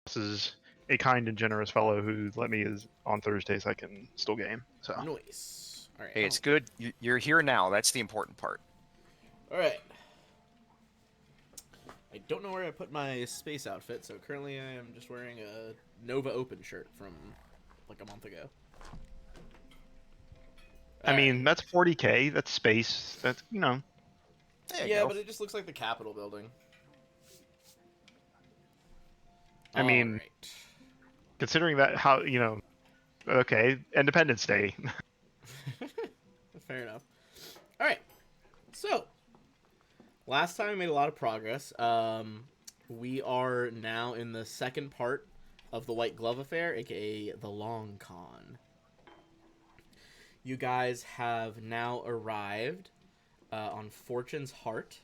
This is a kind and generous fellow who let me on Thursdays I can still game. So Nice. All right. Hey, it's good. You're here now. That's the important part. All right. I don't know where I put my space outfit, so currently I am just wearing a Nova Open shirt from like a month ago. I mean, that's 40K. That's space. That's There you Yeah, go. but it just looks like the Capitol building. I mean, right. considering that how okay, Independence Day. Fair enough. All right. So, last time we made a lot of progress. We are now in the second part of the White Glove Affair, aka the Long Con. You guys have now arrived on Fortune's Heart,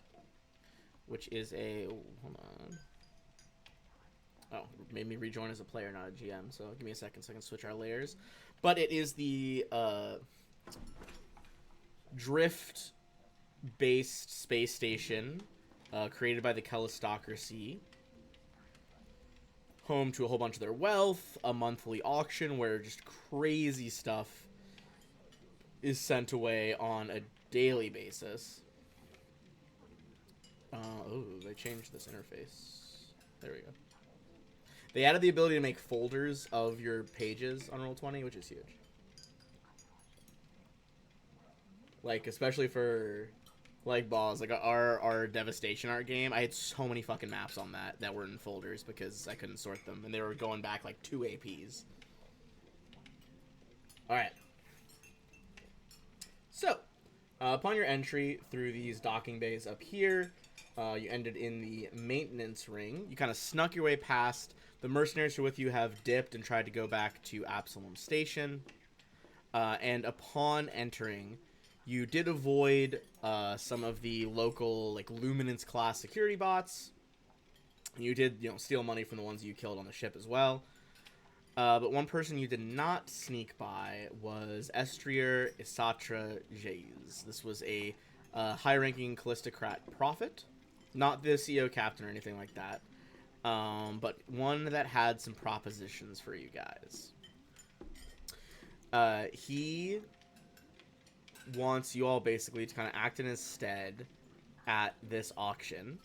which is a... hold on. Oh, it made me rejoin as a player, not a GM, so give me a second so I can switch our layers. But it is the drift-based space station created by the Calistocracy, home to a whole bunch of their wealth, a monthly auction where just crazy stuff is sent away on a daily basis. Oh, they changed this interface. There we go. They added the ability to make folders of your pages on Roll20, which is huge. Like, especially for like balls, like our Devastation art game, I had so many fucking maps on that were in folders because I couldn't sort them, and they were going back like 2 APs. Alright. So, upon your entry through these docking bays up here, you ended in the maintenance ring. You kind of snuck your way past. The mercenaries who are with you have dipped and tried to go back to Absalom Station. And upon entering, you did avoid some of the local like Luminance class security bots. You did, steal money from the ones you killed on the ship as well. But one person you did not sneak by was Estrier Isatra Jays. This was a high-ranking Callistocrat prophet. Not the CEO captain or anything like that. But one that had some propositions for you guys. He wants you all basically to kind of act in his stead at this auction.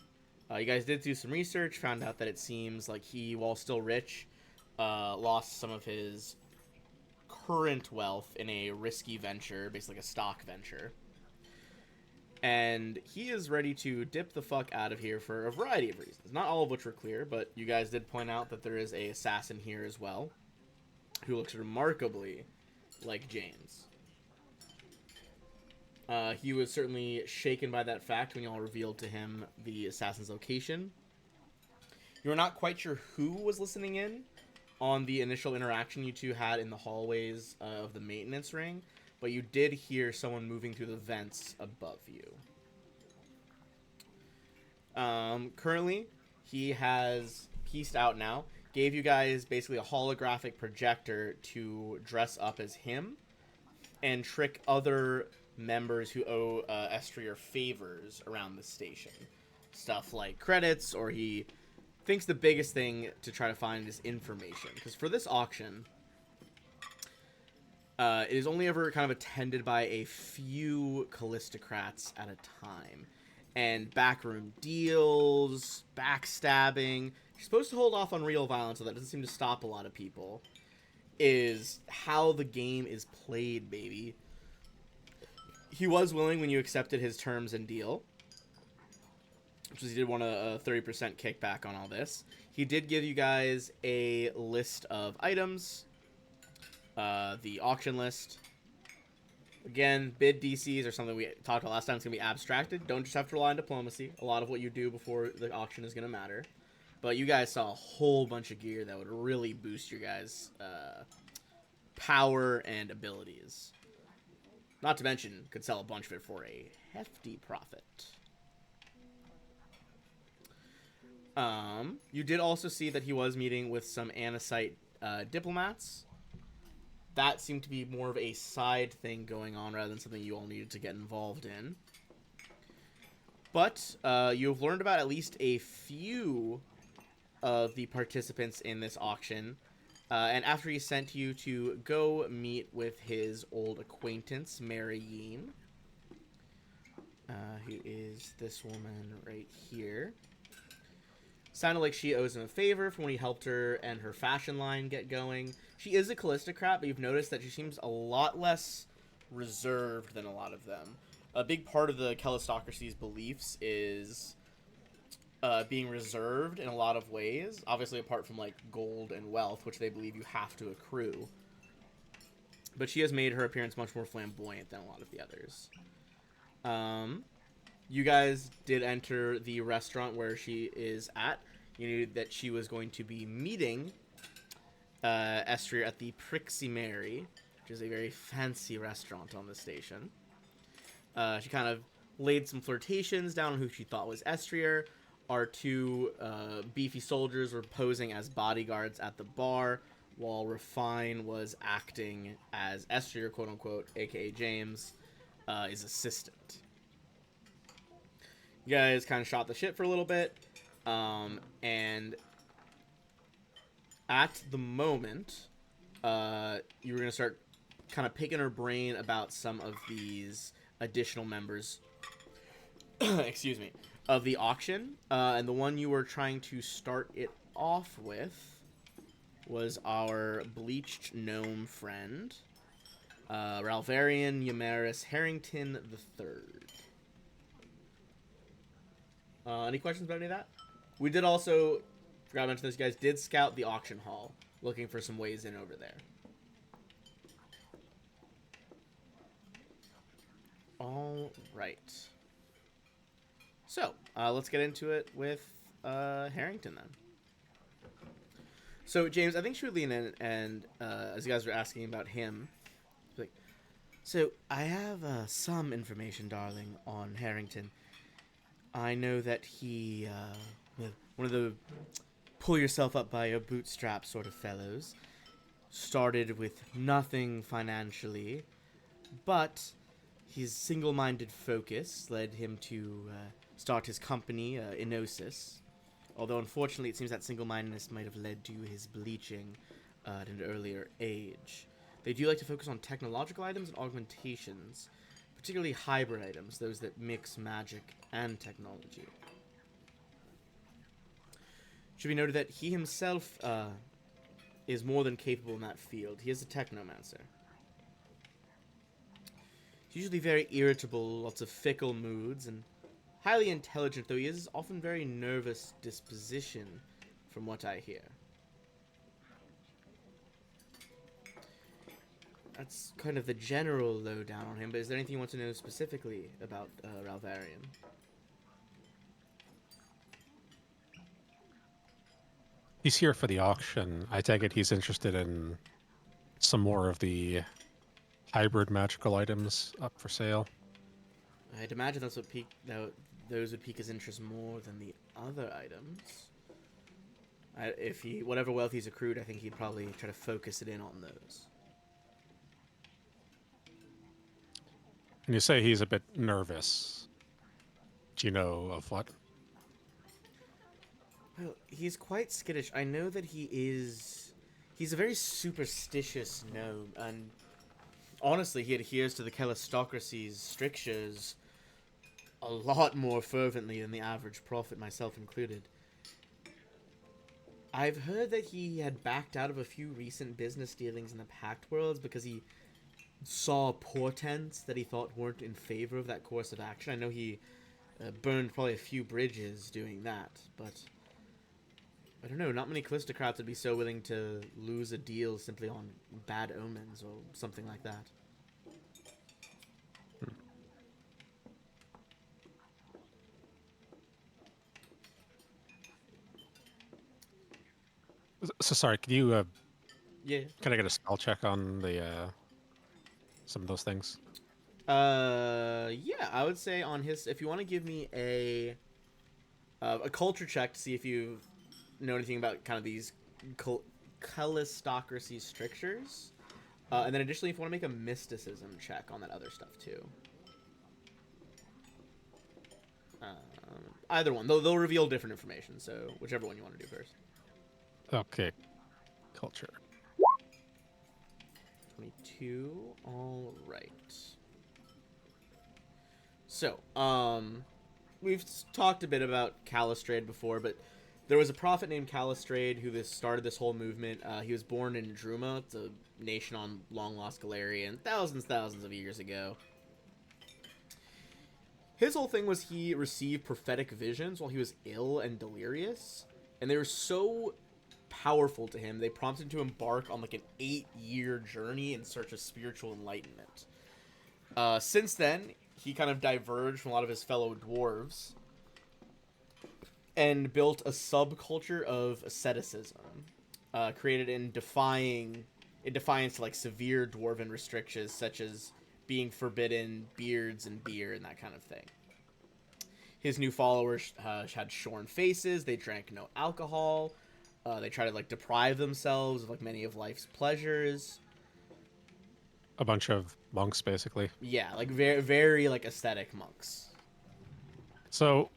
You guys did do some research, found out that it seems like he, while still rich, lost some of his current wealth in a risky venture, basically a stock venture. And he is ready to dip the fuck out of here for a variety of reasons. Not all of which were clear, but you guys did point out that there is a assassin here as well, who looks remarkably like James. He was certainly shaken by that fact when y'all revealed to him the assassin's location. You were not quite sure who was listening in on the initial interaction you two had in the hallways of the maintenance ring, but you did hear someone moving through the vents above you. Currently, he has pieced out now, gave you guys basically a holographic projector to dress up as him and trick other members who owe Estrier favors around the station. Stuff like credits, or he thinks the biggest thing to try to find is information. Because for this auction, it is only ever kind of attended by a few Callistocrats at a time. And backroom deals, backstabbing. You're supposed to hold off on real violence, so that doesn't seem to stop a lot of people. Is how the game is played, baby. He was willing when you accepted his terms and deal, which was he did want a 30% kickback on all this. He did give you guys a list of items, the auction list. Again, bid DCs are something we talked about last time. It's going to be abstracted. Don't just have to rely on diplomacy. A lot of what you do before the auction is going to matter. But you guys saw a whole bunch of gear that would really boost your guys' power and abilities. Not to mention, could sell a bunch of it for a hefty profit. You did also see that he was meeting with some Anacite diplomats. That seemed to be more of a side thing going on rather than something you all needed to get involved in. But you've learned about at least a few of the participants in this auction. And after he sent you to go meet with his old acquaintance, Mary Yeen, who is this woman right here. Sounded like she owes him a favor from when he helped her and her fashion line get going. She is a Callistocrat, but you've noticed that she seems a lot less reserved than a lot of them. A big part of the Callistocracy's beliefs is being reserved in a lot of ways. Obviously, apart from like gold and wealth, which they believe you have to accrue. But she has made her appearance much more flamboyant than a lot of the others. You guys did enter the restaurant where she is at. You knew that she was going to be meeting Estrier at the Prixie Mary, which is a very fancy restaurant on the station. She kind of laid some flirtations down on who she thought was Estrier. Our two beefy soldiers were posing as bodyguards at the bar, while Refine was acting as Estrier, quote-unquote, aka James, his assistant. You guys kind of shot the shit for a little bit, and at the moment, you were going to start kind of picking her brain about some of these additional members, excuse me, of the auction, and the one you were trying to start it off with was our bleached gnome friend, Ralvarian Yamaris Harrington III. Any questions about any of that? We did also, forgot to mention this, you guys did scout the auction hall, looking for some ways in over there. All right. So, let's get into it with Harrington then. So, James, I think she would lean in and as you guys were asking about him, like, so I have some information, darling, on Harrington. I know that he, one of the pull yourself up by your bootstraps sort of fellows, started with nothing financially, but his single-minded focus led him to start his company, Enosis. Although, unfortunately, it seems that single-mindedness might have led to his bleaching at an earlier age. They do like to focus on technological items and augmentations, particularly hybrid items, those that mix magic and technology. Should be noted that he himself is more than capable in that field. He is a technomancer. He's usually very irritable, lots of fickle moods, and highly intelligent, though he is often very nervous disposition, from what I hear. That's kind of the general lowdown on him, but is there anything you want to know specifically about Ralvarian? He's here for the auction. I take it he's interested in some more of the hybrid magical items up for sale. I'd imagine that's what those would pique his interest more than the other items. If whatever wealth he's accrued, I think he'd probably try to focus it in on those. And you say he's a bit nervous. Do you know of what? Well, he's quite skittish. I know that he's a very superstitious gnome, and honestly, he adheres to the Callistocracy's strictures a lot more fervently than the average prophet, myself included. I've heard that he had backed out of a few recent business dealings in the Pact Worlds because he saw portents that he thought weren't in favor of that course of action. I know he burned probably a few bridges doing that, but I don't know, not many Callistocrats would be so willing to lose a deal simply on bad omens or something like that. So sorry, can you Yeah. can I get a spell check on the some of those things? Yeah, I would say on his, if you want to give me a culture check to see if you know anything about kind of these Callistocracy strictures, and then additionally, if you want to make a mysticism check on that other stuff too. Either one, they'll reveal different information, so whichever one you want to do first. Okay, culture. 22. All right. So, we've talked a bit about Calistrade before, but there was a prophet named Calistrade who started this whole movement. He was born in Druma. It's a nation on long-lost Galarian, thousands of years ago. His whole thing was he received prophetic visions while he was ill and delirious, and they were so powerful to him, they prompted him to embark on like an 8-year journey in search of spiritual enlightenment. Since then, he kind of diverged from a lot of his fellow dwarves and built a subculture of asceticism, created in defiance to like severe dwarven restrictions such as being forbidden beards and beer and that kind of thing. His new followers had shorn faces. They drank no alcohol. They try to like deprive themselves of like many of life's pleasures. A bunch of monks, basically. Yeah, like very, very like aesthetic monks. So,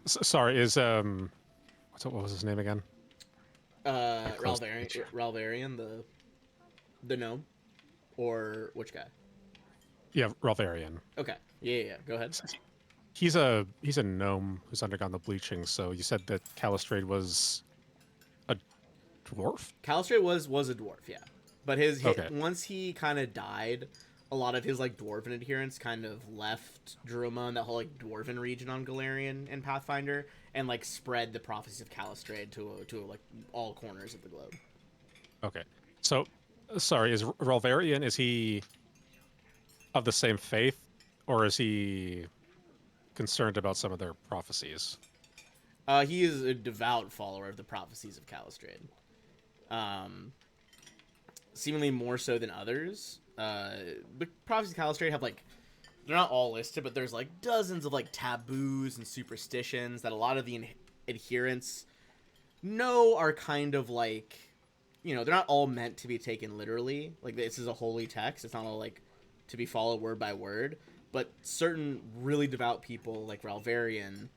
sorry, is what was his name again? Close to Ralvarian, the gnome, or which guy? Yeah, Ralvarian. Okay, yeah. Go ahead. He's a gnome who's undergone the bleaching. So you said that Calistrade was a dwarf? Calistrade was a dwarf, yeah. But his Okay. once he kind of died, a lot of his like dwarven adherents kind of left Druma and that whole like dwarven region on Galarian and Pathfinder, and like spread the prophecies of Calistrade to like all corners of the globe. Okay. So, sorry, is Ralvarian, is he of the same faith, or is he concerned about some of their prophecies? He is a devout follower of the prophecies of Calistrade. Seemingly more so than others. The prophecies of Calistrade have like, they're not all listed, but there's like dozens of like taboos and superstitions that a lot of the adherents know are kind of like, you know, they're not all meant to be taken literally. Like, this is a holy text. It's not all like to be followed word by word. But certain really devout people like Ralvarian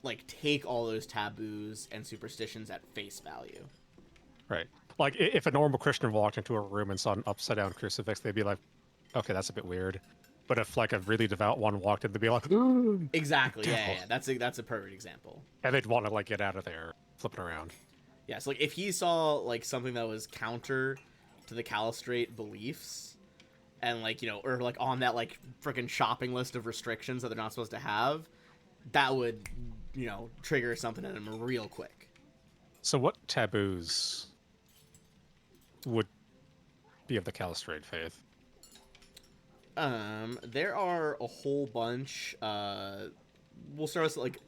like take all those taboos and superstitions at face value. Right. Like, if a normal Christian walked into a room and saw an upside-down crucifix, they'd be like, okay, that's a bit weird. But if, like, a really devout one walked in, they'd be like, Exactly, yeah. Devil. That's a perfect example. And they'd want to, like, get out of there, flipping around. Yeah, so, like, if he saw, like, something that was counter to the Calistrate beliefs, and, like, you know, or, like, on that, like, freaking shopping list of restrictions that they're not supposed to have, that would, you know, trigger something in him real quick. So what taboos would be of the Calistrade faith? There are a whole bunch. We'll start with, like,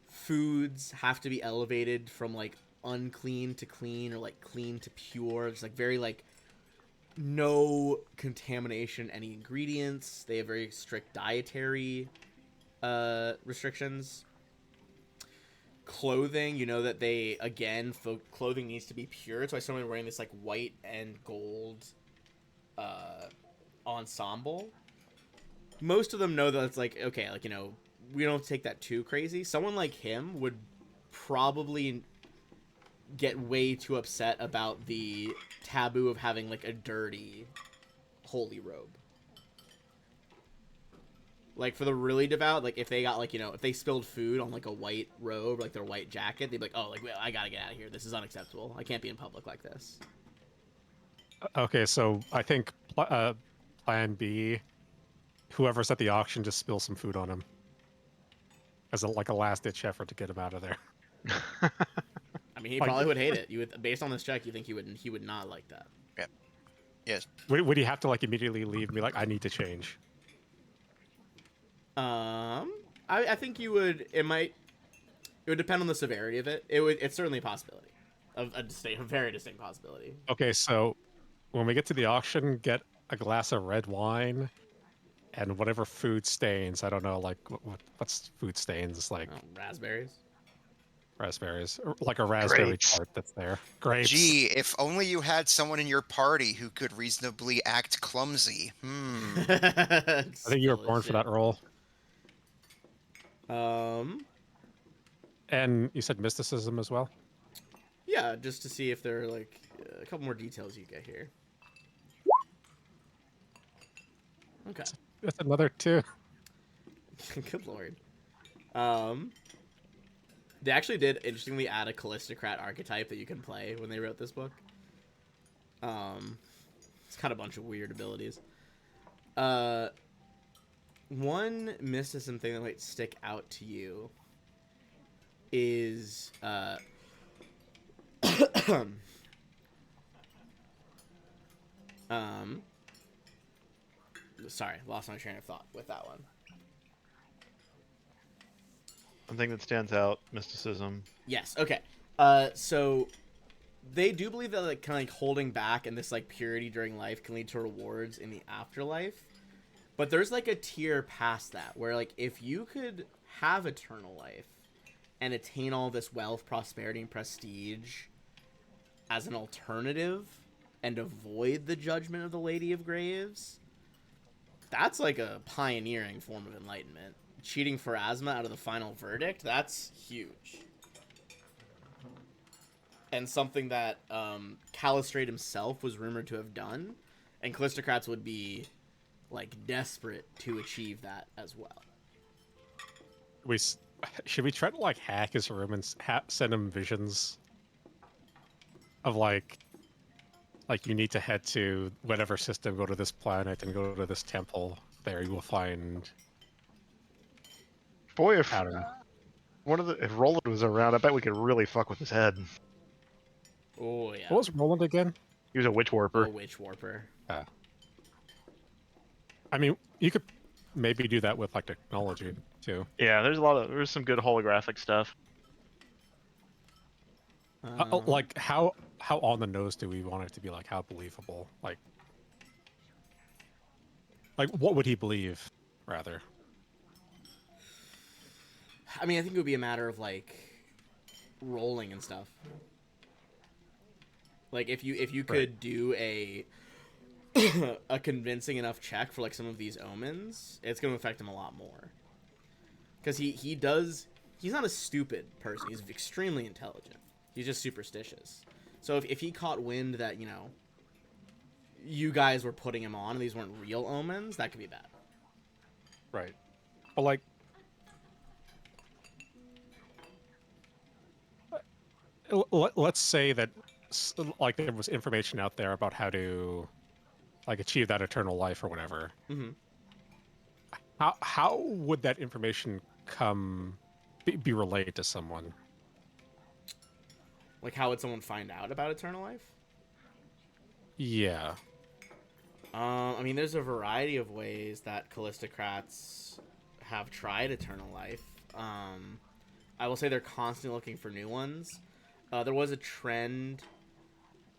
foods have to be elevated from, like, unclean to clean, or, like, clean to pure. It's, like, very, like, no contamination, any ingredients. They have very strict dietary restrictions. Clothing, you know that they, again, clothing needs to be pure. That's why someone wearing this like white and gold ensemble. Most of them know that it's like, okay, like, you know, we don't take that too crazy. Someone like him would probably get way too upset about the taboo of having like a dirty holy robe. Like, for the really devout, like, if they got, like, you know, if they spilled food on, like, a white robe, like, their white jacket, they'd be like, oh, like, I gotta get out of here. This is unacceptable. I can't be in public like this. Okay, so I think plan B, whoever's at the auction just spill some food on him. As a last-ditch effort to get him out of there. I mean, he probably would hate it. You would, based on this check, you think he would not like that. Yeah. Yes. Would he have to, like, immediately leave and be like, I need to change? I think you would. It would depend on the severity of it. It's certainly a possibility, a very distinct possibility. Okay, so when we get to the auction, get a glass of red wine and whatever food stains. I don't know, like what's food stains, like Raspberries. Raspberries, or like a raspberry Grapes. tart that's there. Grapes. Gee, if only you had someone in your party who could reasonably act clumsy. I I think you were born for that role. Um. And you said mysticism as well? Yeah, Yeah, just to see if there are like a couple more details you get here. Okay. That's another 2. Good lord. They actually did interestingly add a Callistocrat archetype that you can play when they wrote this book. It's got a bunch of weird abilities. One mysticism thing that might stick out to you is sorry, lost my train of thought with that one. One thing that stands out: mysticism. Yes. Okay. So they do believe that like kind of like holding back and this like purity during life can lead to rewards in the afterlife. But there's like a tier past that where like if you could have eternal life and attain all this wealth, prosperity, and prestige as an alternative and avoid the judgment of the Lady of Graves, that's like a pioneering form of enlightenment. Cheating Pharasma out of the final verdict, that's huge. And something that Callistrate himself was rumored to have done, and Callistocrats would be like desperate to achieve that as well. Should we try to like hack his room and send him visions of like you need to head to whatever system, go to this planet, and go to this temple. There you will find. Boy, if I don't know. if Roland was around, I bet we could really fuck with his head. Oh yeah. What was Roland again? He was a witch warper. A witch warper. I mean, you could maybe do that with like technology too. Yeah, there's some good holographic stuff. Like how on the nose do we want it to be? Like how believable? Like what would he believe? Rather. I mean, I think it would be a matter of like rolling and stuff. Like if you could do a a convincing enough check for like some of these omens, it's going to affect him a lot more. Because he's not a stupid person. He's extremely intelligent. He's just superstitious. So if he caught wind that, you know, you guys were putting him on and these weren't real omens, that could be bad. Right. But like let's say that like there was information out there about how to like achieve that eternal life or whatever. Mm-hmm. How would that information be relayed to someone? Like, how would someone find out about eternal life? Yeah. I mean, there's a variety of ways that Callistocrats have tried eternal life. I will say they're constantly looking for new ones. There was a trend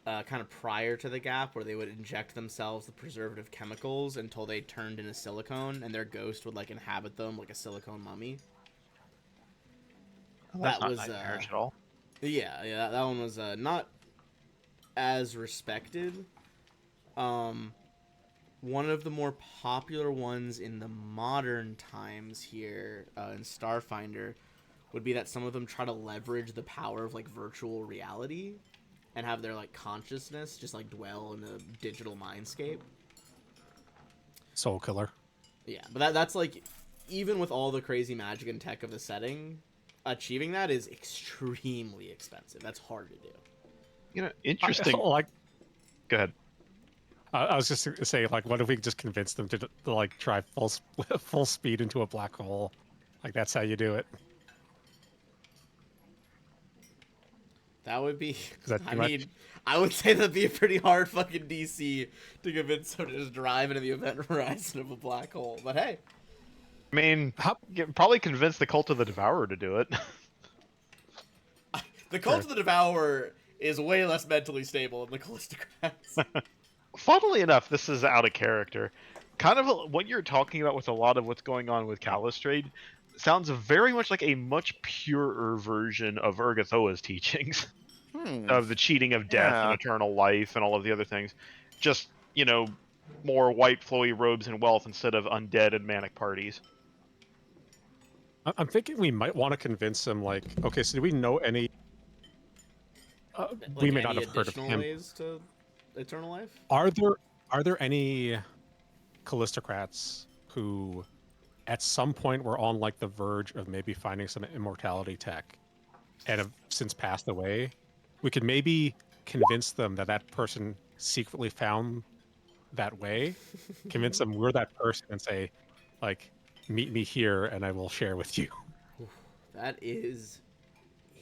kind of prior to the gap where they would inject themselves with preservative chemicals until they turned into silicone, and their ghost would like inhabit them like a silicone mummy. Well, that's That not was nightmarish at all. Yeah, that one was not as respected. One of the more popular ones in the modern times here in Starfinder would be that some of them try to leverage the power of like virtual reality and have their like consciousness just like dwell in a digital mindscape. Soul killer. Yeah, but that's like, even with all the crazy magic and tech of the setting, achieving that is extremely expensive. That's hard to do. You know, interesting. Like, Go ahead. I was just gonna say, like, what if we just convince them to like drive full speed into a black hole? Like, that's how you do it. That would be. that I too much? mean, I would say that'd be a pretty hard fucking DC to convince them to just drive into the event horizon of a black hole. But hey, I mean, you can probably convince the Cult of the Devourer to do it. the Cult of the Devourer is way less mentally stable than the Callistocrats. Funnily enough, this is out of character. Kind of what you're talking about with a lot of what's going on with Callistrate sounds very much like a much purer version of Urgathoa's teachings of the cheating of death and eternal life and all of the other things. Just, you know, more white flowy robes and wealth instead of undead and manic parties. I'm thinking we might want to convince them, like, okay, so do we know any Like we may any not have heard of additional him. ways to eternal life? Are there any Callistocrats who, at some point, were on like the verge of maybe finding some immortality tech, and have since passed away? We could maybe convince them that that person secretly found that way, convince them we're that person, and say, like, meet me here, and I will share with you, That is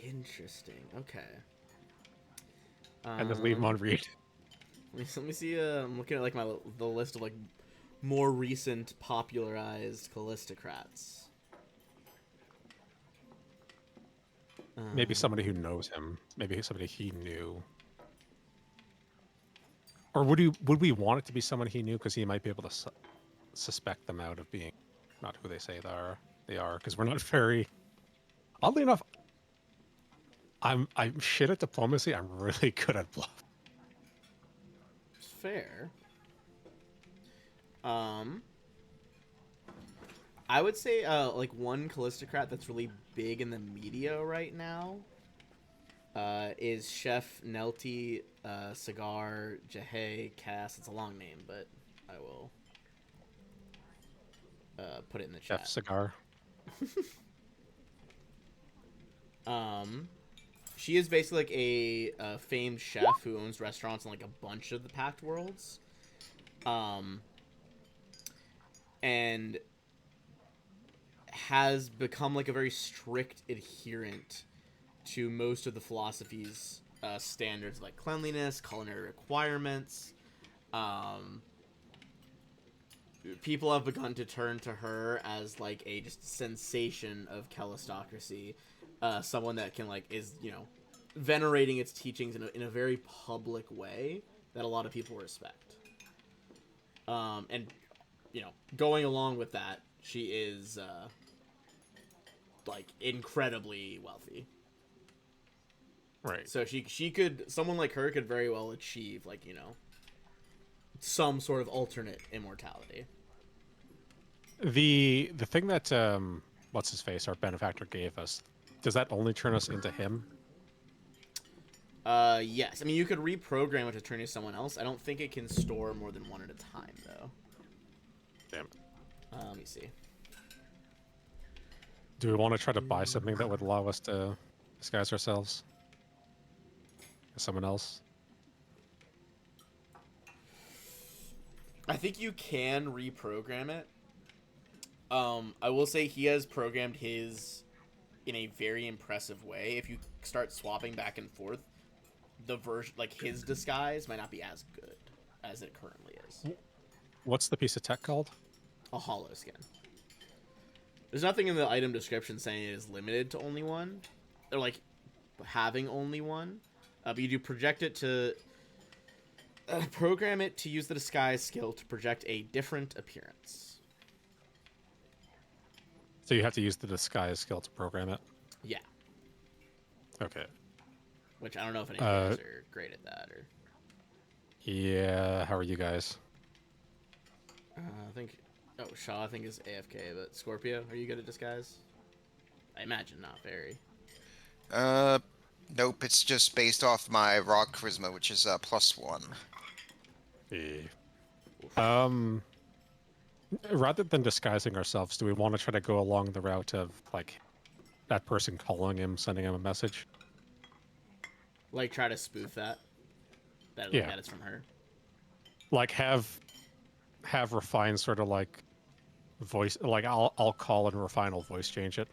interesting. Okay. and then leave them on read. Let me see. I'm looking at like the list of like more recent popularized Callistocrats. Maybe somebody who knows him. Maybe somebody he knew. Or would we want it to be someone he knew, because he might be able to suspect them out of being not who they say they are, because we're not very. Oddly enough, I'm shit at diplomacy. I'm really good at bluff. Fair. I would say like one Callistocrat that's really big in the media right now is Chef Nelty Cigar Jahay Cass. It's a long name, but I will put it in the Chef chat. Cigar. She is basically like a famed chef who owns restaurants in like a bunch of the Pact Worlds. And has become like a very strict adherent to most of the philosophy's standards, like cleanliness, culinary requirements. People have begun to turn to her as like a just sensation of Calistocracy, someone that can like is venerating its teachings in a very public way that a lot of people respect. And going along with that, she is like incredibly wealthy. Right. So she could, someone like her could very well achieve like some sort of alternate immortality. The thing that what's his face, our benefactor, gave us, does that only turn us into him? Yes. I mean, you could reprogram it to turn into someone else. I don't think it can store more than one at a time, though. Damn it. Let me see. Do we want to try to buy something that would allow us to disguise ourselves as someone else? I think you can reprogram it. I will say he has programmed his in a very impressive way. If you start swapping back and forth, the version, like his disguise, might not be as good as it currently is. What's the piece of tech called? A hollow skin. There's nothing in the item description saying it is limited to only one, or like having only one. But you do project it to program it to use the disguise skill to project a different appearance. So you have to use the disguise skill to program it? Yeah. Okay. Which I don't know if any of you guys are great at that, or... Yeah, how are you guys? I think... Oh, Shaw, I think, is AFK, but Scorpio, are you good at disguise? I imagine not very. Nope, it's just based off my raw charisma, which is +1. Yeah. Rather than disguising ourselves, do we want to try to go along the route of, like, that person calling him, sending him a message? Like, try to spoof that? That Yeah. it's from her? Like, have Refine sort of, like, voice... Like, I'll call and Refine will voice change it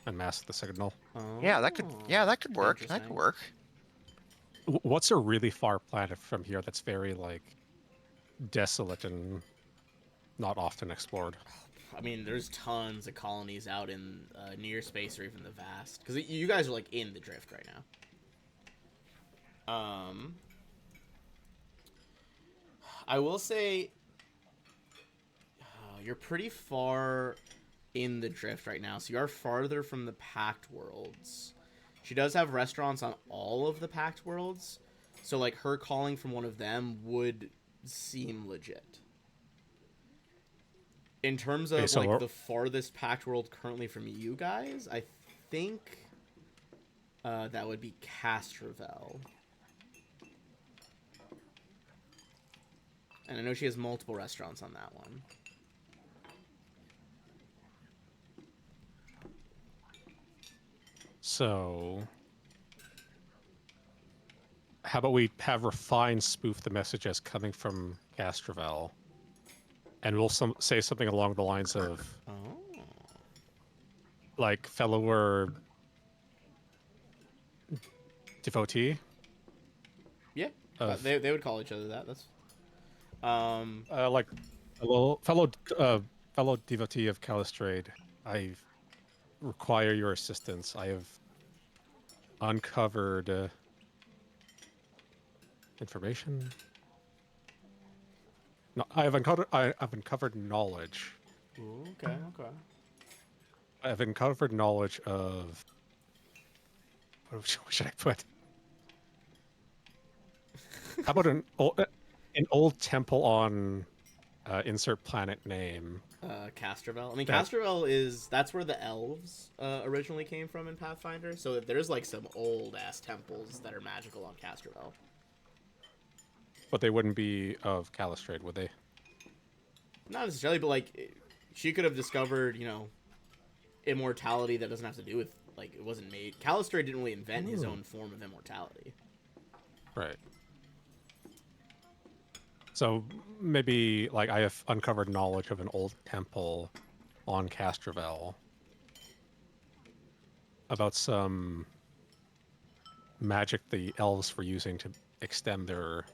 and mask the signal. Yeah, that could work. That could work. What's a really far planet from here that's very, like, desolate and not often explored? I mean, there's tons of colonies out in near space or even the vast. Because you guys are, like, in the drift right now. I will say... you're pretty far in the drift right now, so you are farther from the Pact Worlds. She does have restaurants on all of the Pact Worlds, so, like, her calling from one of them would seem legit. In terms of, Okay, so like, the farthest Pact World currently from you guys, I think That would be Castrovel. And I know she has multiple restaurants on that one. So, how about we have Refine spoof the message as coming from Castrovel, and we'll say something along the lines of, Oh. like, fellow devotee. Yeah, Of, they would call each other that. That's like, fellow devotee of Calistrade. I require your assistance. I have uncovered information. No, I've uncovered knowledge. Ooh, okay. I've uncovered knowledge of. What should I put? How about an old temple on insert planet name? Castrovel. I mean, That- Castrovel that's where the elves originally came from in Pathfinder. So there's like some old ass temples that are magical on Castrovel. But they wouldn't be of Calistrade, would they? Not necessarily, but like she could have discovered, immortality that doesn't have to do with like it wasn't made. Calistrade didn't really invent his own form of immortality. Right. So maybe like I have uncovered knowledge of an old temple on Castrovel about some magic the elves were using to extend their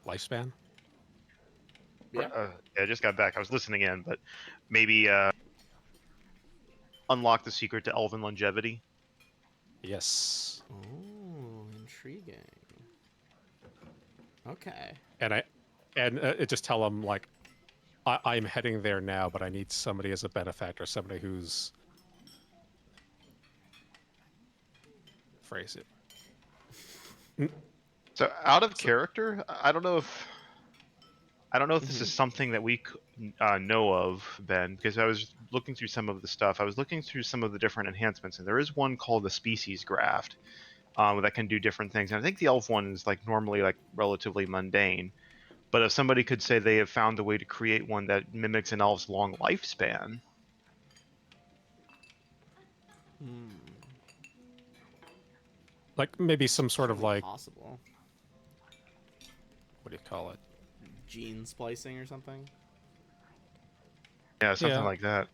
lifespan. Yeah. I just got back. I was listening in, but maybe unlock the secret to elven longevity. Yes. Oh, intriguing. Okay. And it just tell them like I'm heading there now, but I need somebody as a benefactor, somebody who's phrase it. So out of character, I don't know if this is something that we know of, Ben, because I was looking through some of the stuff. I was looking through some of the different enhancements, and there is one called the Species Graft that can do different things. And I think the elf one is like normally like relatively mundane. But if somebody could say they have found a way to create one that mimics an elf's long lifespan, Like maybe some sort of Certainly like possible what do you call it? gene splicing or something. yeah, something Yeah. like that.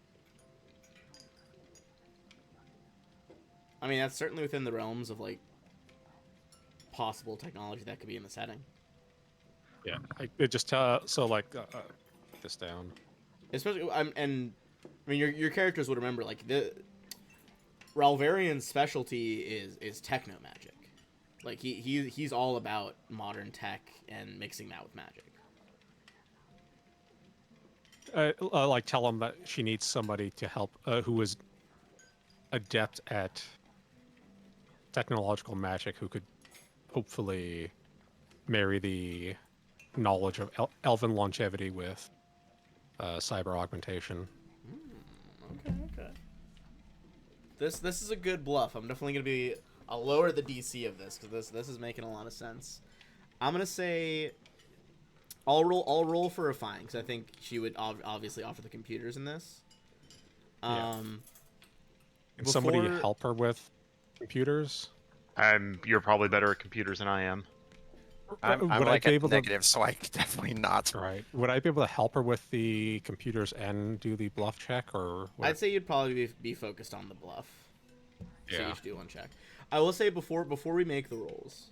I mean, that's certainly within the realms of like possible technology that could be in the setting. Yeah. It just so like put this down. Especially, I mean, your characters would remember like the Ralvarian's specialty is techno magic. Like he's all about modern tech and mixing that with magic. Like tell them that she needs somebody to help who is adept at technological magic who could hopefully marry the knowledge of elven longevity with cyber augmentation. Okay. This is a good bluff. I'm definitely gonna be. I'll lower the DC of this because this is making a lot of sense. I'm gonna say. I'll roll for Refine because I think she would obviously offer the computers in this. Yeah. Can somebody before- help her with computers? You're probably better at computers than I am. I'm Would I like be a able to- negative, so I definitely not. Right. Would I be able to help her with the computers and do the bluff check, or what? I'd say you'd probably be focused on the bluff. So Yeah. you should do one check. I will say before we make the rolls.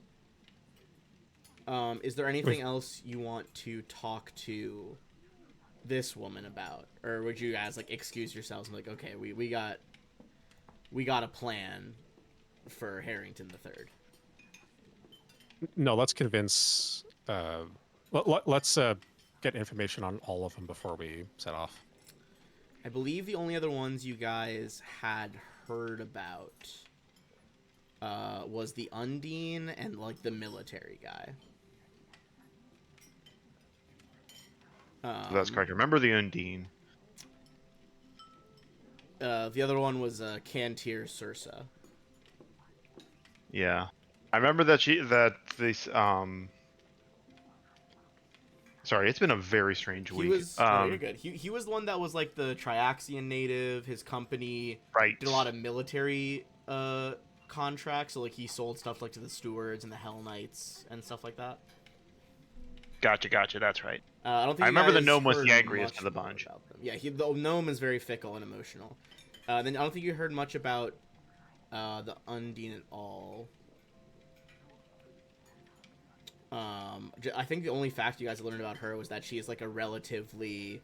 Is there anything else you want to talk to this woman about, or would you guys like excuse yourselves and like, okay, we got a plan for Harrington the Third? No, let's convince. Let's get information on all of them before we set off. I believe the only other ones you guys had heard about was the Undine and like the military guy. That's correct. Remember the Undine. The other one was Cantir Sursa. Yeah, I remember that this Sorry, it's been a very strange He week. was no, you're good. He was the one that was like the Triaxian native. His company Right. did a lot of military contracts, so like he sold stuff like to the stewards and the Hell Knights and stuff like that. Gotcha. That's right. I don't think I you remember the guys gnome was heard the angriest much of the more bunch. about them. Yeah, the gnome is very fickle and emotional. Then I don't think you heard much about the Undine at all. I think the only fact you guys learned about her was that she is like a relatively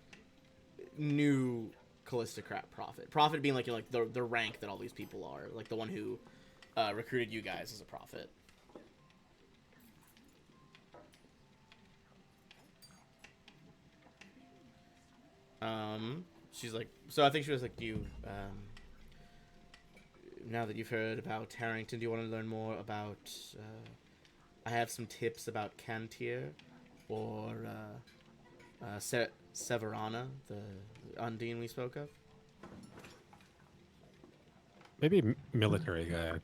new Callistocrat prophet. Prophet being like, you know, like the rank that all these people are, like the one who recruited you guys as a prophet. She's like, so I think she was like, do you, now that you've heard about Harrington, do you want to learn more about, I have some tips about Cantir, or, Severana, the Undine we spoke of? Maybe military guy.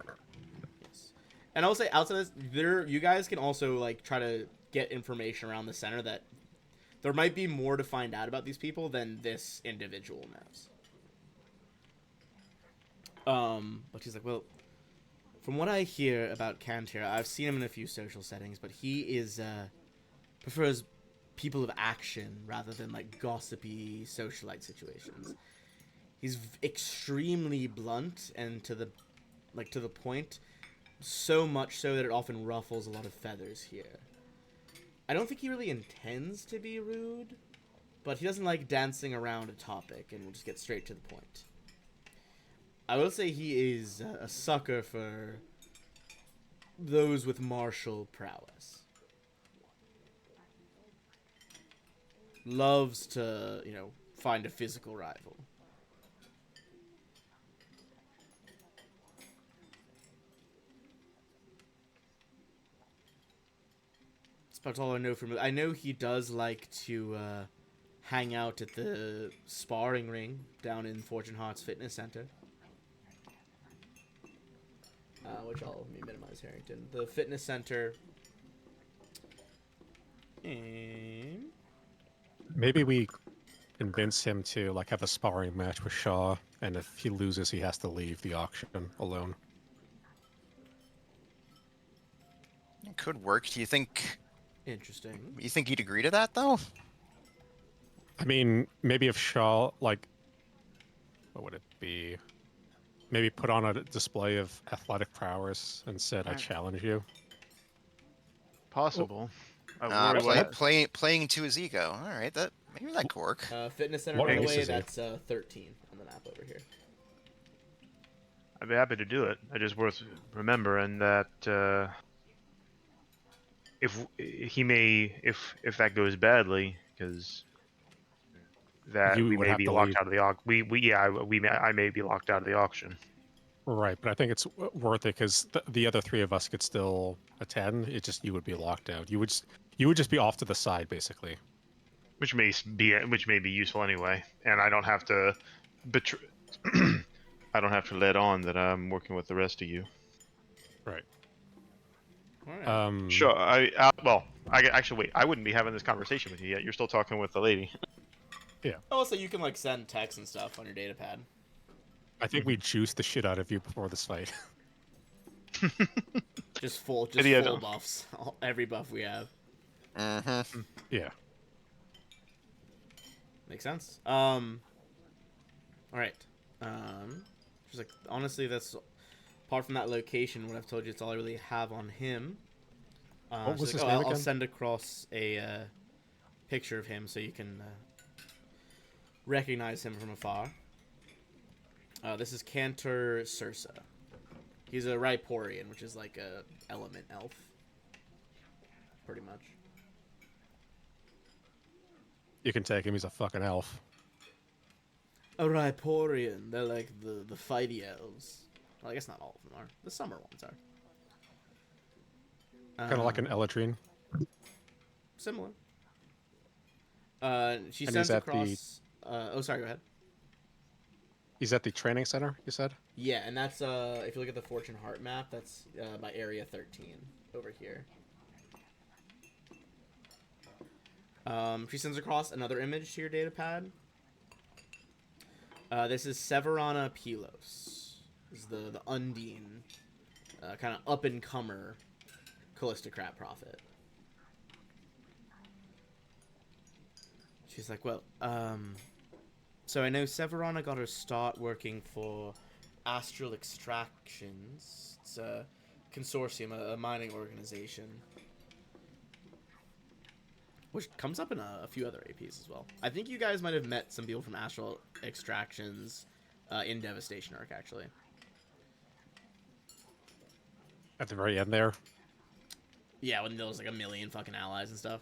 Yes. And I will say, outside of this, you guys can also, like, try to get information around the center that there might be more to find out about these people than this individual knows. But she's like, well, from what I hear about Cantir, I've seen him in a few social settings, but he is, prefers people of action rather than, like, gossipy socialite situations. He's extremely blunt and to the point, so much so that it often ruffles a lot of feathers here. I don't think he really intends to be rude, but he doesn't like dancing around a topic and will just get straight to the point. I will say he is a sucker for those with martial prowess. Loves to, you know, find a physical rival. That's all I know from him. I know he does like to hang out at the sparring ring down in Fortune Hearts Fitness Center. Which I'll minimize Harrington. The fitness center. Maybe we convince him to like have a sparring match with Shaw, and if he loses, he has to leave the auction alone. It could work. Do you think? Interesting. You think he'd agree to that though? I mean, maybe if Shaw, like, what would it be? Maybe put on a display of athletic prowess and said, "I challenge you." Possible. I worry what- Playing to his ego. All right, maybe that could work. Fitness center, What by the race way, is he? that's 13 on the map over here. I'd be happy to do it. I just worth remembering that if he may, if that goes badly, because that You we would may have be to locked leave. out of the I may be locked out of the auction. Right, but I think it's worth it because the other three of us could still attend. It just you would be locked out. You would just be off to the side, basically. Which may be useful anyway, and I don't have to betray. I don't have to let on that I'm working with the rest of you. Right. All right. Sure. Actually wait. I wouldn't be having this conversation with you yet. You're still talking with the lady. Also, you can like send texts and stuff on your data pad. I think we juiced the shit out of you before this fight. Just full buffs. Every buff we have. Mm-hmm. Yeah. Makes sense. All right. She's like, honestly, that's apart from that location. What I've told you, it's all I really have on him. What was she's his like, name I'll again? send across a picture of him so you can recognize him from afar. This is Cantor Sursa. He's a Riporian, which is like a element elf, pretty much. You can take him. He's a fucking elf. A Riporian. They're like the fighty elves. Well, I guess not all of them are. The summer ones are. Kind of like an Eladrin. Similar. She And sends he's at across. Oh, sorry. Go ahead. He's at the training center, you said? Yeah, and that's if you look at the Fortune Heart map, that's by Area 13 over here. She sends across another image to your data pad. This is Severana Pylos. This is the Undine, kind of up-and-comer Callistocrat prophet. She's like, well, so I know Severana got her start working for Astral Extractions. It's a consortium, a mining organization. Which comes up in a few other APs as well. I think you guys might have met some people from Astral Extractions in Devastation Arc, actually. At the very end there. Yeah, when there was like a million fucking allies and stuff.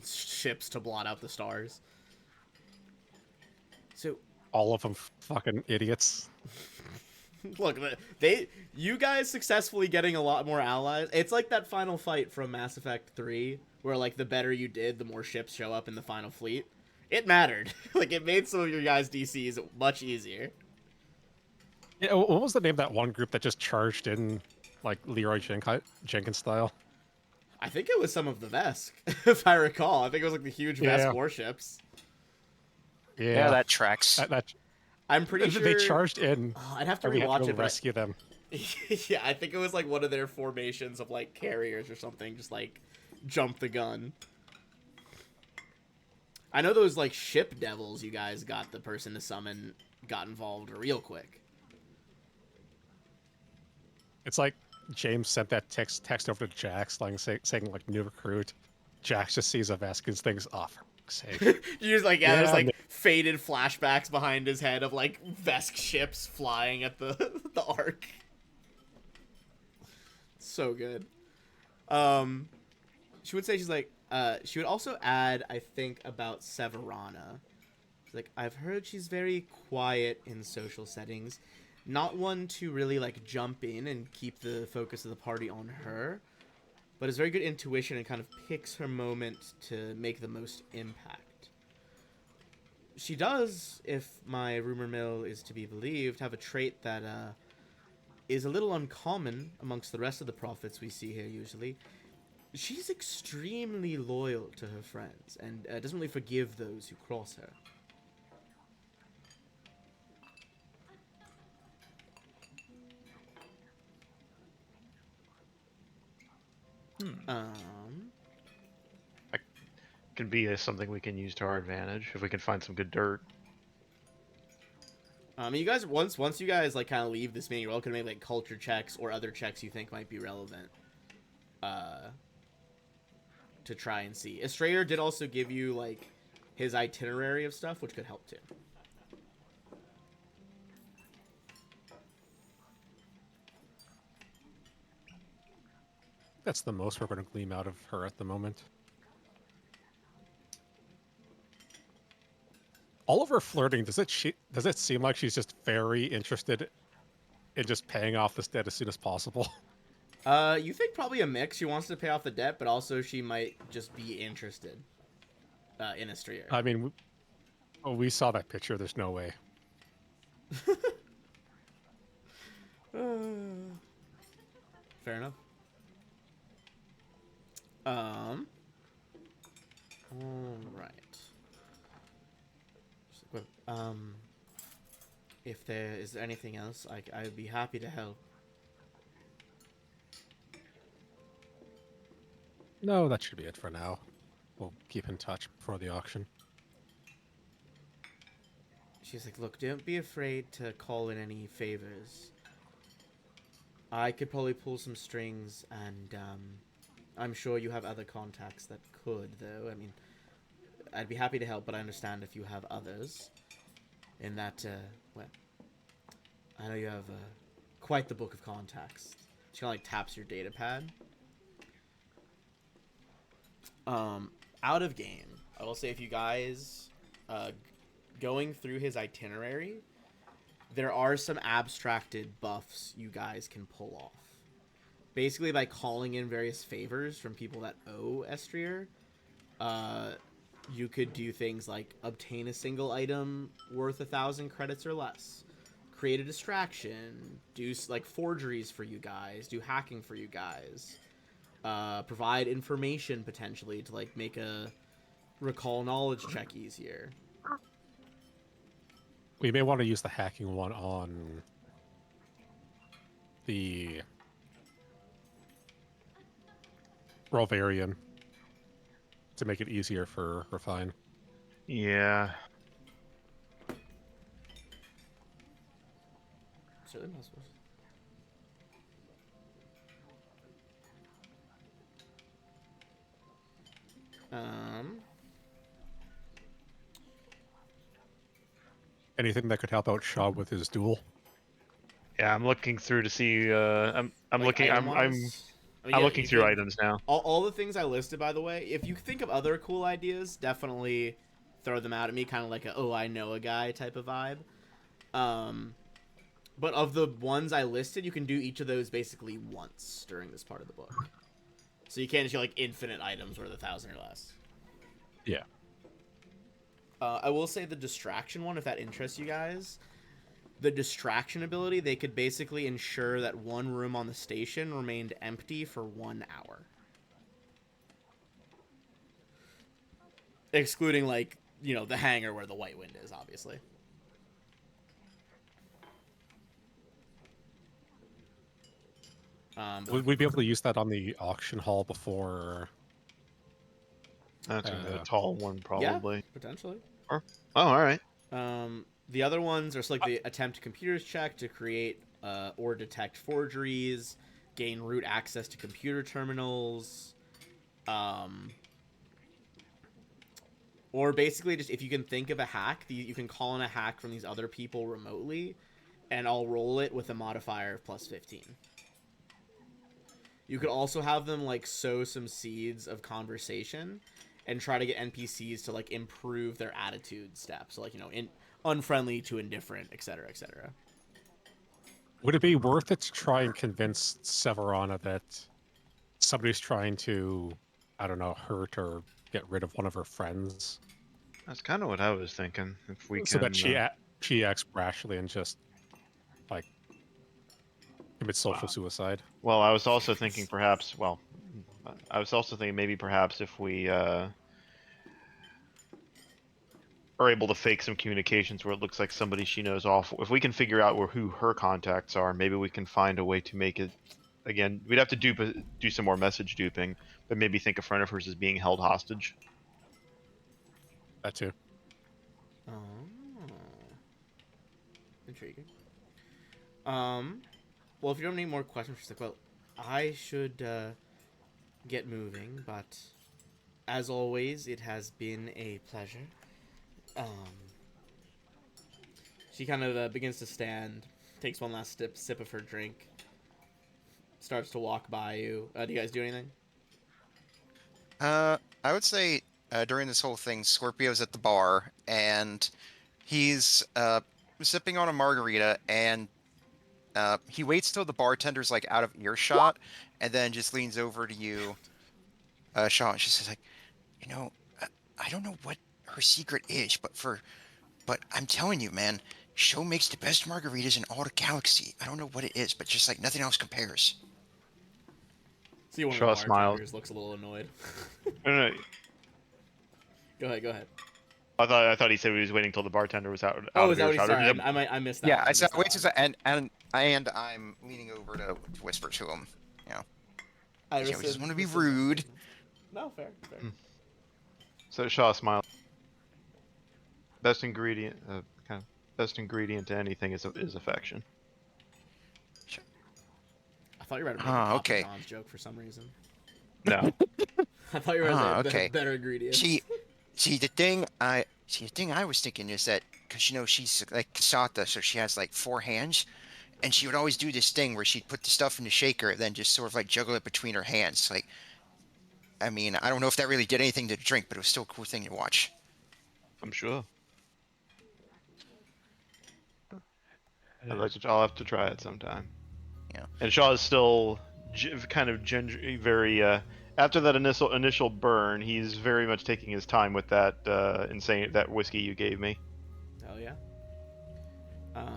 Ships to blot out the stars. So, All of them fucking idiots. look, you guys successfully getting a lot more allies. It's like that final fight from Mass Effect 3, where like the better you did, the more ships show up in the final fleet. It mattered. Like it made some of your guys' DCs much easier. Yeah, what was the name of that one group that just charged in, like, Leroy Jenkins style? I think it was some of the Vesk, if I recall. I think it was like the huge Vesk Yeah. warships. Yeah, that tracks. That I'm pretty sure they charged in, Oh, I'd have to and we had rewatch to go it. But rescue them. yeah, I think it was like one of their formations of like carriers or something. Just like jump the gun. I know those like ship devils. You guys got the person to summon got involved real quick. It's like James sent that text over to Jax, like saying like new recruit. Jax just sees a Vesk and thinks, "Oh, for fuck's sake!" You just like there's Yeah, like faded flashbacks behind his head of like Vesk ships flying at the the Ark. So good. She would say she's like she would also add, I think, about Severana. She's like, I've heard she's very quiet in social settings. Not one to really like jump in and keep the focus of the party on her, but has very good intuition and kind of picks her moment to make the most impact. She does, if my rumor mill is to be believed, have a trait that is a little uncommon amongst the rest of the prophets we see here usually. She's extremely loyal to her friends and doesn't really forgive those who cross her. Can be something we can use to our advantage if we can find some good dirt. You guys, once you guys like kind of leave this meeting, you're welcome to make like culture checks or other checks you think might be relevant. To try and see. Estrayer did also give you like his itinerary of stuff, which could help too. That's the most we're going to glean out of her at the moment. All of her flirting, does it seem like she's just very interested in just paying off this debt as soon as possible? You think probably a mix. She wants to pay off the debt, but also she might just be interested in Estrayer. I mean, we saw that picture. There's no way. Fair enough. Alright. If there is anything else, I would be happy to help. No, that should be it for now. We'll keep in touch before the auction. She's like, look, don't be afraid to call in any favors. I could probably pull some strings, and I'm sure you have other contacts that could, though. I mean, I'd be happy to help, but I understand if you have others. In that, well, I know you have quite the book of contacts. She kind of like taps your data pad. Out of game, I will say if you guys going through his itinerary, there are some abstracted buffs you guys can pull off. Basically, by calling in various favors from people that owe Estrier, you could do things like obtain a single item worth 1,000 credits or less, create a distraction, do like forgeries for you guys, do hacking for you guys, provide information potentially to like make a recall knowledge check easier. We may want to use the hacking one on the Rovarian to make it easier for Refine. Yeah. Certainly possible. Anything that could help out Shaw with his duel. Yeah, I'm looking through to see. I'm Like looking. I'm item-wise? I mean, I'm yeah, looking you through could- items now. all the things I listed, by the way, if you think of other cool ideas, definitely throw them out at me, kind of like a "oh, I know a guy" type of vibe. But of the ones I listed, you can do each of those basically once during this part of the book. So you can't just do like infinite items worth 1,000 or less. Yeah. I will say the distraction one, if that interests you guys. The distraction ability, they could basically ensure that one room on the station remained empty for 1 hour. Excluding, like, you know, the hangar where the White Wind is, obviously. Would we be able to use that on the auction hall before? That's a tall one, probably. Yeah, potentially. Oh, all right. The other ones are like the attempt computers check to create or detect forgeries, gain root access to computer terminals, or basically just if you can think of a hack, you can call in a hack from these other people remotely, and I'll roll it with a modifier of plus 15. You could also have them like sow some seeds of conversation and try to get NPCs to like improve their attitude steps. So like, you know, unfriendly to indifferent, etc., etc. Would it be worth it to try and convince Severana that somebody's trying to, I don't know, hurt or get rid of one of her friends? That's kind of what I was thinking. If we So can. that she acts rashly and just, like, commits social suicide. Well, I was also thinking perhaps. Well, I was also thinking maybe perhaps if we are able to fake some communications where it looks like somebody she knows off. If we can figure out who her contacts are, maybe we can find a way to make it. Again, we'd have to do some more message duping, but maybe think a friend of hers is being held hostage. That too. Oh, intriguing. Well, if you don't have any more questions, just like, well, I should get moving, but as always, it has been a pleasure. She kind of begins to stand, takes one last sip of her drink, starts to walk by you. Do you guys do anything? I would say during this whole thing, Scorpio's at the bar and he's sipping on a margarita, and he waits till the bartender's like out of earshot, and then just leans over to you, Sean. She says like, you know, I don't know what her secret is, but I'm telling you, man, Show makes the best margaritas in all the galaxy. I don't know what it is, but just like nothing else compares. See, one Shaw of the smiles. bartenders looks a little annoyed. No. Go ahead. I thought he said he was waiting till the bartender was out. Oh, out is that of what he earshot. said? I missed that. Yeah, one. I said missed wait, that one. and I'm leaning over to whisper to him. You know, I we just rescind- want to be rescind- rude. No, fair. So Shaw smiles. Best ingredient, best ingredient to anything is affection. I thought you were about to make a Ah, Papa okay. John's joke for some reason. No. I thought you were Ah, the okay. better ingredients. See the thing I was thinking is that because you know she's like Kasata, so she has like 4 hands, and she would always do this thing where she'd put the stuff in the shaker and then just sort of like juggle it between her hands. Like, I mean, I don't know if that really did anything to the drink, but it was still a cool thing to watch. I'm sure. I'll have to try it sometime. Yeah. And Shaw is still very After that initial burn, he's very much taking his time with that that whiskey you gave me. Hell yeah.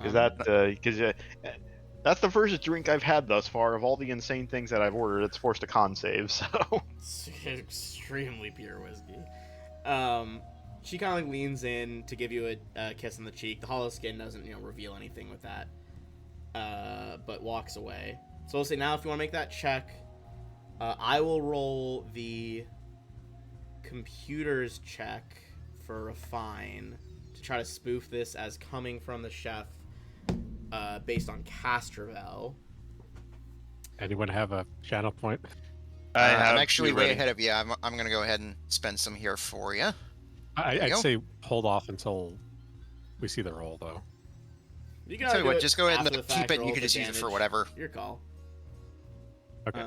Because that's the first drink I've had thus far of all the insane things that I've ordered. It's forced a con save, so. It's extremely pure whiskey. She kind of like leans in to give you a kiss on the cheek. The hollow skin doesn't, reveal anything with that, but walks away. So we'll say now, if you want to make that check, I will roll the computer's check for refine to try to spoof this as coming from the chef, based on Castrovel. Anyone have a channel point? I'm actually way ahead of you. I'm going to go ahead and spend some here for you. I'd say hold off until we see the roll, though. You can Tell you do what, it just go ahead after and the keep fact, it. And roll you can the just use it for damage. whatever. Your call. Okay.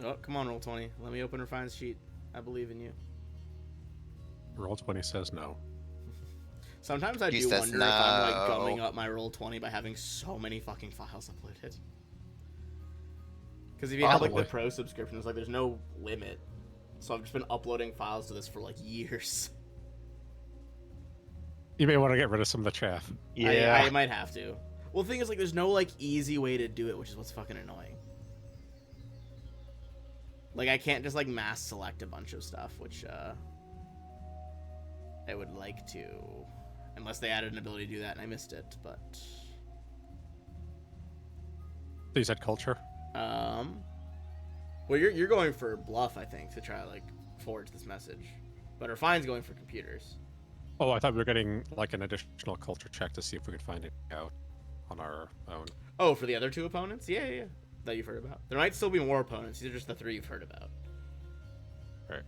Oh, come on, roll 20. Let me open Refine's sheet. I believe in you. Roll 20 says no. Sometimes I He do says wonder if I'm like no. gumming up my roll 20 by having so many fucking files uploaded. Because if you have like the Probably. pro subscription, it's like there's no limit. So I've just been uploading files to this for like years. You may want to get rid of some of the chaff. Yeah. I might have to. Well, the thing is, like, there's no like easy way to do it, which is what's fucking annoying. Like, I can't just like mass select a bunch of stuff, which I would like to, unless they added an ability to do that and I missed it. But So you said culture? well, you're going for bluff, I think, to try to like forge this message, but Refine's going for computers. Oh, I thought we were getting like an additional culture check to see if we could find it out on our own. Oh, for the other two opponents? Yeah. That you've heard about. There might still be more opponents. These are just the 3 you've heard about. Right.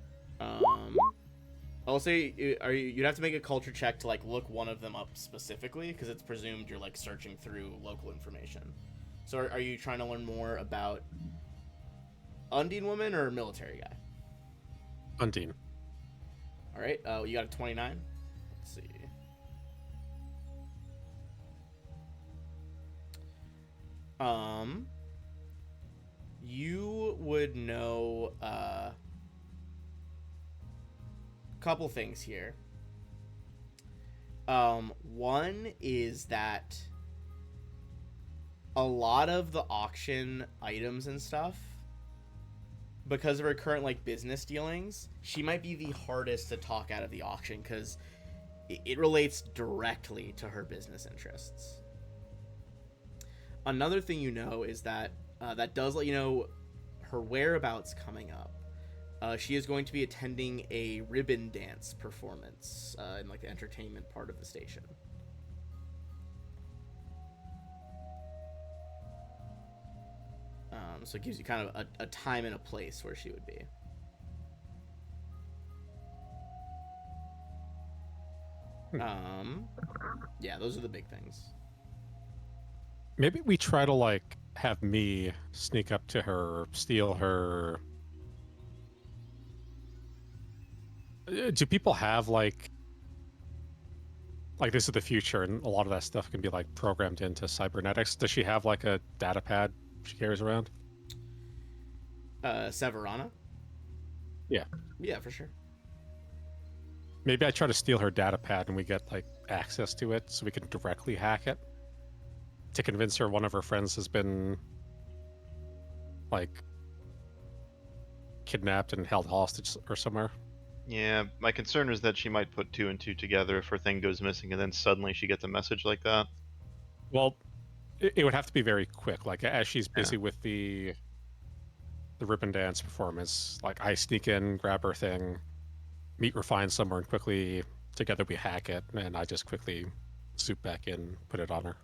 I'll say you'd have to make a culture check to like look one of them up specifically, because it's presumed you're like searching through local information. So are you trying to learn more about Undine woman or military guy? Undine. All right. You got a 29. Let's see. You would know a couple things here. One is that a lot of the auction items and stuff, because of her current like business dealings, she might be the hardest to talk out of the auction because it relates directly to her business interests. Another thing you know is that that does let you know her whereabouts coming up. She is going to be attending a ribbon dance performance in like the entertainment part of the station. So it gives you kind of a time and a place where she would be. Yeah, those are the big things. Maybe we try to like have me sneak up to her, steal her. Do people have like this is the future and a lot of that stuff can be like programmed into cybernetics? Does she have like a data pad she carries around? Severana? Yeah. Yeah, for sure. Maybe I try to steal her data pad and we get like access to it so we can directly hack it to convince her one of her friends has been like kidnapped and held hostage or somewhere. Yeah, my concern is that she might put 2 and 2 together if her thing goes missing and then suddenly she gets a message like that. Well, it would have to be very quick. Like as she's busy with the ribbon dance performance, like I sneak in, grab her thing, meet Refine somewhere, and quickly together we hack it, and I just quickly zoop back in, put it on her.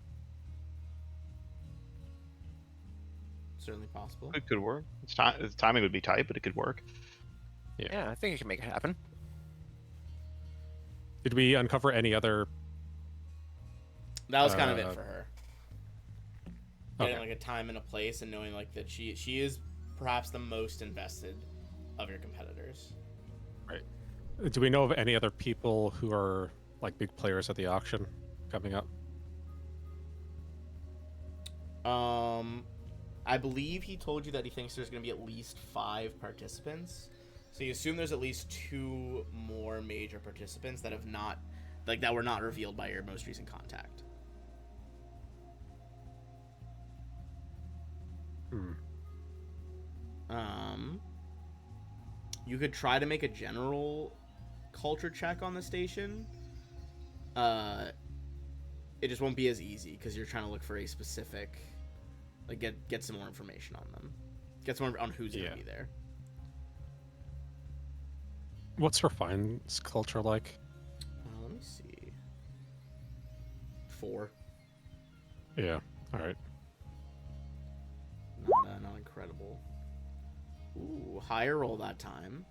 Certainly possible. It could work. The timing would be tight, but it could work. Yeah, I think you can make it happen. Did we uncover any other? That was kind of it for her. Okay. Getting like a time and a place, and knowing like that she is perhaps the most invested of your competitors. Right. Do we know of any other people who are like big players at the auction coming up? I believe he told you that he thinks there's going to be at least 5 participants. So you assume there's at least 2 more major participants that have not, like, that were not revealed by your most recent contact. You could try to make a general culture check on the station. It just won't be as easy because you're trying to look for a specific, like, get some more information on them, get some more on who's gonna be there. What's Refine's culture like? Let me see. 4. Yeah. All right. Not incredible. Ooh, higher roll that time.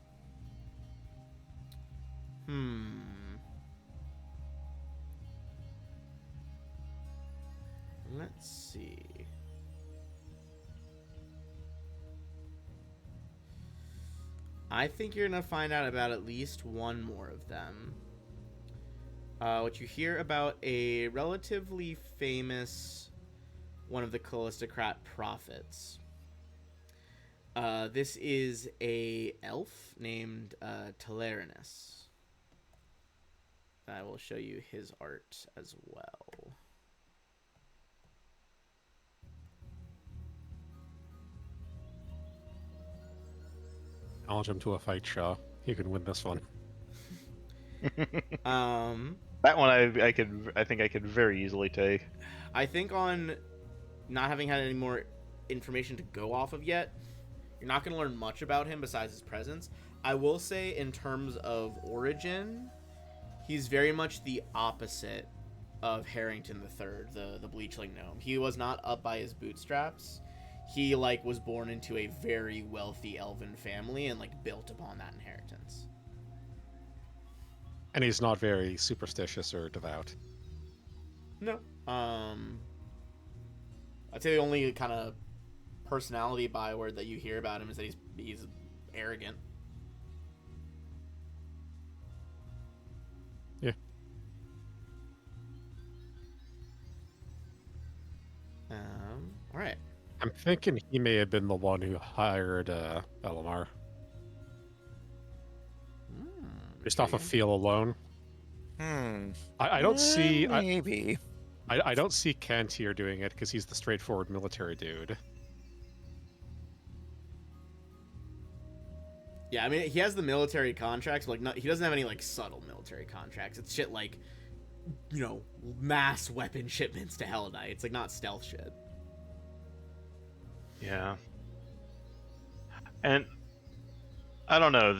Let's see. I think you're gonna find out about at least one more of them. What you hear about a relatively famous one of the Callistocrat prophets. This is a elf named Telerinus. I will show you his art as well. Challenge him to a fight, Shaw. He can win this one. That one I think I could very easily take. I think on not having had any more information to go off of yet, you're not going to learn much about him besides his presence. I will say in terms of origin, he's very much the opposite of Harrington III, the Bleachling gnome. He was not up by his bootstraps. He was born into a very wealthy elven family and built upon that inheritance. And he's not very superstitious or devout. No. I'd say the only kind of personality byword that you hear about him is that he's arrogant. Yeah. All right. I'm thinking he may have been the one who hired Elamar. Based off of feel alone. I don't see... Maybe. I don't see Kent here doing it because he's the straightforward military dude. Yeah, I mean, he has the military contracts, but he doesn't have any subtle military contracts. It's shit mass weapon shipments to Helidite. It's not stealth shit. Yeah. And I don't know,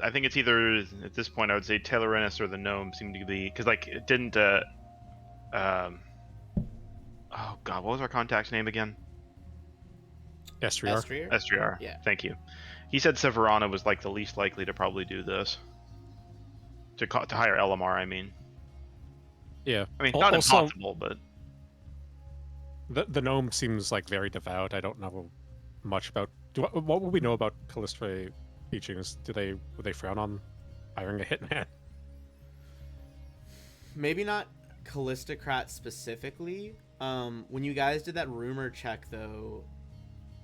I think it's either at this point I would say Telerinus or the gnome seem to be, because it didn't oh god, what was our contact's name again? Estriar? Estriar. Yeah. Thank you. He said Severana was the least likely to probably do this. To hire Elamar, I mean. Yeah. I mean, not also, impossible, but the gnome seems very devout. I don't know much about. What would we know about Callisto teachings? Would they frown on hiring a hitman? Maybe not Callistocrat specifically. When you guys did that rumor check, though,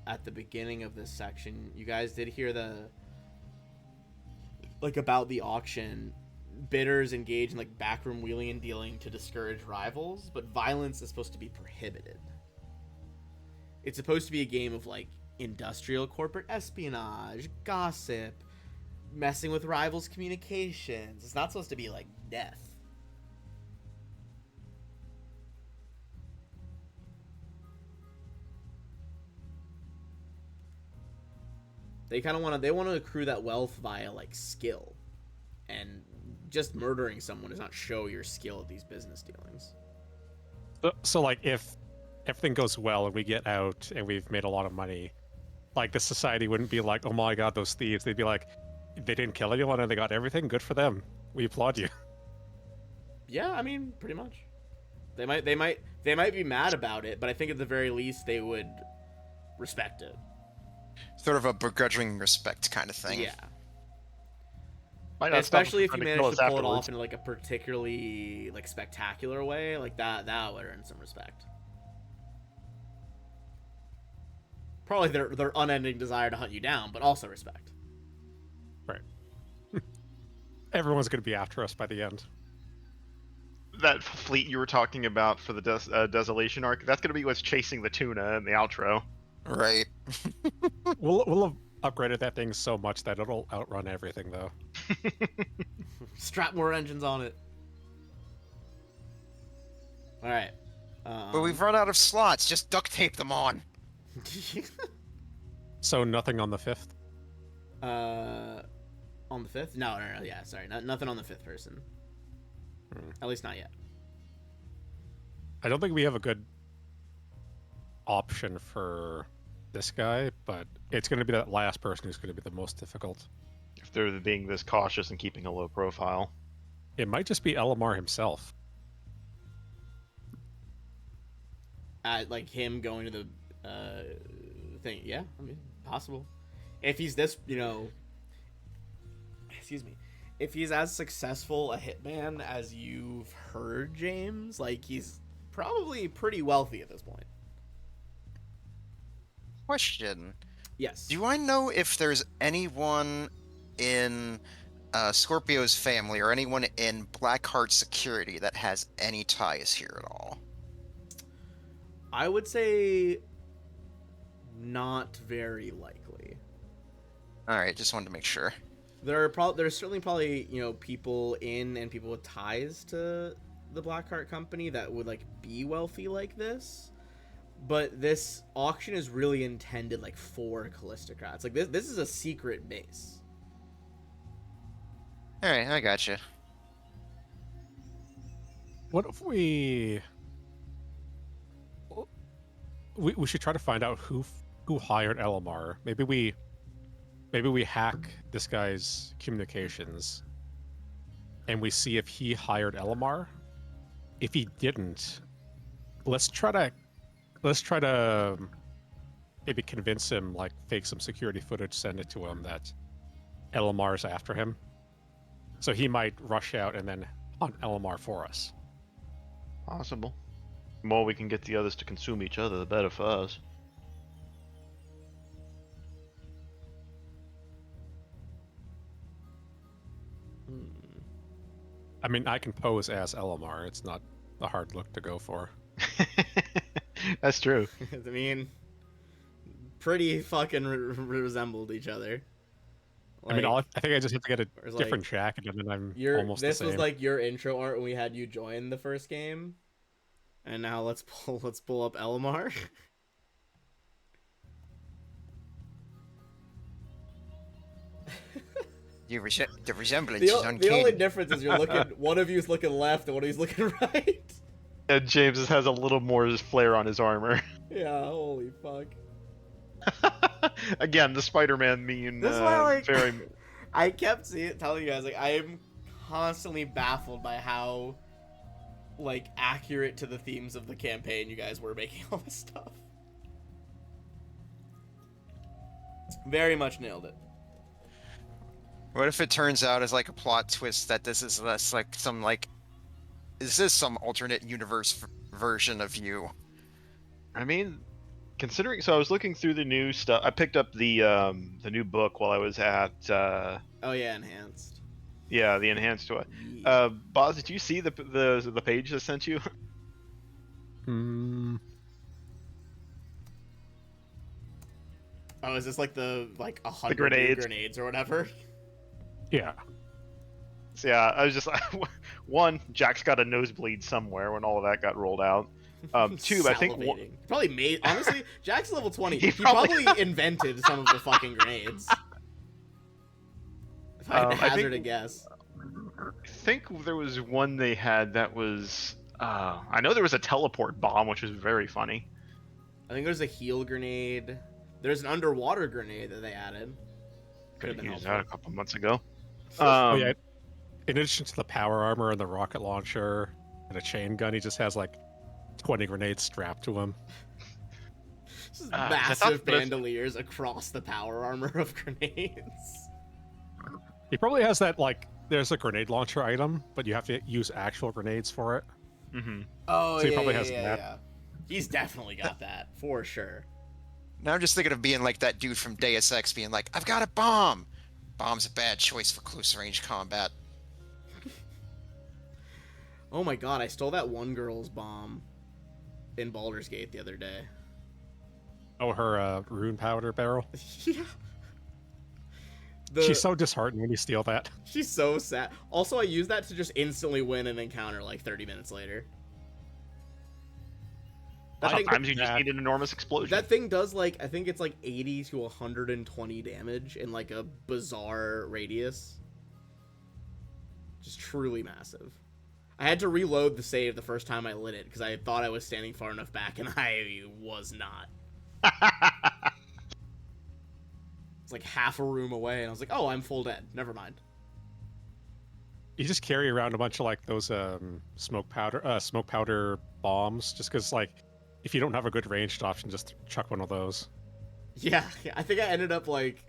at the beginning of this section, you guys did hear about the auction. Bidders engage in backroom wheeling and dealing to discourage rivals, but violence is supposed to be prohibited. It's supposed to be a game of industrial corporate espionage, gossip, messing with rivals' communications. It's not supposed to be death. They kind of want to accrue that wealth via skill, and just murdering someone does not show your skill at these business dealings. So if everything goes well and we get out and we've made a lot of money, the society wouldn't be oh my god, those thieves. They'd be they didn't kill anyone and they got everything. Good for them. We applaud you. Yeah, I mean, pretty much. They might be mad about it, but I think at the very least they would respect it. Sort of a begrudging respect kind of thing. Yeah. might not stop Especially them if you trying to manage kill to us pull it off afterwards. in a particularly spectacular way, that would earn some respect. Probably their unending desire to hunt you down, but also respect. Right. Everyone's going to be after us by the end. That fleet you were talking about for the Desolation arc, that's going to be what's chasing the tuna in the outro. Right. We'll have upgraded that thing so much that it'll outrun everything, though. Strap more engines on it. All right. But we've run out of slots. Just duct tape them on. So nothing on the 5th? On the 5th? No. Yeah, sorry. Nothing on the 5th person. At least not yet. I don't think we have a good option for this guy, but it's going to be that last person who's going to be the most difficult. If they're being this cautious and keeping a low profile. It might just be Elamar himself. Like him going to the thing. Yeah, I mean, possible. If he's this, excuse me. If he's as successful a hitman as you've heard, James, like he's probably pretty wealthy at this point. Question. Yes. Do I know if there's anyone in Scorpio's family or anyone in Blackheart Security that has any ties here at all? I would say not very likely. All right, just wanted to make sure. There's certainly probably people in and people with ties to the Blackheart Company that would like be wealthy like this, but this auction is really intended like for Callistocrats. Like this is a secret base. All right, I gotcha. What if we should try to find out who hired Elamar. Maybe we hack this guy's communications and we see if he hired Elamar. If he didn't, let's try to maybe convince him, like fake some security footage, send it to him that Elamar's after him. So he might rush out and then hunt Elamar for us. Possible. The more we can get the others to consume each other, the better for us. I mean, I can pose as Elamar. It's not a hard look to go for. That's true. I mean, pretty fucking resembled each other. I mean, I think I just have to get a Whereas, different jacket, and then I'm almost the This same. was like your intro art when we had you join the first game, and now let's pull up Elamar. The resemblance The is uncanny. only difference is you're looking. One of you's looking left, and one of you's looking right. And James has a little more flair on his armor. Yeah, holy fuck. Again, the Spider-Man meme. This is why, like, very. I kept telling you guys, like, I am constantly baffled by how, like, accurate to the themes of the campaign you guys were making all this stuff. Very much nailed it. What if it turns out as like a plot twist that this is less like some like, is this some alternate universe version of you? I mean, considering. So I was looking through the new stuff. I picked up the new book while I was at. Oh yeah, enhanced. Yeah, the enhanced one. Yeah. Boz, did you see the page I sent you? Oh, is this like the 100 grenades or whatever? Yeah. So yeah, I was just one. Jack's got a nosebleed somewhere when all of that got rolled out. Two, I think Salivating. Probably made. Honestly, Jack's level 20. He He probably- probably invented some of the fucking grenades. If I had to I hazard think- a guess. I think there was one they had that was. I know there was a teleport bomb, which was very funny. I think there's a heal grenade. There's an underwater grenade that they added. Could have been used helpful. that a couple months ago. Oh yeah. In addition to the power armor and the rocket launcher and a chain gun, he just has like 20 grenades strapped to him. This is I thought massive that's- bandoliers across the power armor of grenades. He probably has that, like, there's a grenade launcher item, but you have to use actual grenades for it. Mm-hmm. Oh, So he yeah, probably yeah, has yeah, that. yeah. He's definitely got that, for sure. Now I'm just thinking of being like that dude from Deus Ex, being like, "I've got a bomb. Bomb's a bad choice for close range combat." Oh my god, I stole that one girl's bomb in Baldur's Gate the other day. Oh, her rune powder barrel. Yeah. She's so disheartened when you steal that. She's so sad. Also, I used that to just instantly win an encounter like 30 minutes later. Sometimes you just need an enormous explosion. That thing does like, I think it's like 80 to 120 damage in like a bizarre radius. Just truly massive. I had to reload the save the first time I lit it because I thought I was standing far enough back and I was not. It's like half a room away and I was like, oh, I'm full dead. Never mind. You just carry around a bunch of like those smoke powder bombs, just because like if you don't have a good ranged option, just chuck one of those. Yeah, I think I ended up like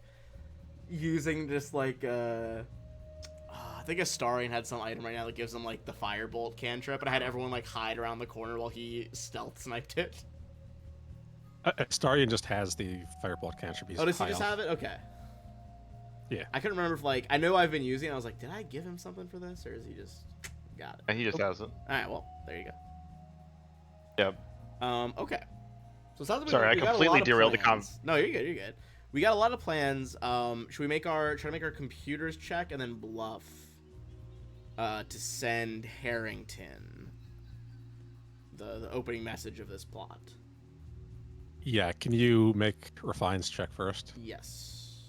using just like I think Astarion had some item right now that gives him like the firebolt cantrip, and I had everyone like hide around the corner while he stealth sniped it. Astarion just has the firebolt cantrip. Oh, does he just have it? Okay. Yeah. I couldn't remember if like I know I've been using it. I was like, did I give him something for this, or is he just got it? And he just has it. All right, well there you go. Yep. Okay. So it sounds like Sorry, I we got a completely lot of derailed the plans. No, you're good. You're good. We got a lot of plans. Should we try to make our computers check and then bluff to send Harrington the opening message of this plot? Yeah, can you make Refine's check first? Yes.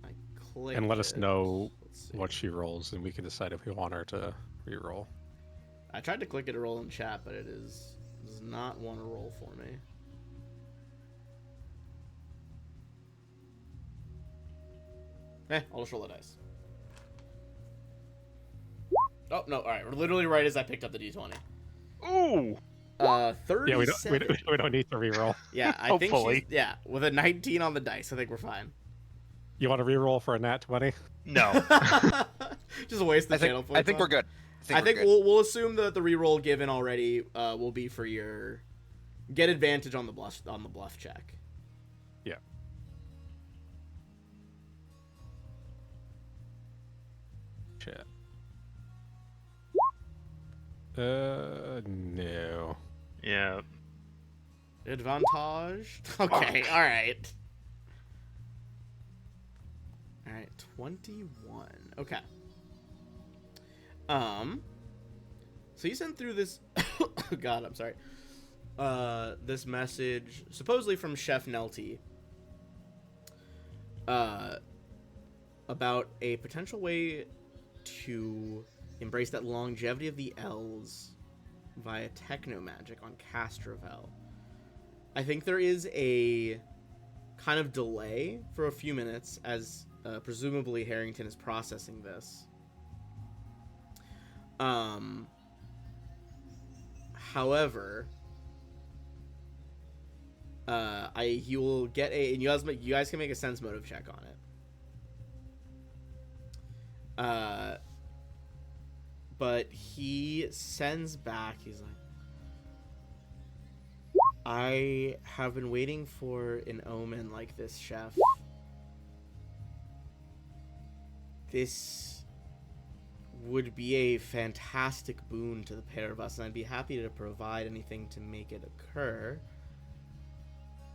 I clicked And let us it. know Let's see. what she rolls, and we can decide if we want her to re-roll. I tried to click it to roll in chat, but does not want to roll for me. I'll just roll the dice. Oh, no, alright. Literally right as I picked up the d20. Ooh! 37. Yeah, we don't need to re-roll. Yeah, I think Hopefully. she's... Yeah, with a 19 on the dice, I think we're fine. You want to re-roll for a nat 20? No. Just waste the I think channel points. I think we're good. I think we're good. we'll assume that the reroll given already will be for your get advantage on the bluff check. Yeah. Shit. No. Yeah. Advantage. Okay, all right. All right, 21. Okay. So you sent through this God, I'm sorry. This message supposedly from Chef Nelty about a potential way to embrace that longevity of the elves via techno magic on Castrovel. I think there is a kind of delay for a few minutes as presumably Harrington is processing this. However, he will get and you guys can make a sense motive check on it. But he sends back, he's like, I have been waiting for an omen like this, Chef. This would be a fantastic boon to the pair of us, and I'd be happy to provide anything to make it occur.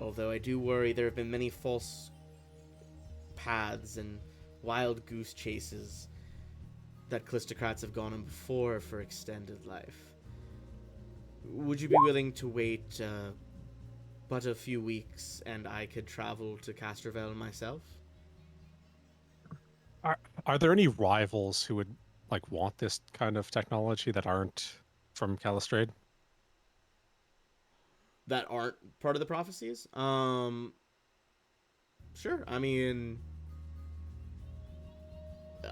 Although I do worry there have been many false paths and wild goose chases that Calistocrats have gone on before for extended life. Would you be willing to wait but a few weeks, and I could travel to Castrovel myself? Are there any rivals who would like want this kind of technology that aren't from Calistrade? That aren't part of the prophecies? Sure. I mean,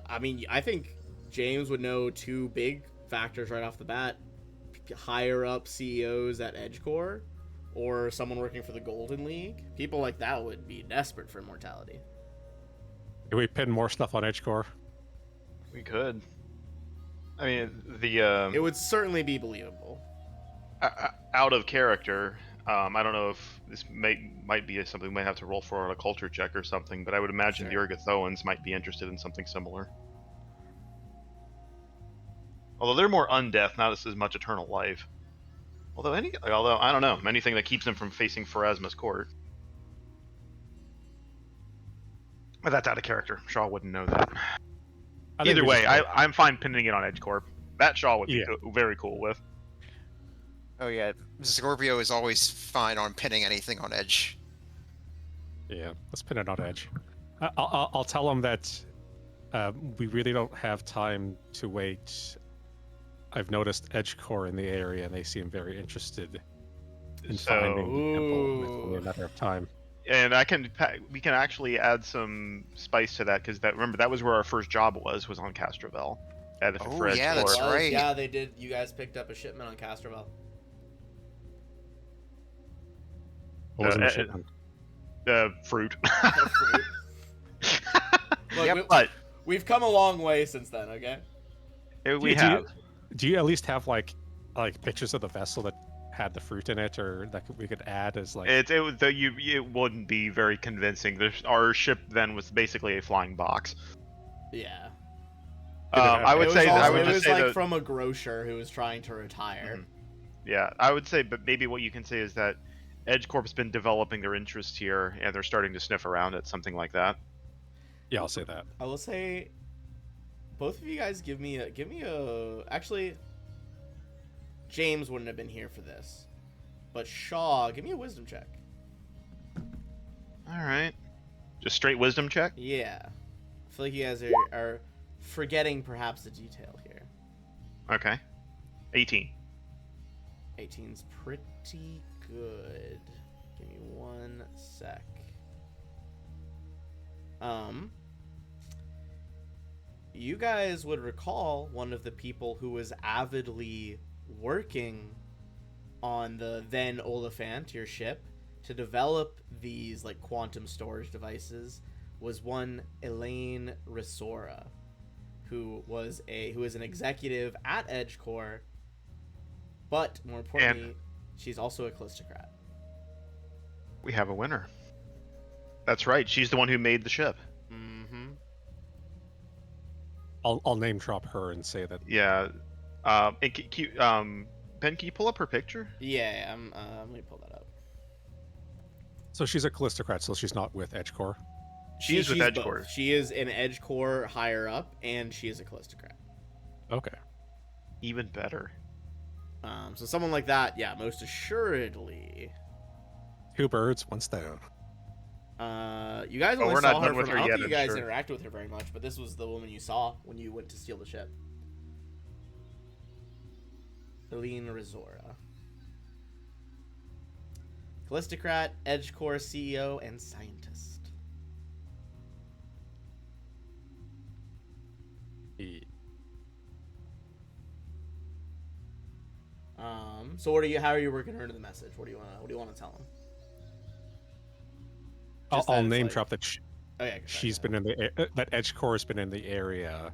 I think James would know two big factors right off the bat. Higher up CEOs at EdgeCore, or someone working for the Golden League. People like that would be desperate for immortality. Can we pin more stuff on EdgeCore? We could. I mean, It would certainly be believable. out of character, I don't know if this might be something we might have to roll for on a culture check or something, but I would imagine Sure. the Urgathoans might be interested in something similar. Although they're more undeath, not as much eternal life. Although I don't know, anything that keeps them from facing Pharasma's court. But that's out of character. Shaw wouldn't know that. I think Either we way, just roll. I'm fine pinning it on Edge Corp. That Shaw would be Yeah. very cool with. Oh yeah, Scorpio is always fine on pinning anything on Edge. Yeah, let's pin it on Edge. I'll tell them that we really don't have time to wait. I've noticed Edge Core in the area, and they seem very interested in finding the temple. And it's only a matter of time. And we can actually add some spice to that because remember that was where our first job was on Castrovel. Oh, yeah, that's Was, right. Yeah, they did. You guys picked up a shipment on Castrovel. What was in the Uh, shipment? Fruit. Fruit. Look, Yep. But we've come a long way since then. Okay. we Do you- have. Do you at least have like pictures of the vessel that had the fruit in it, or that we could add as like? It wouldn't be very convincing. Our ship then was basically a flying box. Yeah. I would It was say also, I would it just was say like that, from a grocer who was trying to retire. Mhm. Yeah, I would say, but maybe what you can say is that Edge Corp's been developing their interest here, and they're starting to sniff around at something like that. Yeah, I'll say that. I will say, both of you guys give me a. Actually, James wouldn't have been here for this, but Shaw, give me a wisdom check. All right, just straight wisdom check. Yeah, I feel like you guys are forgetting perhaps the detail here. Okay, 18. 18's pretty good. Give me one sec. You guys would recall one of the people who was avidly working on the then Oliphant, your ship, to develop these like quantum storage devices was one Elaine Risora, who is an executive at EdgeCore, but more importantly, she's also a Callistocrat. We have a winner. That's right. She's the one who made the ship. Mm-hmm. I'll name drop her and say that. Yeah. Ben, can you pull up her picture? Yeah, let me pull that up. So she's a Callistocrat, so she's not with Edge Core. She's with both. EdgeCore. She is an EdgeCore higher up, and she is a Callistocrat. Okay. Even better. So someone like that, yeah, most assuredly. 2 birds, 1 stone. You guys Oh, only we're saw not her done with from. her I don't yet, think you I'm guys sure. interacted with her very much, but this was the woman you saw when you went to steal the ship. Helene Risora. Callistocrat, EdgeCore CEO, and scientist. So how are you working her into the message? What do you want to tell him? Just that I'll it's name like- drop that Oh yeah, she's been in that Edge Core has been in the area,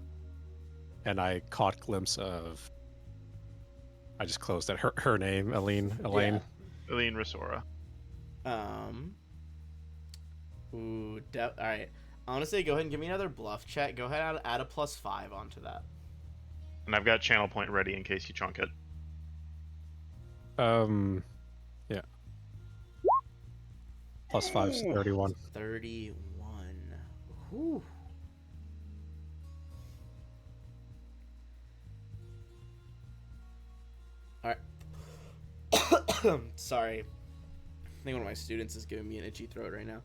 and I caught glimpse of. I just closed that her name, Elaine. Yeah. Eileen Risora. All right. Honestly, go ahead and give me another bluff check. Go ahead and add a +5 onto that. And I've got channel point ready in case you chunk it. Yeah. +5 is 31. 31. Whew. All right. Sorry. I think one of my students is giving me an itchy throat right now.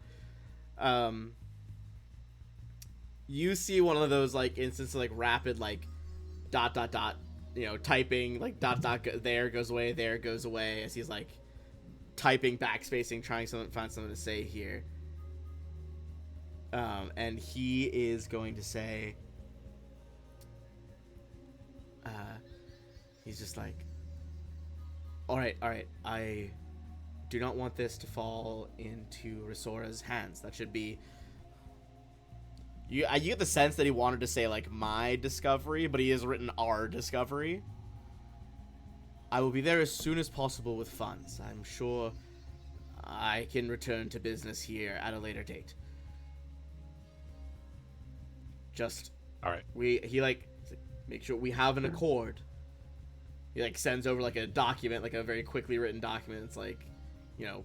You see one of those like instances like rapid like ... typing like ... there goes away, there goes away as he's like typing, backspacing, trying to find something to say here. And he is going to say, he's just like, all right, I do not want this to fall into Risora's hands. That should be... You get the sense that he wanted to say, like, my discovery, but he has written our discovery. I will be there as soon as possible with funds. I'm sure I can return to business here at a later date. Just All right. he's like, make sure we have an accord. He like sends over like a document, like a very quickly written document. It's like, you know,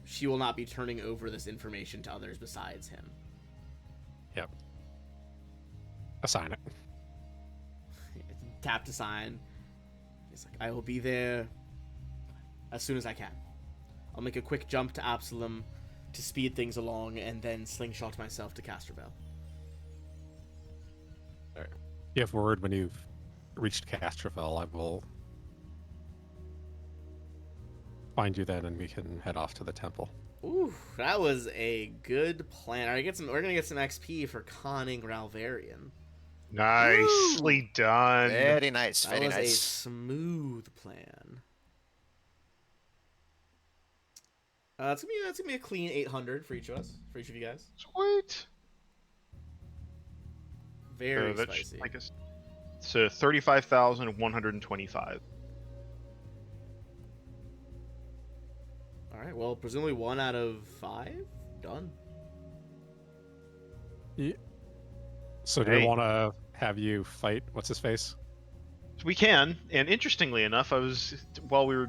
she will not be turning over this information to others besides him. Yep. Assign it. Tap to sign. He's like, I will be there as soon as I can. I'll make a quick jump to Absalom to speed things along, and then slingshot myself to Castrovel. All right. You have word when you've reached Castrovel. I will find you then, and we can head off to the temple. Ooh, that was a good plan. All right, we're gonna get some XP for conning Ralvarian. Nicely done. Very nice. That Very was a nice. smooth plan. That's gonna be a clean 800 for each of us, for each of you guys. Sweet. Very That's spicy. like so 35,125. All right, well, presumably 1 out of 5 done. Yeah. So do Hey. we want to have you fight? What's his face? We can, and interestingly enough, while we were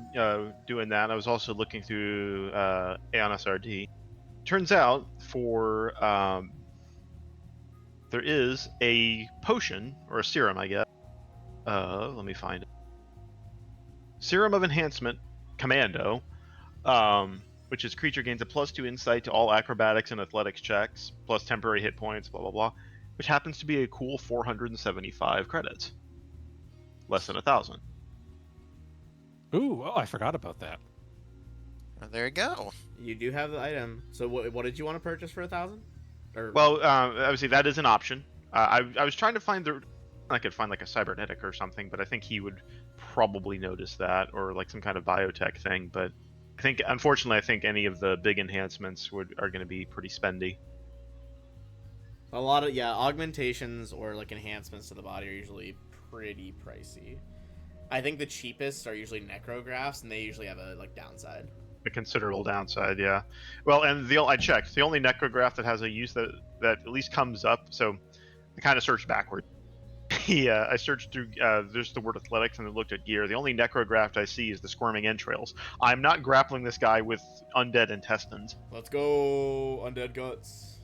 doing that, I was also looking through Aeonis RD. Turns out, there is a potion or a serum, I guess. Let me find it. Serum of Enhancement, Commando, which is creature gains a +2 insight to all acrobatics and athletics checks, plus temporary hit points, blah blah blah, which happens to be a cool 475 credits. Less than 1,000. Ooh, oh, I forgot about that. Well, there you go. You do have the item. So what did you want to purchase for 1,000? Or Well, obviously that is an option. I was trying to find I could find like a cybernetic or something, but I think he would probably notice that, or like some kind of biotech thing. But unfortunately, I think any of the big enhancements are going to be pretty spendy. a lot of augmentations or like enhancements to the body are usually pretty pricey. I think the cheapest are usually necrographs, and they usually have a like downside. A considerable downside, yeah. Well, and I checked. The only necrograph that has a use that at least comes up. So I kind of searched backward. I searched through. There's the word athletics, and I looked at gear. The only necrograph I see is the squirming entrails. I'm not grappling this guy with undead intestines. Let's go, undead guts.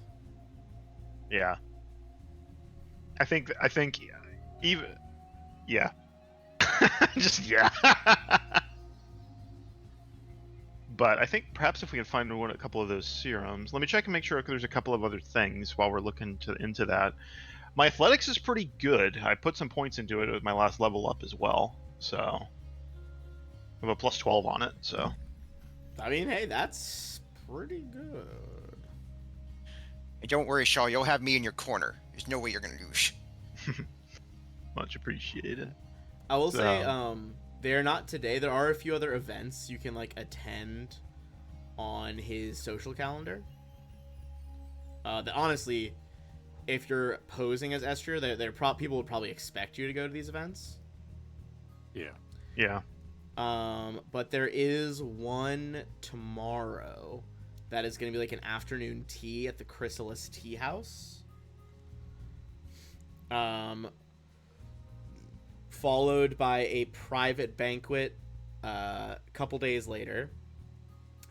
Yeah. I think even yeah. Just yeah. But I think perhaps if we can find a couple of those serums. Let me check and make sure there's a couple of other things while we're looking into that. My athletics is pretty good. I put some points into it with my last level up as well. So I have a +12 on it, so I mean, hey, that's pretty good. And don't worry, Shaw. You'll have me in your corner. There's no way you're gonna lose. much appreciated. I will say, So- they're not today. There are a few other events you can like attend on his social calendar. That honestly, if you're posing as Esther, people would probably expect you to go to these events. Yeah. Yeah. But there is one tomorrow that is going to be like an afternoon tea at the Chrysalis Tea House. Followed by a private banquet a couple days later.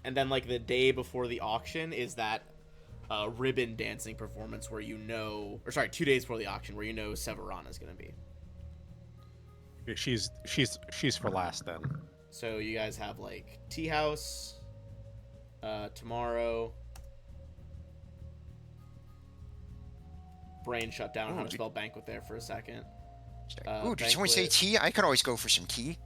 And then like the day before the auction is that ribbon dancing performance where 2 days before the auction where Severana's going to be. She's for last then. So you guys have like tea house tomorrow. Brain shut down. How to spell banquet there for a second. Ooh, did someone say banquet. tea? I could always go for some tea.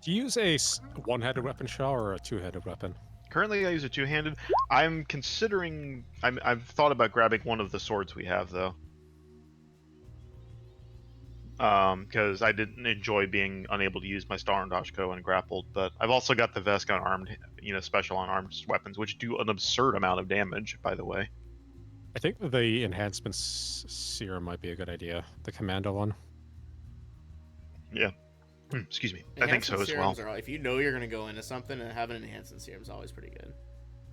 Do you use a one-handed weapon, Shaw, or a two-handed weapon? Currently, I use a two-handed. I'm considering. I've thought about grabbing one of the swords we have, though, because I didn't enjoy being unable to use my Star and Dashko and grappled. But I've also got the Veska armed, special unarmed weapons, which do an absurd amount of damage. By the way, I think the enhancements serum might be a good idea. The commando one. yeah. Excuse me. I think so Enhancement as well. serums are, if you know you're gonna go into something, and having an enhancement serum is always pretty good.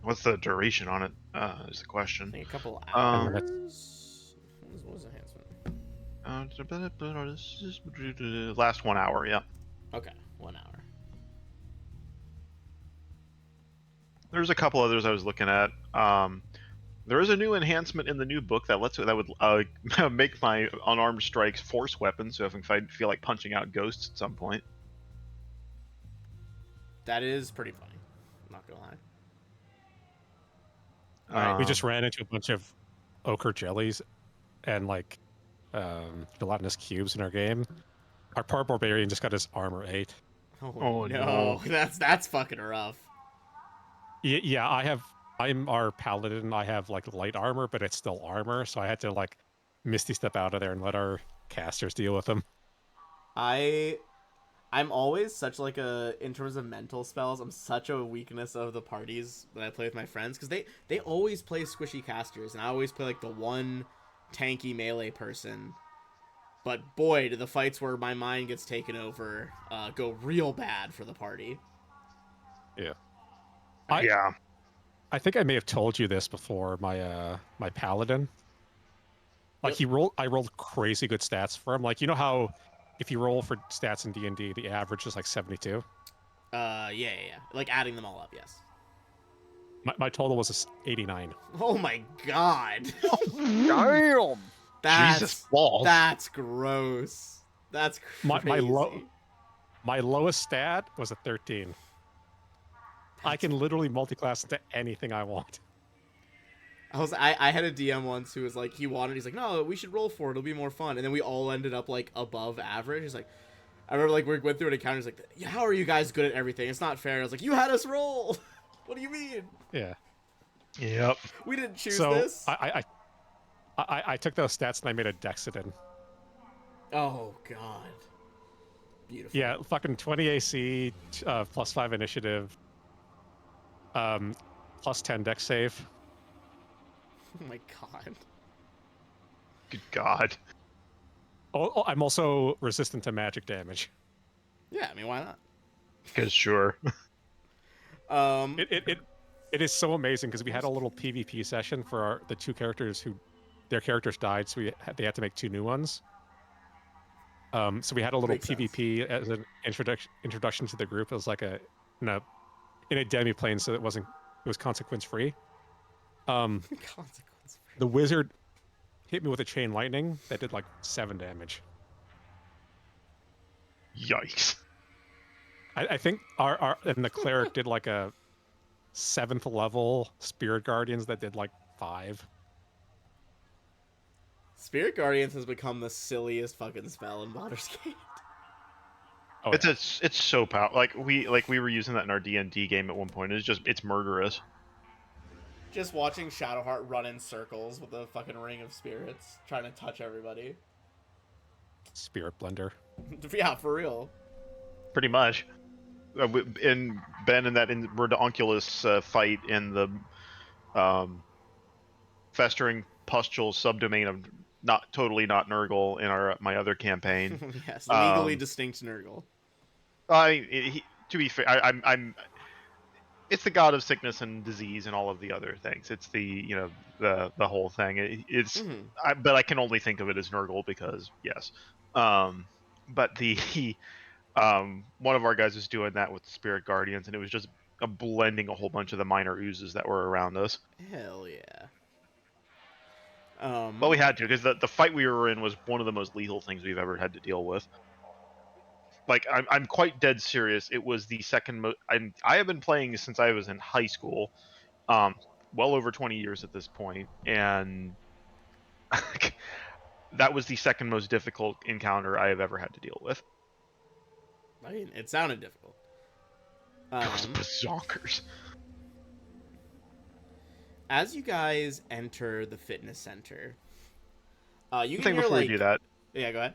What's the duration on it? Is the I question. think a couple Um, hours. What was enhancement? Last 1 hour. Yeah. Okay, 1 hour. There's a couple others I was looking at. There is a new enhancement in the new book that would make my unarmed strikes force weapons. So if I feel like punching out ghosts at some point. That is pretty funny. I'm not gonna lie. We Um, just ran into a bunch of ochre jellies and like gelatinous cubes in our game. Our part barbarian just got his armor 8. Oh, no, no. that's fucking rough. Yeah, I'm our paladin. I have like light armor, but it's still armor, so I had to like misty step out of there and let our casters deal with them. I'm always such like a, in terms of mental spells, I'm such a weakness of the parties that I play with my friends, because they always play squishy casters, and I always play like the one tanky melee person. But boy, do the fights where my mind gets taken over go real bad for the party. Yeah. yeah. I think I may have told you this before. My paladin, like Yep. I rolled crazy good stats for him. Like you know how if you roll for stats in D&D, the average is like 72. Yeah. Like adding them all up, yes. My total was 89. Oh my god. Damn! Jesus balls. That's gross. That's crazy. My lowest stat was a 13. I can literally multi-class into anything I want. I had a DM once who was like, he's like, no, we should roll for it, it'll be more fun. And then we all ended up like above average. He's like, I remember like we went through an encounter, he's like, yeah, how are you guys good at everything? It's not fair. I was like, you had us roll. What do you mean? Yeah. Yep. We didn't choose So this. I took those stats and I made a Dexidin. Oh god. Beautiful. Yeah, fucking 20 AC, plus 5 initiative, plus 10 dex save. Oh my god. Good God. Oh, I'm also resistant to magic damage. Yeah, I mean, why not? Because sure. It is so amazing because we had a little PvP session for the two characters who their characters died, so they had to make 2 new ones. So we had a little Makes sense. PvP as an introduction to the group. It was like in a demi-plane, so it was consequence free. Consequence. The wizard hit me with a chain lightning that did like 7 damage. Yikes. I think and the cleric did like a 7th level spirit guardians that did like 5. Spirit Guardians has become the silliest fucking spell in Baldur's Gate. Oh, It's so powerful. Like we were using that in our D&D game at one point. It's murderous. Just watching Shadowheart run in circles with a fucking ring of spirits, trying to touch everybody. Spirit blender. Yeah, for real. Pretty much. In Ben in that Redonkulous fight in the festering pustule subdomain of not Nurgle in my other campaign. Yes, legally distinct Nurgle. To be fair, I'm. It's the god of sickness and disease and all of the other things. It's the whole thing. But I can only think of it as Nurgle because yes. But one of our guys was doing that with the Spirit Guardians, and it was just blending a whole bunch of the minor oozes that were around us. Hell yeah. Well, we had to, because the fight we were in was one of the most lethal things we've ever had to deal with. Like, I'm quite dead serious. It was the second most. I have been playing since I was in high school, well over 20 years at this point, and that was the second most difficult encounter I have ever had to deal with. I mean, it sounded difficult. It was bazonkers. As you guys enter the fitness center, you can Thing hear before like. we do that. Yeah, go ahead.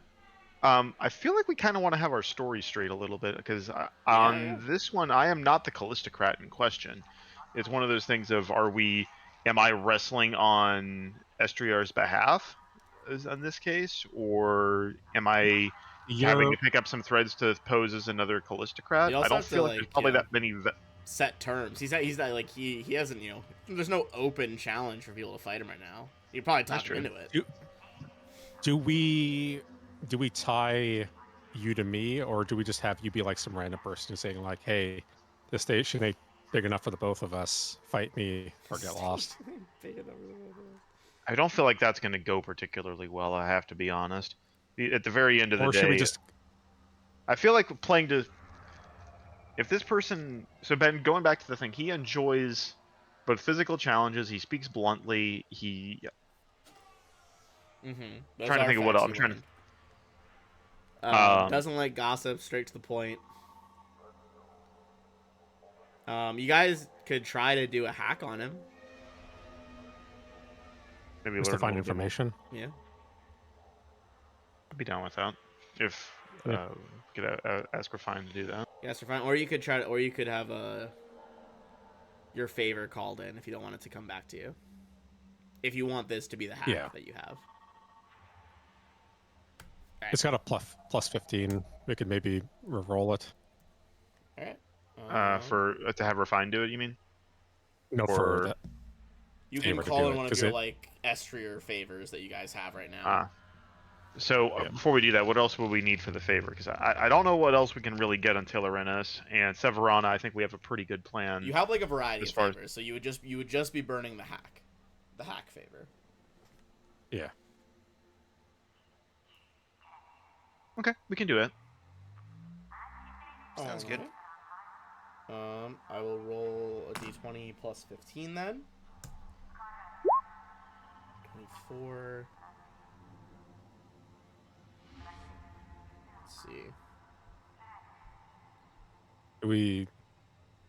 I feel like we kind of want to have our story straight a little bit, because on this one, I am not the Callistocrat in question. It's one of those things of, am I wrestling on Estriar's behalf in this case, or am I having You're to pick up some threads to pose as another Callistocrat. You I also don't have to, feel like there's like, probably you know, that many. set terms. He's not like he hasn't, you know, there's no open challenge for people to fight him right now. You probably That's talk him true. into it. do we tie you to me, or do we just have you be like some random person who's saying like, hey, this station ain't big enough for the both of us. Fight me or get lost. I don't feel like that's going to go particularly well. I have to be honest. At the very end of the Or should we day, just I feel like playing to. If this person, so Ben, going back to the thing, he enjoys both physical challenges. He speaks bluntly. He Those trying to are think of what facts I'm you trying to. learned. Doesn't like gossip, straight to the point. You guys could try to do a hack on him. Maybe just to learn a find little bit more. information? Yeah. I'd be down with that. If Yeah. could ask Refine to do that. Yes, you're fine. Or you could try to, or you could have your favor called in if you don't want it to come back to you. If you want this to be the hack Yeah. that you have. It's got a plus 15. We could maybe re-roll it. All right. For to have Refine do it, you mean? No, Or- for that. You favor can to call do in it, one of 'cause your it- like Estrier favors that you guys have right now. So Yeah. before we do that, what else will we need for the favor? Because I don't know what else we can really get until Arenas and Severana. I think we have a pretty good plan. You have like a variety as of far as- favors, so you would just be burning the hack favor. Yeah. Okay, we can do it. Sounds good. I will roll a d20 plus 15 then. 24. Let's see. Do we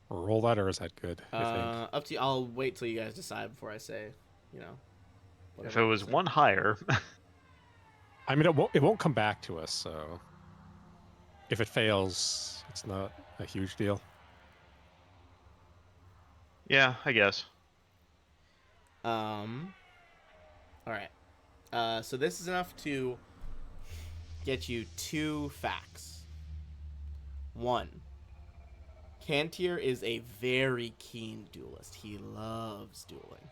roll that, or is that good? I think. Up to you. I'll wait till you guys decide before I say, you know. If whatever it you was say. one higher, I mean, it won't come back to us, so if it fails, it's not a huge deal. yeah, I guess. All right. So this is enough to get you 2 facts. 1. Cantier is a very keen duelist. He loves dueling.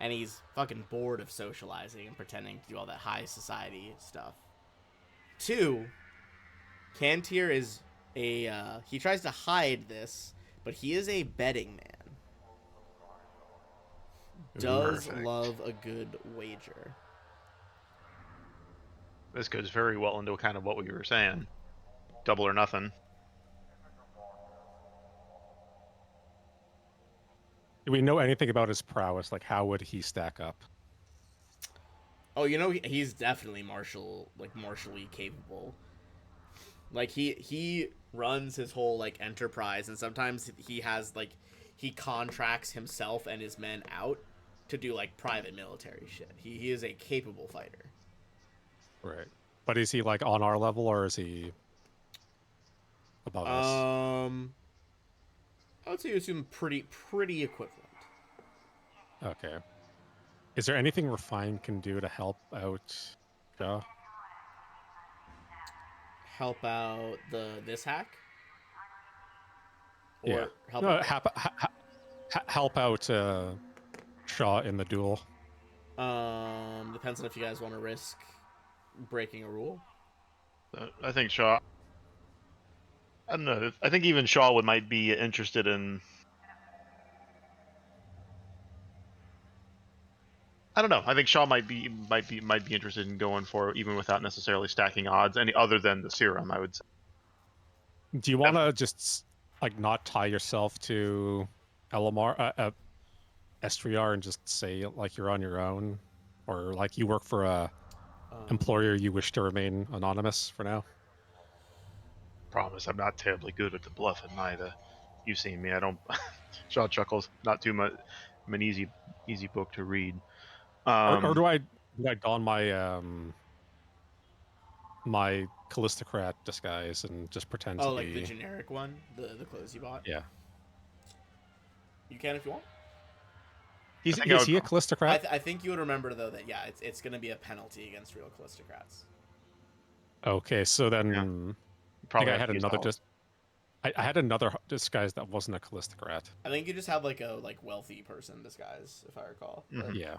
And he's fucking bored of socializing and pretending to do all that high society stuff. 2. Cantier is he tries to hide this, but he is a betting man. Does Perfect. love a good wager. This goes very well into kind of what we were saying. Double or nothing. Do we know anything about his prowess? Like, how would he stack up? Oh, you know, he's definitely martially capable. Like he runs his whole like enterprise, and sometimes he contracts himself and his men out to do like private military shit. He is a capable fighter. Right. But is he like on our level, or is he above us? I would say you assume pretty equivalent. Okay. Is there anything Refine can do to help out Shaw? Help out this hack. Or Yeah. help No, out help out Shaw in the duel. depends on if you guys want to risk breaking a rule. I think Shaw. I don't know. I think even Shaw might be interested in. I don't know. I think Shaw might be interested in going for it, even without necessarily stacking odds, any other than the serum. I would say. Do you want to just like not tie yourself to LMR, STR, and just say like you're on your own, or like you work for a employer you wish to remain anonymous for now? Promise, I'm not terribly good at the bluff at night. You've seen me. I don't. Shaw chuckles. Not too much. I'm an easy book to read. Or do I don my my Callistocrat disguise and just pretend to like be? the generic one, the clothes you bought. Yeah. You can if you want. Is think I he a would- Callistocrat? I think you would remember though that it's going to be a penalty against real Callistocrats. Okay, so then I think Probably I have had to use another olives. I had another disguise that wasn't a Callistocrat. I think you just have like a wealthy person disguise, if I recall. But Mhm. Yeah.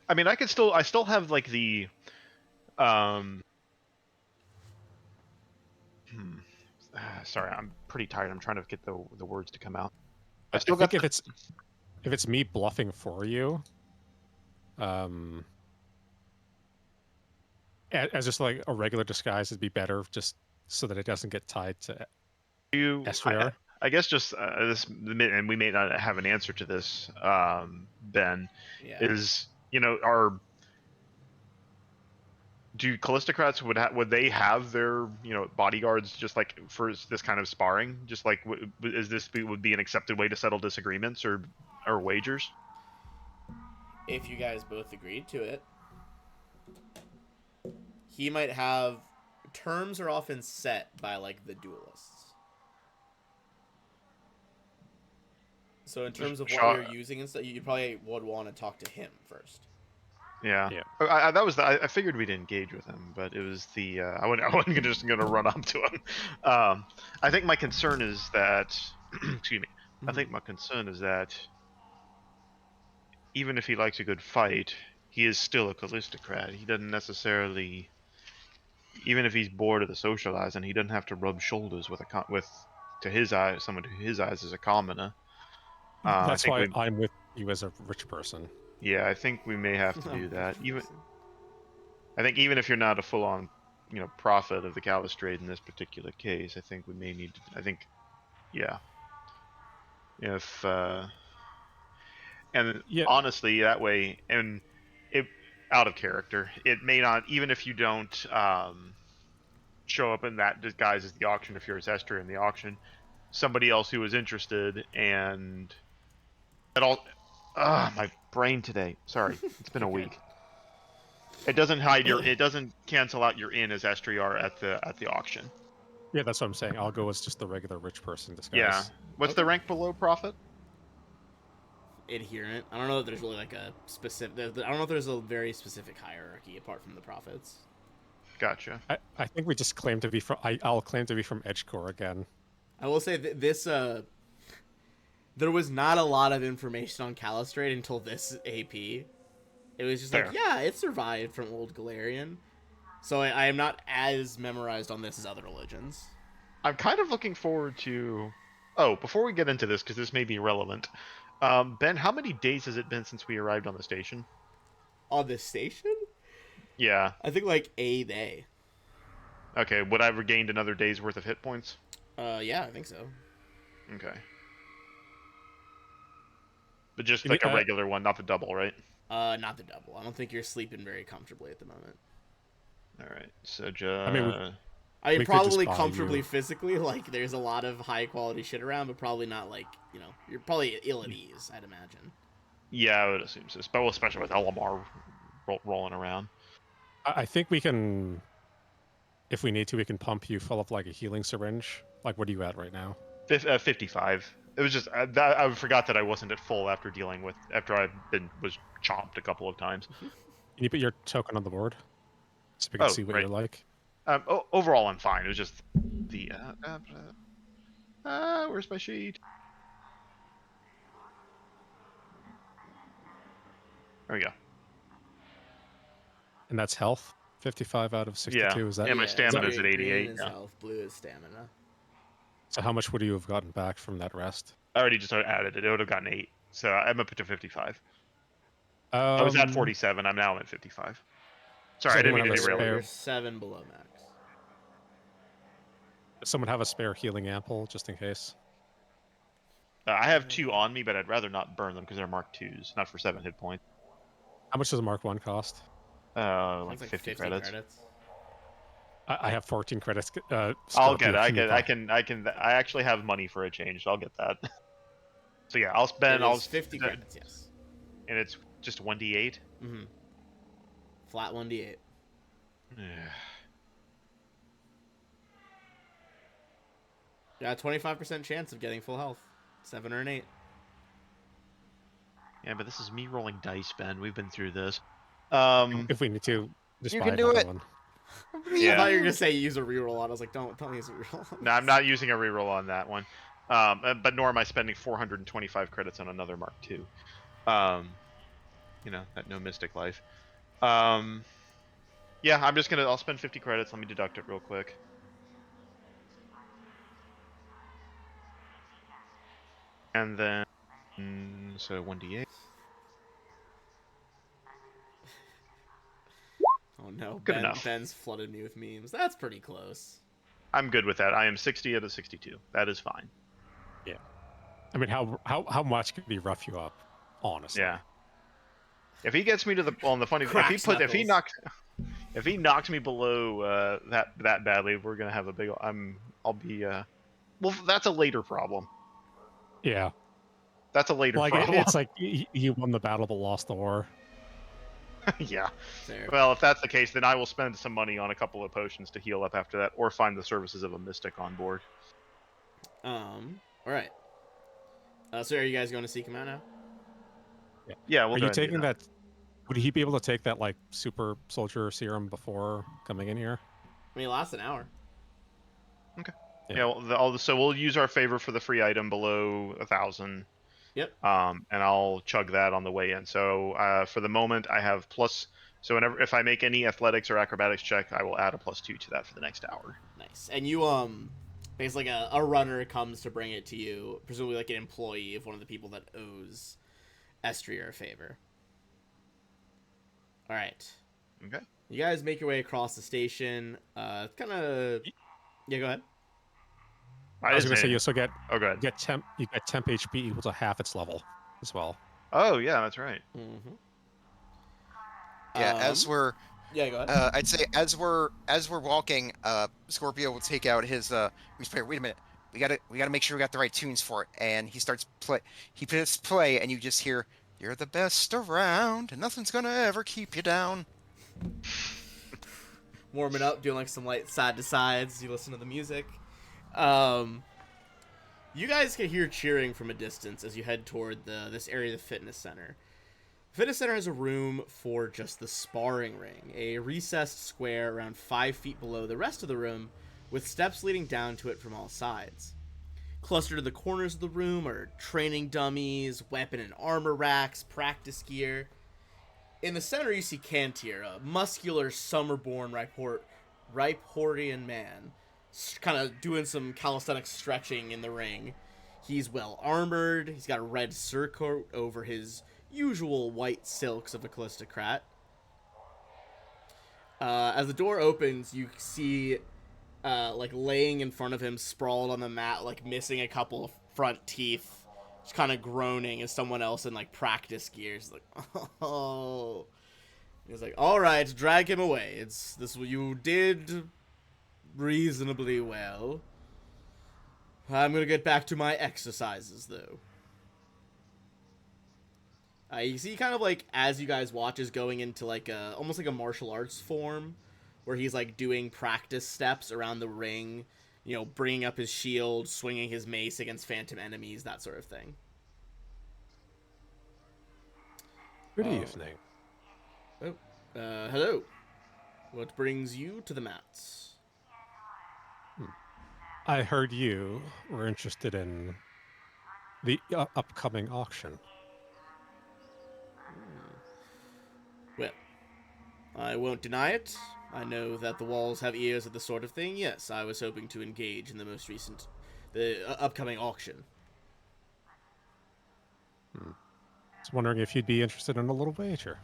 I mean, I still have like the, um, hmm, sorry, I'm pretty tired. I'm trying to get the words to come out. I've I still got think if it's me bluffing for you, um, as just like a regular disguise, it'd be better just so that it doesn't get tied to you. Estriar. I guess just this, and we may not have an answer to this, Ben, yeah, is, our do Callistocrats would they have their bodyguards just like for this kind of sparring? Just like is this would be an accepted way to settle disagreements or wagers? if you guys both agreed to it, he might have. Terms are often set by like the duelists. So in terms of what Shaw, you're using and stuff, you probably would want to talk to him first. yeah. Yeah. That was I figured we'd engage with him, but it was the I wasn't just gonna run up to him. I think my concern is that excuse me. I think my concern is that even if he likes a good fight, he is still a Callistocrat. He doesn't necessarily, even if he's bored of the socializing, he doesn't have to rub shoulders with with to his eyes someone who his eyes is a commoner. I That's think why we I'm with you as a rich person. yeah, I think we may have to Oh, do that. rich Even person. I think even if you're not a full on prophet of the Calistrade in this particular case, I think we may need to. I think yeah, if and Yeah. honestly that way and it out of character, it may not even if you don't show up in that disguise as the auction if you're a Zester in the auction. Somebody else who was interested and at all. My brain today. Sorry, it's been a You're good. week. It doesn't hide your. It doesn't cancel out your in as Estriar at the auction. Yeah, that's what I'm saying. I'll go as just the regular rich person Yeah. disguise. What's the Okay. rank below Prophet? Adherent. I don't know if there's really like a specific. I don't know if there's a very specific hierarchy apart from the prophets. Gotcha. I think we just claim to be from. I'll claim to be from Edgecore again. I will say this. There was not a lot of information on Calistrate until this AP. It was just like, Fair. yeah, it survived from Old Galarian. So I am not as memorized on this as other religions. I'm kind of looking forward to. Oh, before we get into this, because this may be relevant, Ben, how many days has it been since we arrived on the station? On this station? Yeah. I think like a day. Okay. Would I have regained another day's worth of hit points? Yeah, I think so. Okay. But just You mean, like a regular one, not the double, right? Not the double. I don't think you're sleeping very comfortably at the moment. All right. So I mean, I mean, we could just probably buy comfortably you. physically, like there's a lot of high quality shit around, but probably not like, you're probably ill at ease, I'd imagine. Yeah, I would assume so. Well, especially with Elamar rolling around. I think we can, if we need to, we can pump you full of like a healing syringe. Like, what are you at right now? 55. It was just I forgot that I wasn't at full after after I was chomped a couple of times. Can you put your token on the board so we can Oh, see what right. you're like? Overall, I'm fine. It was just the where's my sheet? There we go. And that's health. 55 out of Yeah, 62. Is that? and my Yeah, stamina's at green 88. is Yeah. health, blue is stamina. So how much would you have gotten back from that rest? I already just added it. It would have gotten 8, so I'm up to 55. I was at 47. I'm now at 55. Sorry, Does I didn't anyone mean to have a derail spare? you. You're 7 below max. Does someone have a spare healing ample just in case? I have 2 on me, but I'd rather not burn them because they're Mark 2s, not for 7 hit points. How much does a Mark 1 cost? Like It's 50 credits. I have 14 credits. I'll get Scorpio, it. I actually have money for a change, so I'll get that. So yeah, I'll spend. It I'll is 50 credits, yes. and it's just 1d8. Mm-hmm. Flat 1d8. Got a 25% chance of getting full health. 7 or an 8. Yeah, but this is me rolling dice, Ben. We've been through this. If we need to, just You buy can do another it. one. I thought you were Yeah. gonna say use a reroll on. I was like, don't use a reroll. No, I'm not using a reroll on that one. But nor am I spending 425 credits on another Mark II. That no Mystic Life. Yeah, I'll spend 50 credits. Let me deduct it real quick. And then, so 1d8. Oh no, Good enough. Ben's flooded me with memes. That's pretty close. I'm good with that. I am 60 out of 62. That is fine. Yeah. I mean, how much could he rough you up? Honestly. Yeah. If he gets me to the funny, Cracks if he knocks me below that badly, we're gonna have a big. I'll be. Well, that's a later problem. Yeah. That's a later Like problem. it's like you won the battle but lost the war. Yeah. Fair. Well, if that's the case, then I will spend some money on a couple of potions to heal up after that, or find the services of a mystic on board. All right. So are you guys going to seek him out now? Yeah, we'll Are go you ahead and do taking that? Would he be able to take that like super soldier serum before coming in here? I mean, it lasts an hour. Yeah, so we'll use our favor for the free item below 1,000. Yep. And I'll chug that on the way in. So for the moment, I have plus. So if I make any athletics or acrobatics check, I will add a +2 to that for the next hour. Nice. And you basically a runner comes to bring it to you, presumably like an employee of one of the people that owes Estrier a favor. All right. Okay. You guys make your way across the station. Kind of. Yeah, go ahead. I was gonna say you also get Oh, go ahead. you get temp HP equal to half its level as well. Oh, yeah, that's right. Mm-hmm. Yeah, as we're Yeah, go ahead. I'd say as we're walking, Scorpio will take out his wait a minute. We gotta make sure we got the right tunes for it. And he starts play. He hits play, and you just hear, "You're the best around, and nothing's gonna ever keep you down." Warming up, doing like some light side to sides. You listen to the music. You guys can hear cheering from a distance as you head toward this area of the fitness center. The fitness center has a room for just the sparring ring, a recessed square around 5 feet below the rest of the room, with steps leading down to it from all sides. Clustered in the corners of the room are training dummies, weapon and armor racks, practice gear. In the center, you see Cantier, a muscular, summer-born Rhyporian man, kind of doing some calisthenics stretching in the ring. He's well armored. He's got a red surcoat over his usual white silks of a Callistocrat. As the door opens, you see, like laying in front of him, sprawled on the mat, like missing a couple of front teeth, just kind of groaning, as someone else in like practice gear. He's like, oh. He's like, all right, drag him away. It's this. You did reasonably well. I'm gonna get back to my exercises, though. You see, kind of like as you guys watch, is going into like almost like a martial arts form, where he's like doing practice steps around the ring, you know, bringing up his shield, swinging his mace against phantom enemies, that sort of thing. Good evening. Oh, hello. What brings you to the mats? I heard you were interested in the upcoming auction. Well, I won't deny it. I know that the walls have ears of the sort of thing. Yes, I was hoping to engage in the upcoming auction. I was wondering if you'd be interested in a little wager.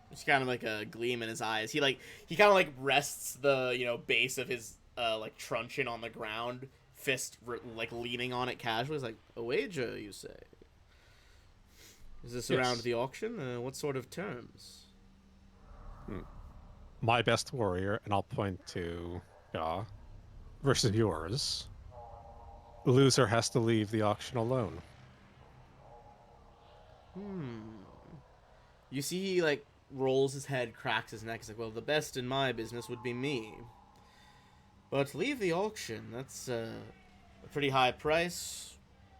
It's kind of like a gleam in his eyes. He kind of like rests the base of his like truncheon on the ground, fist like leaning on it casually. He's like, a wager, you say? Is this Yes. around the auction? What sort of terms? My best warrior, and I'll point to Shaw, versus yours. The loser has to leave the auction alone. You see, he like rolls his head, cracks his neck. He's like, well, the best in my business would be me. But leave the auction. That's a pretty high price.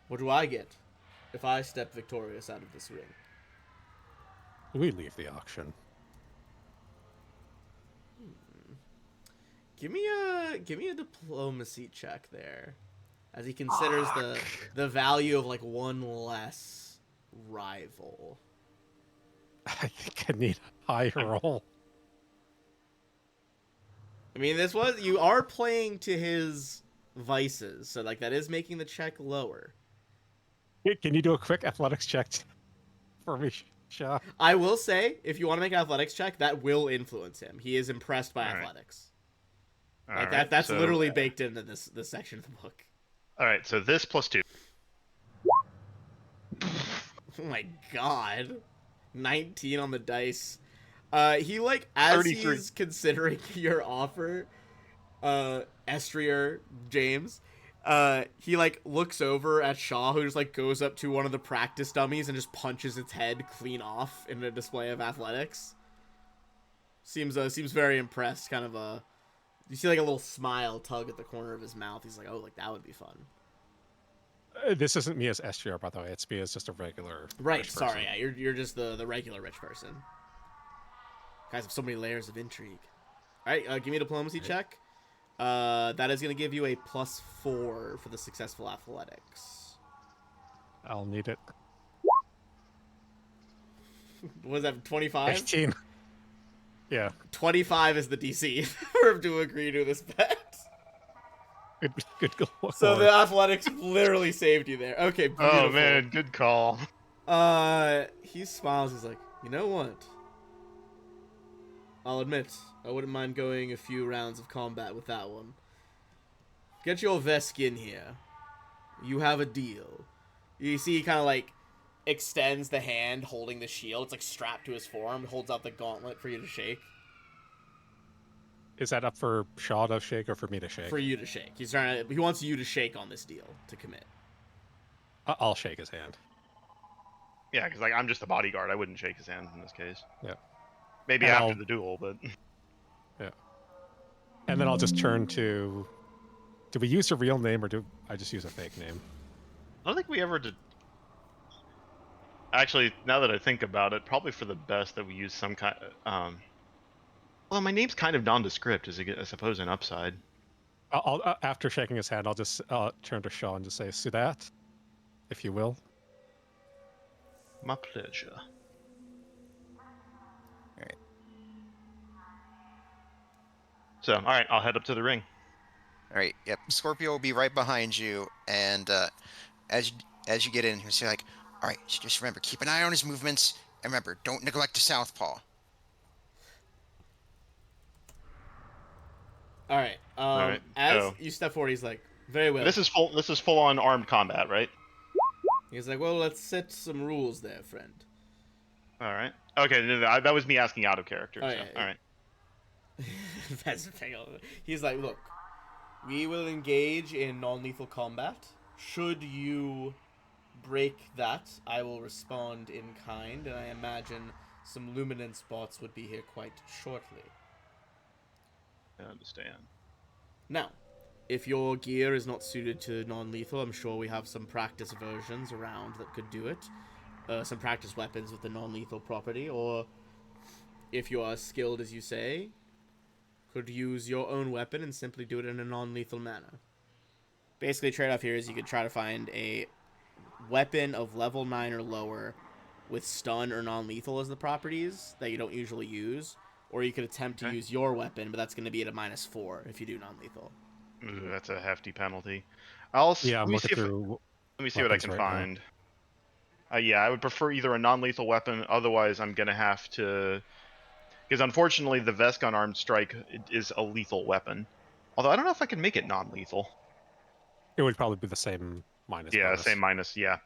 What do I get if I step victorious out of this ring? We leave the auction. Give me a diplomacy check there, as he considers the value of like one less rival. I think I need a high roll. I mean, you are playing to his vices, so like that is making the check lower. Can you do a quick athletics check for me, Shaw? I will say, if you want to make an athletics check, that will influence him. He is impressed by All right. athletics. All Like right, that's so- literally baked into this section of the book. All right, so this plus 2. Oh my god. 19 on the dice. He like as 33. he's considering your offer, Estrier James, he like looks over at Shaw, who just like goes up to one of the practice dummies and just punches its head clean off in a display of athletics. Seems very impressed, kind of you see like a little smile tug at the corner of his mouth. He's like, "Oh, like that would be fun." This isn't me as SGR, by the way. It's me as just a regular. Right, rich sorry, person. yeah, you're just the regular rich person. Guys have so many layers of intrigue. Alright, give me a diplomacy check. That is going to give you a +4 for the successful athletics. I'll need it. What is that, 25? 18. Yeah, 25 is the DC for him to agree to this bet. good goal. So the athletics literally saved you there. Okay, beautiful. Oh man, good call. He smiles. He's like, you know what? I'll admit, I wouldn't mind going a few rounds of combat with that one. Get your Vesk in here. You have a deal. You see, he kind of like extends the hand holding the shield. It's like strapped to his forearm. Holds out the gauntlet for you to shake. Is that up for Shaw to shake or for me to shake? For you to shake. He wants you to shake on this deal to commit. I'll shake his hand. Yeah, because like I'm just a bodyguard. I wouldn't shake his hand in this case. Yeah. Maybe And after I'll- the duel, but Yeah. And then I'll just turn to. Do we use a real name or do I just use a fake name? I don't think we ever did. Actually, now that I think about it, probably for the best that we use some kind. Well, my name's kind of nondescript, I suppose, an upside. I'll after shaking his hand, I'll just turn to Shaw and just say, "Sudat, if you will." My pleasure. Alright. So, all right, I'll head up to the ring. All right. Yep. Scorpio will be right behind you, and as you get in, he'll say like, "All right, just remember, keep an eye on his movements, and remember, don't neglect the southpaw." All right. Alright, As so- you step forward, he's like, very well. This is full on armed combat, right? He's like, well, let's set some rules there, friend. All right. Okay, that was me asking out of character. Oh, so, yeah, all right. That's the thing. He's like, look, we will engage in non-lethal combat. Should you break that, I will respond in kind, and I imagine some luminance bots would be here quite shortly. I understand. Now, if your gear is not suited to non-lethal, I'm sure we have some practice versions around that could do it. Some practice weapons with the non-lethal property, or if you are skilled as you say, could use your own weapon and simply do it in a non-lethal manner. Basically, trade-off here is you could try to find a weapon of level 9 or lower with stun or non-lethal as the properties that you don't usually use, or you could attempt to Okay. use your weapon, but that's going to be at a -4 if you do non-lethal. Ooh, that's a hefty penalty. Yeah, I'm let me looking see through. let me see what I weapons can right now. find. Yeah, I would prefer either a non-lethal weapon. Otherwise, I'm gonna have to, because unfortunately, the Vesk unarmed strike is a lethal weapon. Although I don't know if I can make it non-lethal. It would probably be the same minus. Yeah, bonus. same minus. Yeah.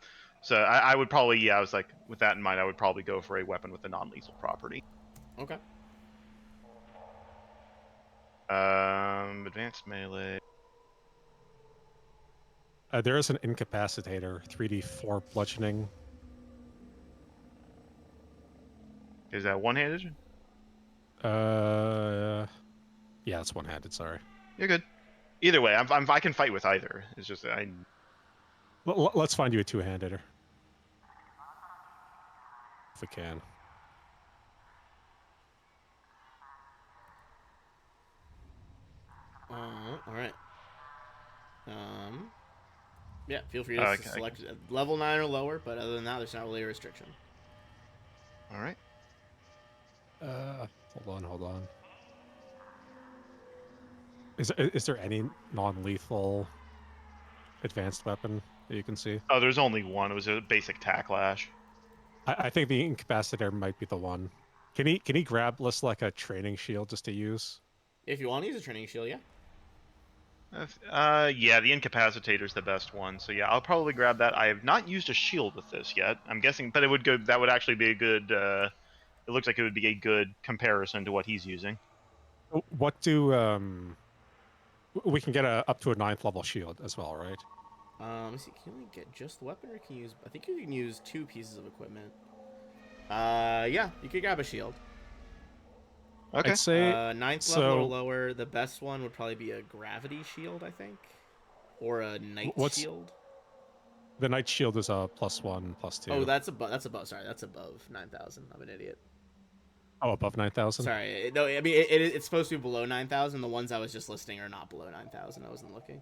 So I would probably, yeah, I was like, with that in mind, I would probably go for a weapon with a non-lethal property. Okay. Advanced melee. There is an incapacitator, 3d4 bludgeoning. Is that one-handed? Yeah, it's one-handed. Sorry. You're good. Either way, I can fight with either. It's just Let's find you a two-handed. If we can. All right. Yeah, feel free to Okay. select level 9 or lower, but other than that, there's not really a restriction. All right. Hold on. Is there any non-lethal advanced weapon that you can see? Oh, there's only one. It was a basic tacklash. I think the incapacitator might be the one. Can he grab list like a training shield just to use? If you want to use a training shield, yeah. Yeah, the incapacitator's the best one. So yeah, I'll probably grab that. I have not used a shield with this yet. I'm guessing, but it would go. That would actually be a good. It looks like it would be a good comparison to what he's using. What do we can get up to a 9th level shield as well, right? Let me see. Can you only get just the weapon, or can you use? I think you can use 2 pieces of equipment. Yeah, you could grab a shield. Okay. I'd say 9th level or lower. The best one would probably be a gravity shield, I think, or a knight shield. The knight shield is a +1, +2. Oh, that's above. Sorry, that's above 9,000. I'm an idiot. Oh, above 9,000. Sorry, no. I mean, it's supposed to be below 9,000. The ones I was just listing are not below 9,000. I wasn't looking.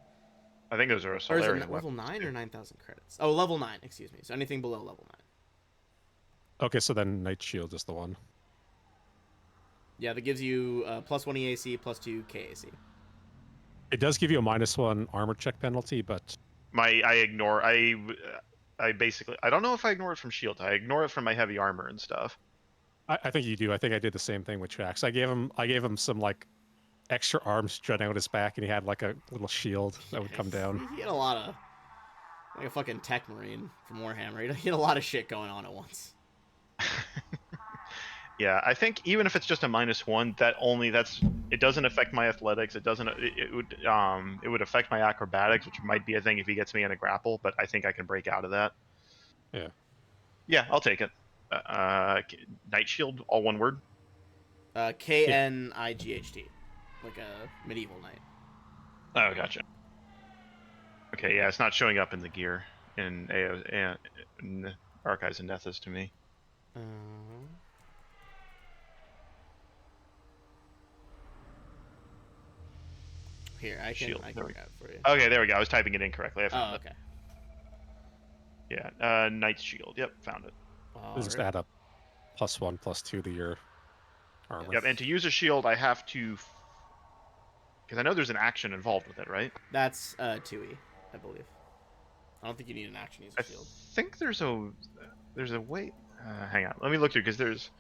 I think those are a Or is Solarian it level weapons, 9 too. or 9,000 credits? Oh, level 9. Excuse me. So anything below level 9. Okay, so then knight shield is the one. Yeah, that gives you +1 EAC, +2 KAC. It does give you a -1 armor check penalty, but I ignore. I basically. I don't know if I ignore it from shield. I ignore it from my heavy armor and stuff. I think you do. I think I did the same thing with Trax. I gave him some like extra arms jutting out his back, and he had like a little shield that would come down. He had a lot of, like a fucking tech marine from Warhammer. He had a lot of shit going on at once. Yeah, I think even if it's just a -1, it doesn't affect my athletics. It doesn't. It would affect my acrobatics, which might be a thing if he gets me in a grapple. But I think I can break out of that. Yeah. Yeah, I'll take it. Night Shield, all one word. KNIGHT, like a medieval knight. Oh, gotcha. Okay, yeah, it's not showing up in the gear in in Archives and Nethys to me. Here, I can grab it for you. Okay, there we go. I was typing it incorrectly. I found okay. it. Yeah, Knight's Shield. Yep, found it. Just add up +1, +2 to your armor. Yep, and to use a shield, I have to, because I know there's an action involved with it, right? That's 2E, I believe. I don't think you need an action to use a shield. I think there's a way. Hang on, let me look through because there's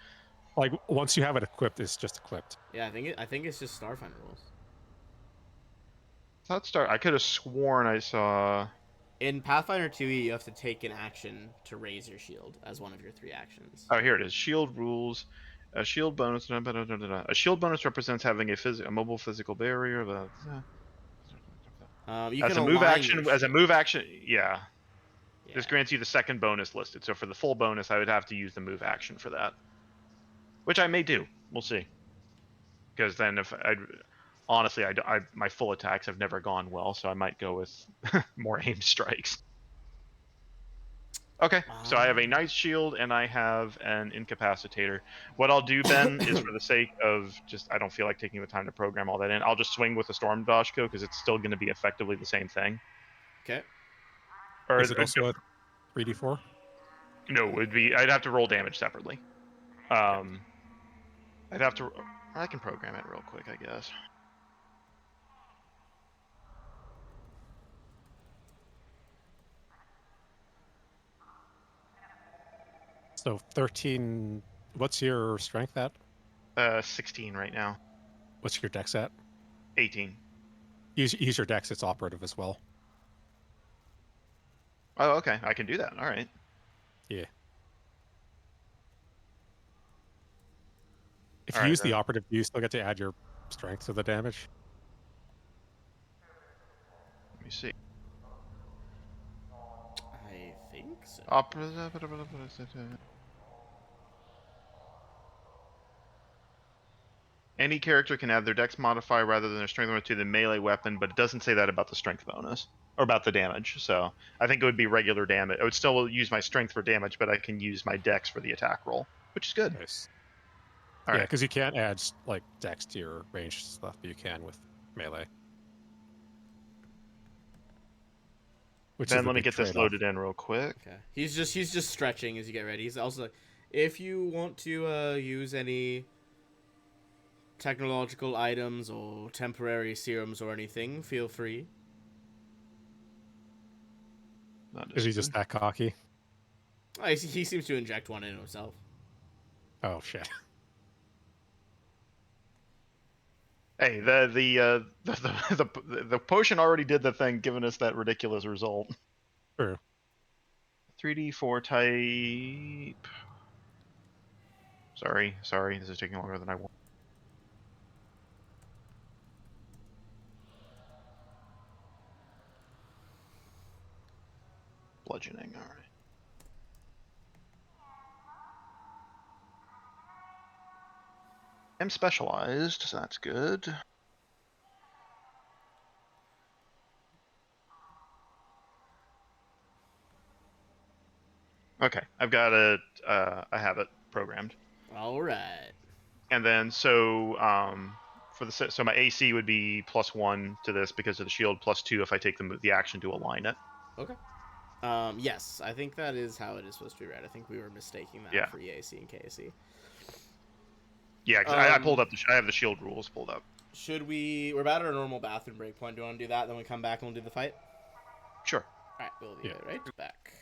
like once you have it equipped, it's just equipped. Yeah, I think it's just Starfinder rules. I could have sworn I saw. In Pathfinder 2E, you have to take an action to raise your shield as one of your 3 actions. Oh, here it is. Shield rules. A shield bonus. A shield bonus represents having a mobile physical barrier. You As can a move align action, your as a shield. move action, yeah. Yeah. This grants you the second bonus listed. So for the full bonus, I would have to use the move action for that, which I may do. We'll see. Because then, if I honestly, my full attacks have never gone well, so I might go with more aimed strikes. Okay, so I have a Knight's Shield and I have an Incapacitator. What I'll do, Ben, is for the sake of just, I don't feel like taking the time to program all that in, I'll just swing with the Storm Dashko because it's still going to be effectively the same thing. Okay. Or Is it also a 3d4? No, I'd have to roll damage separately. I'd have to. I can program it real quick, I guess. So 13. What's your strength at? 16 right now. What's your dex at? 18. Use your dex. It's operative as well. Oh, okay. I can do that. All right. Yeah. If All you right, use the then. operative, you still get to add your strength to the damage. Let me see. I think so. Any character can add their dex modifier rather than their strength bonus to the melee weapon, but it doesn't say that about the strength bonus or about the damage. So I think it would be regular damage. I would still use my strength for damage, but I can use my dex for the attack roll, which is good. Nice. All Yeah, right. because you can't add like dex to your ranged stuff, but you can with melee. which is Then the let me big get this trade-off. loaded in real quick. Okay. He's just stretching as you get ready. He's also like, if you want to use any technological items or temporary serums or anything, feel free. Not Is he just that cocky? Oh, he seems to inject one in himself. Oh shit. Hey, the potion already did the thing, giving us that ridiculous result. True. 3D4 type. Sorry, this is taking longer than I want. Bludgeoning, alright. I'm specialized, so that's good. Okay, I've got it. I have it programmed. All right. And then for so my AC would be +1 to this because of the shield, +2 if I take the action to align it. Okay. Yes, I think that is how it is supposed to be read. I think we were mistaking that Yeah. for EAC and KAC. Yeah, 'cause I pulled up. I have the shield rules pulled up. Should we? We're about at our normal bathroom break point. Do you want to do that? Then we come back and we'll do the fight. Sure. All right, we'll be right back.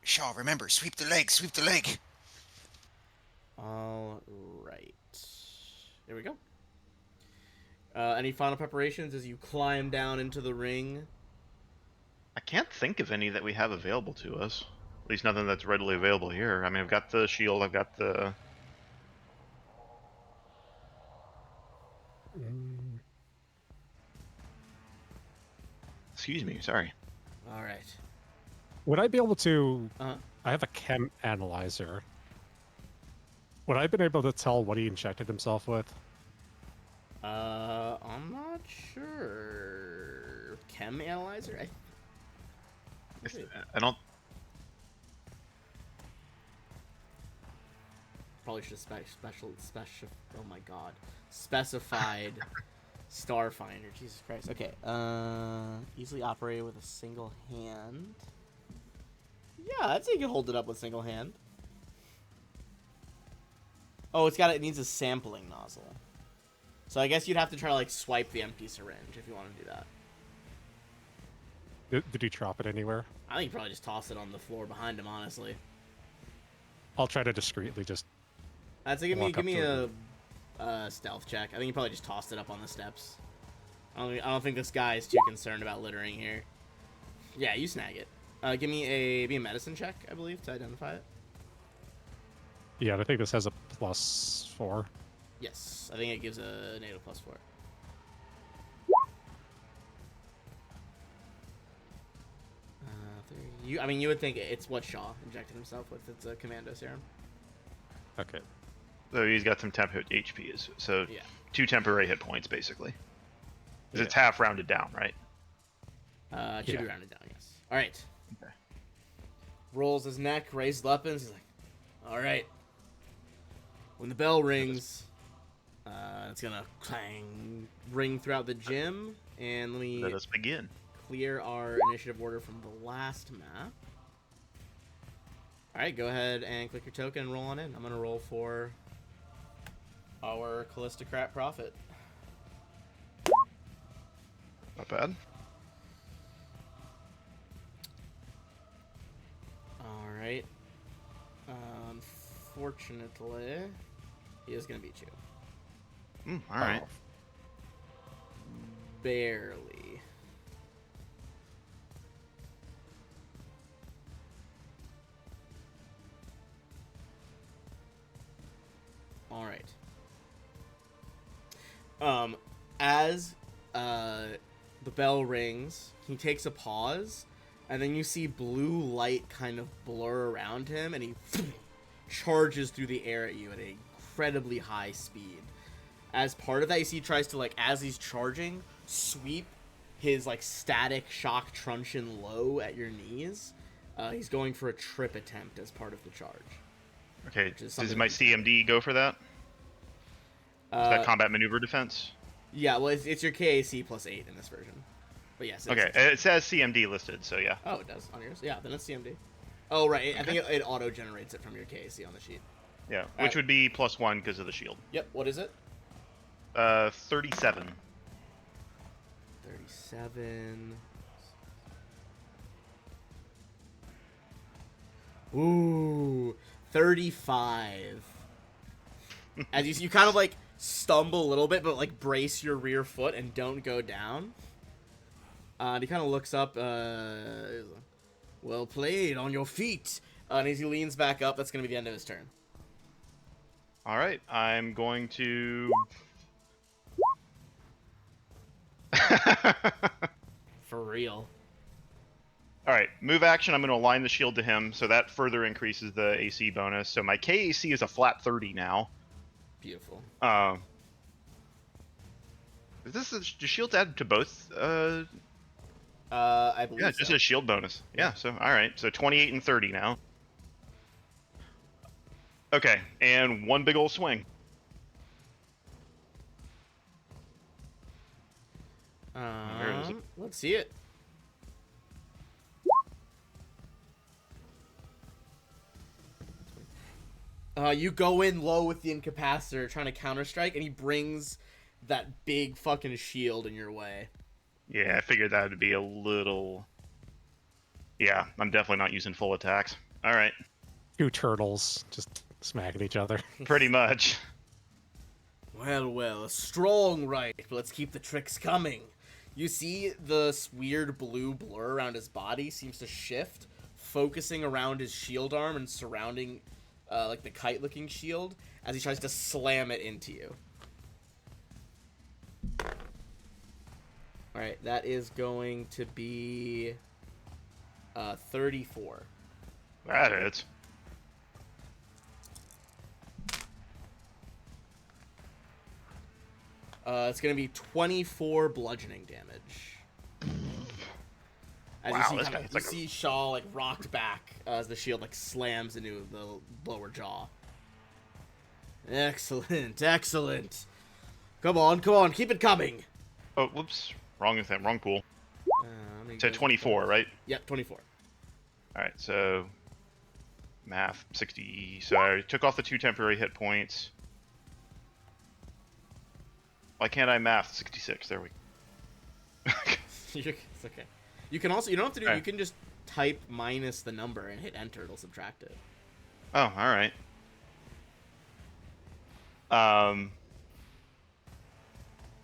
Shaw, remember, sweep the leg, sweep the leg. All right. There we go. Any final preparations as you climb down into the ring? I can't think of any that we have available to us. At least nothing that's readily available here. I mean, I've got the shield, I've got the... Mm, Excuse me, sorry. All right. Would I be able to? Uh-huh. I have a chem analyzer. Would I have been able to tell what he injected himself with? I'm not sure. Chem analyzer? I don't... Probably should have oh my god. Specified Starfinder. Jesus Christ. Okay. Easily operated with a single hand. Yeah, I'd say you can hold it up with a single hand. Oh, it needs a sampling nozzle. So I guess you'd have to try to like swipe the empty syringe if you want to do that. Did he drop it anywhere? I think you probably just toss it on the floor behind him, honestly. I'll try to discreetly just. I'd say give Walk up me to a stealth check. I think you probably just tossed it up on the steps. I don't think this guy is too concerned about littering here. Yeah, you snag it. Give me a medicine check, I believe, to identify it. Yeah, I think this has a +4. Yes, I think it gives a negative +4. I mean, you would think it's what Shaw injected himself with. It's a commando serum. Okay. So he's got some temp HP, so Yeah. 2 temporary hit points, basically. 'Cause Yeah. it's half rounded down, right? It should Yeah. be rounded down, yes. All right. Okay. Rolls his neck, raises weapons. He's like, all right. When the bell rings, it's gonna clang, ring throughout the gym, and let me Let us begin. clear our initiative order from the last map. All right, go ahead and click your token and roll on in. I'm gonna roll for our Callistocrat Prophet. Not bad. All right. Unfortunately, he is gonna beat you. All right. Barely. All right. As the bell rings, he takes a pause, and then you see blue light kind of blur around him, and he charges through the air at you at an incredibly high speed. As part of that, you see he tries to, like, as he's charging, sweep his, like, static shock truncheon low at your knees. He's going for a trip attempt as part of the charge. Okay, is does something my that- CMD go for that? Is that combat maneuver defense? Yeah, well, it's your KAC plus 8 in this version. But yes. Okay, it says CMD listed, so yeah. Oh, it does on yours? Yeah, then it's CMD. Oh, right. I think it auto-generates it from your KAC on the sheet. Yeah, which would be +1 because of the shield. Yep, what is it? 37. 37. Ooh, 35. As you kind of, like, stumble a little bit, but, like, brace your rear foot and don't go down. And he kind of looks up, well played, on your feet. And as he leans back up, that's going to be the end of his turn. All right, I'm going to... For real. All right, move action. I'm going to align the shield to him, so that further increases the AC bonus. So my KAC is a flat 30 now. Beautiful. Is this the shield added to both? I believe Yeah, just so. a shield bonus. Yeah, so all right, so 28 and 30 now. Okay, and one big old swing. Where is it? Let's see it. You go in low with the incapacitor, trying to counterstrike, and he brings that big fucking shield in your way. Yeah, I figured that would be a little... Yeah, I'm definitely not using full attacks. All right, Two turtles just smacking each other. pretty much. Well, well, a strong right, but let's keep the tricks coming. You see this weird blue blur around his body seems to shift, focusing around his shield arm and surrounding, like the kite-looking shield, as he tries to slam it into you. Alright, that is going to be 34. That hits. It's going to be 24 bludgeoning damage. As Wow, you see, this kinda, guy's you like a- see Shaw like rocked back as the shield like slams into the lower jaw. Excellent, excellent. Come on, keep it coming. Oh, whoops. Wrong thing. Wrong pool. How many So goes 24, up? right? Yep, 24. All right. So math 60. So I took off the 2 temporary hit points. Why can't I math 66? There we go. It's okay. You can also, you don't have to do, Okay. you can just type minus the number and hit enter, it'll subtract it. Oh, all right.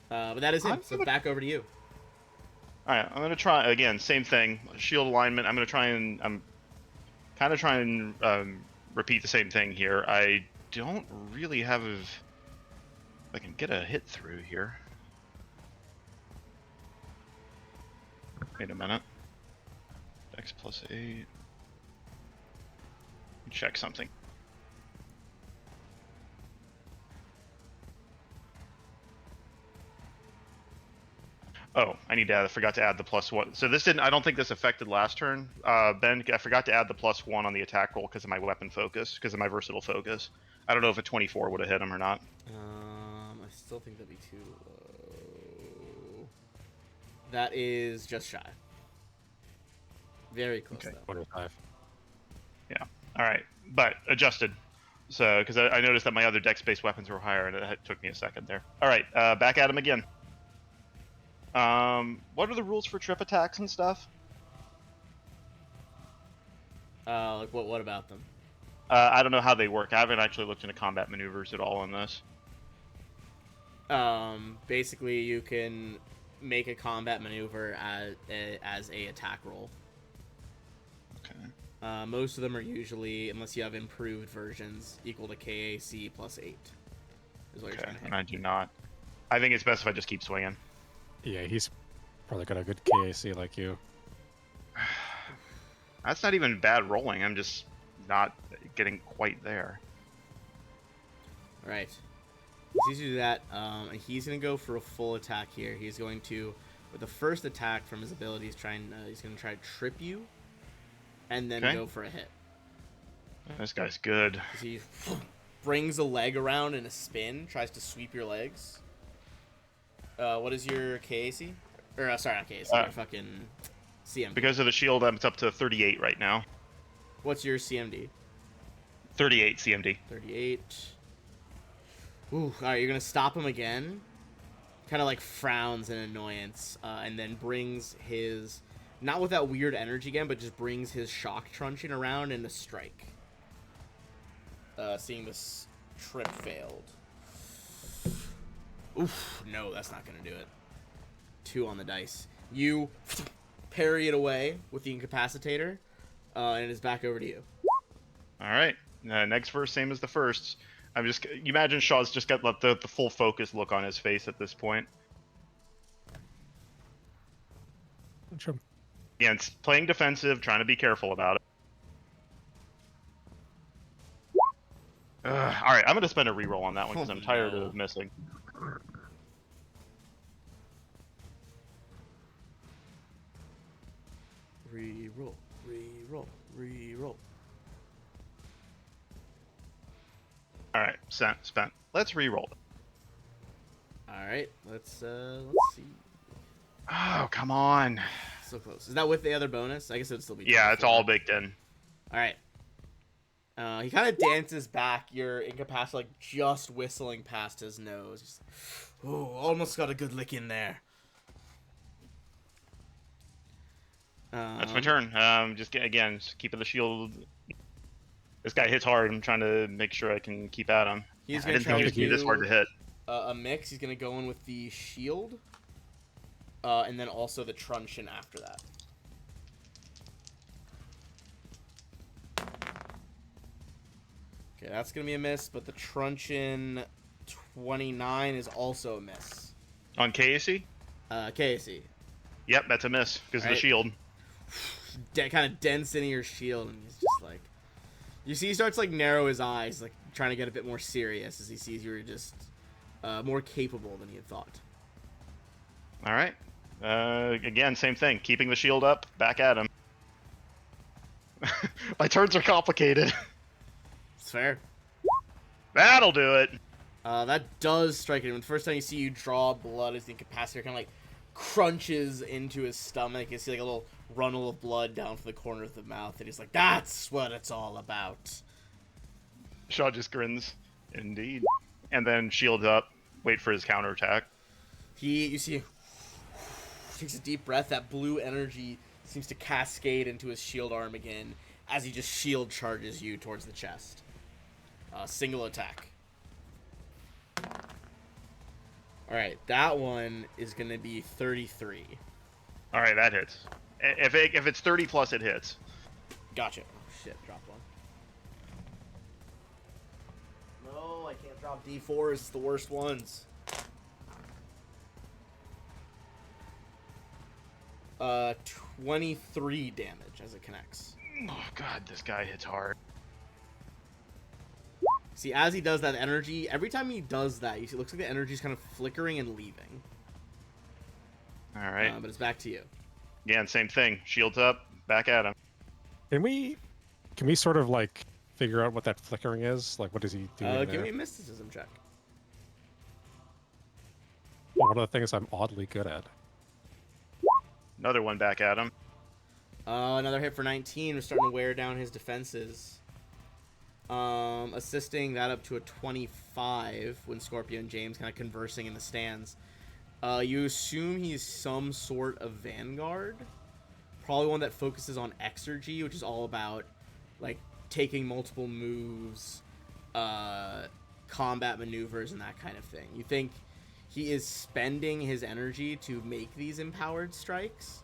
But that is him, I'm so gonna- back over to you. All right. I'm gonna try again. Same thing. Shield alignment. I'm gonna try and I'm kind of trying to repeat the same thing here. I don't really have. If I can get a hit through here. Wait a minute. Dex +8. Check something. Oh, I need to add, I forgot to add the +1. So this didn't, I don't think this affected last turn. Ben, I forgot to add the +1 on the attack roll because of my weapon focus, because of my versatile focus. I don't know if a 24 would have hit him or not. I still think that'd be too low. That is just shy. Very close, Okay. though. 25. All right, but adjusted. So, because I noticed that my other dex-based weapons were higher, and it took me a second there. All right, back at him again. What are the rules for trip attacks and stuff? Like, what about them? I don't know how they work. I haven't actually looked into combat maneuvers at all in this. Basically, you can make a combat maneuver as a attack roll. Okay. Most of them are usually, unless you have improved versions, equal to KAC +8. Is what you're Okay, trying to hit. and I do not. I think it's best if I just keep swinging. Yeah, he's probably got a good KAC like you. That's not even bad rolling. I'm just not getting quite there. All right. He's to do that, and he's gonna go for a full attack here. He's going to, with the first attack from his ability, he's gonna try to trip you, and then Okay. go for a hit. This guy's good. As he brings a leg around in a spin, tries to sweep your legs. What is your KAC? Or sorry, not KAC. Your fucking CMD. Because of the shield, it's up to 38 right now. What's your CMD? 38 CMD. 38. Ooh, alright, you're gonna stop him again. Kind of like frowns in annoyance, and then brings his, not with that weird energy again, but just brings his shock truncheon around and a strike. Seeing this trip failed. Oof, no, that's not gonna do it. 2 on the dice. You parry it away with the incapacitator, and it is back over to you. All right. Next verse, same as the first. I'm just. You imagine Shaw's just got the full focus look on his face at this point. Sure. Yeah, it's playing defensive, trying to be careful about it. All right, I'm gonna spend a reroll on that one because Oh, I'm tired no. of missing. Reroll, reroll, reroll. All right, spent. Let's reroll it. All right, let's see. Oh, come on. So close. Is that with the other bonus? I guess it'd still be. Yeah, it's 24. all baked in. All right. He kind of dances back. Your incapacitated, like just whistling past his nose. Just, oh, almost got a good lick in there. That's my turn. Just keeping the shield This guy hits hard. I'm trying to make sure I can keep at him. He's I gonna didn't try think to it'd be this hard to hit. a mix. He's gonna go in with the shield, and then also the truncheon after that. Okay, that's gonna be a miss, but the truncheon 29 is also a miss. On Casey? Casey, Yep, that's a miss because of the Alright. shield. kind of dents into your shield, and he's just like, you see, he starts like narrow his eyes, like trying to get a bit more serious as he sees you're just more capable than he had thought. All right. Again, same thing. Keeping the shield up, back at him. My turns are complicated. It's fair. That'll do it. That does strike him. The first time you see you draw blood as the incapacitator kind of like crunches into his stomach. You see like a little runnel of blood down from the corner of the mouth, and he's like, "That's what it's all about." Shaw just grins. Indeed. And then shields up, wait for his counterattack. You see, takes a deep breath. That blue energy seems to cascade into his shield arm again as he just shield charges you towards the chest. Single attack. All right, that one is gonna be 33. All right, that hits. If it's 30 plus, it hits. Gotcha. Oh shit, dropped one. No, I can't drop D4s. It's the worst ones. 23 damage as it connects. Oh god, this guy hits hard. See, as he does that energy, every time he does that, you see, it looks like the energy's kind of flickering and leaving. All right. But it's back to you. Again, same thing. Shields up, back at him. Can we sort of like figure out what that flickering is? Like, what is he doing Give there? me a mysticism check. One of the things I'm oddly good at. Another one back at him. Another hit for 19. We're starting to wear down his defenses. Assisting that up to a 25 when Scorpio and James kind of conversing in the stands. You assume he's some sort of vanguard. Probably one that focuses on exergy, which is all about like taking multiple moves, combat maneuvers, and that kind of thing. You think he is spending his energy to make these empowered strikes,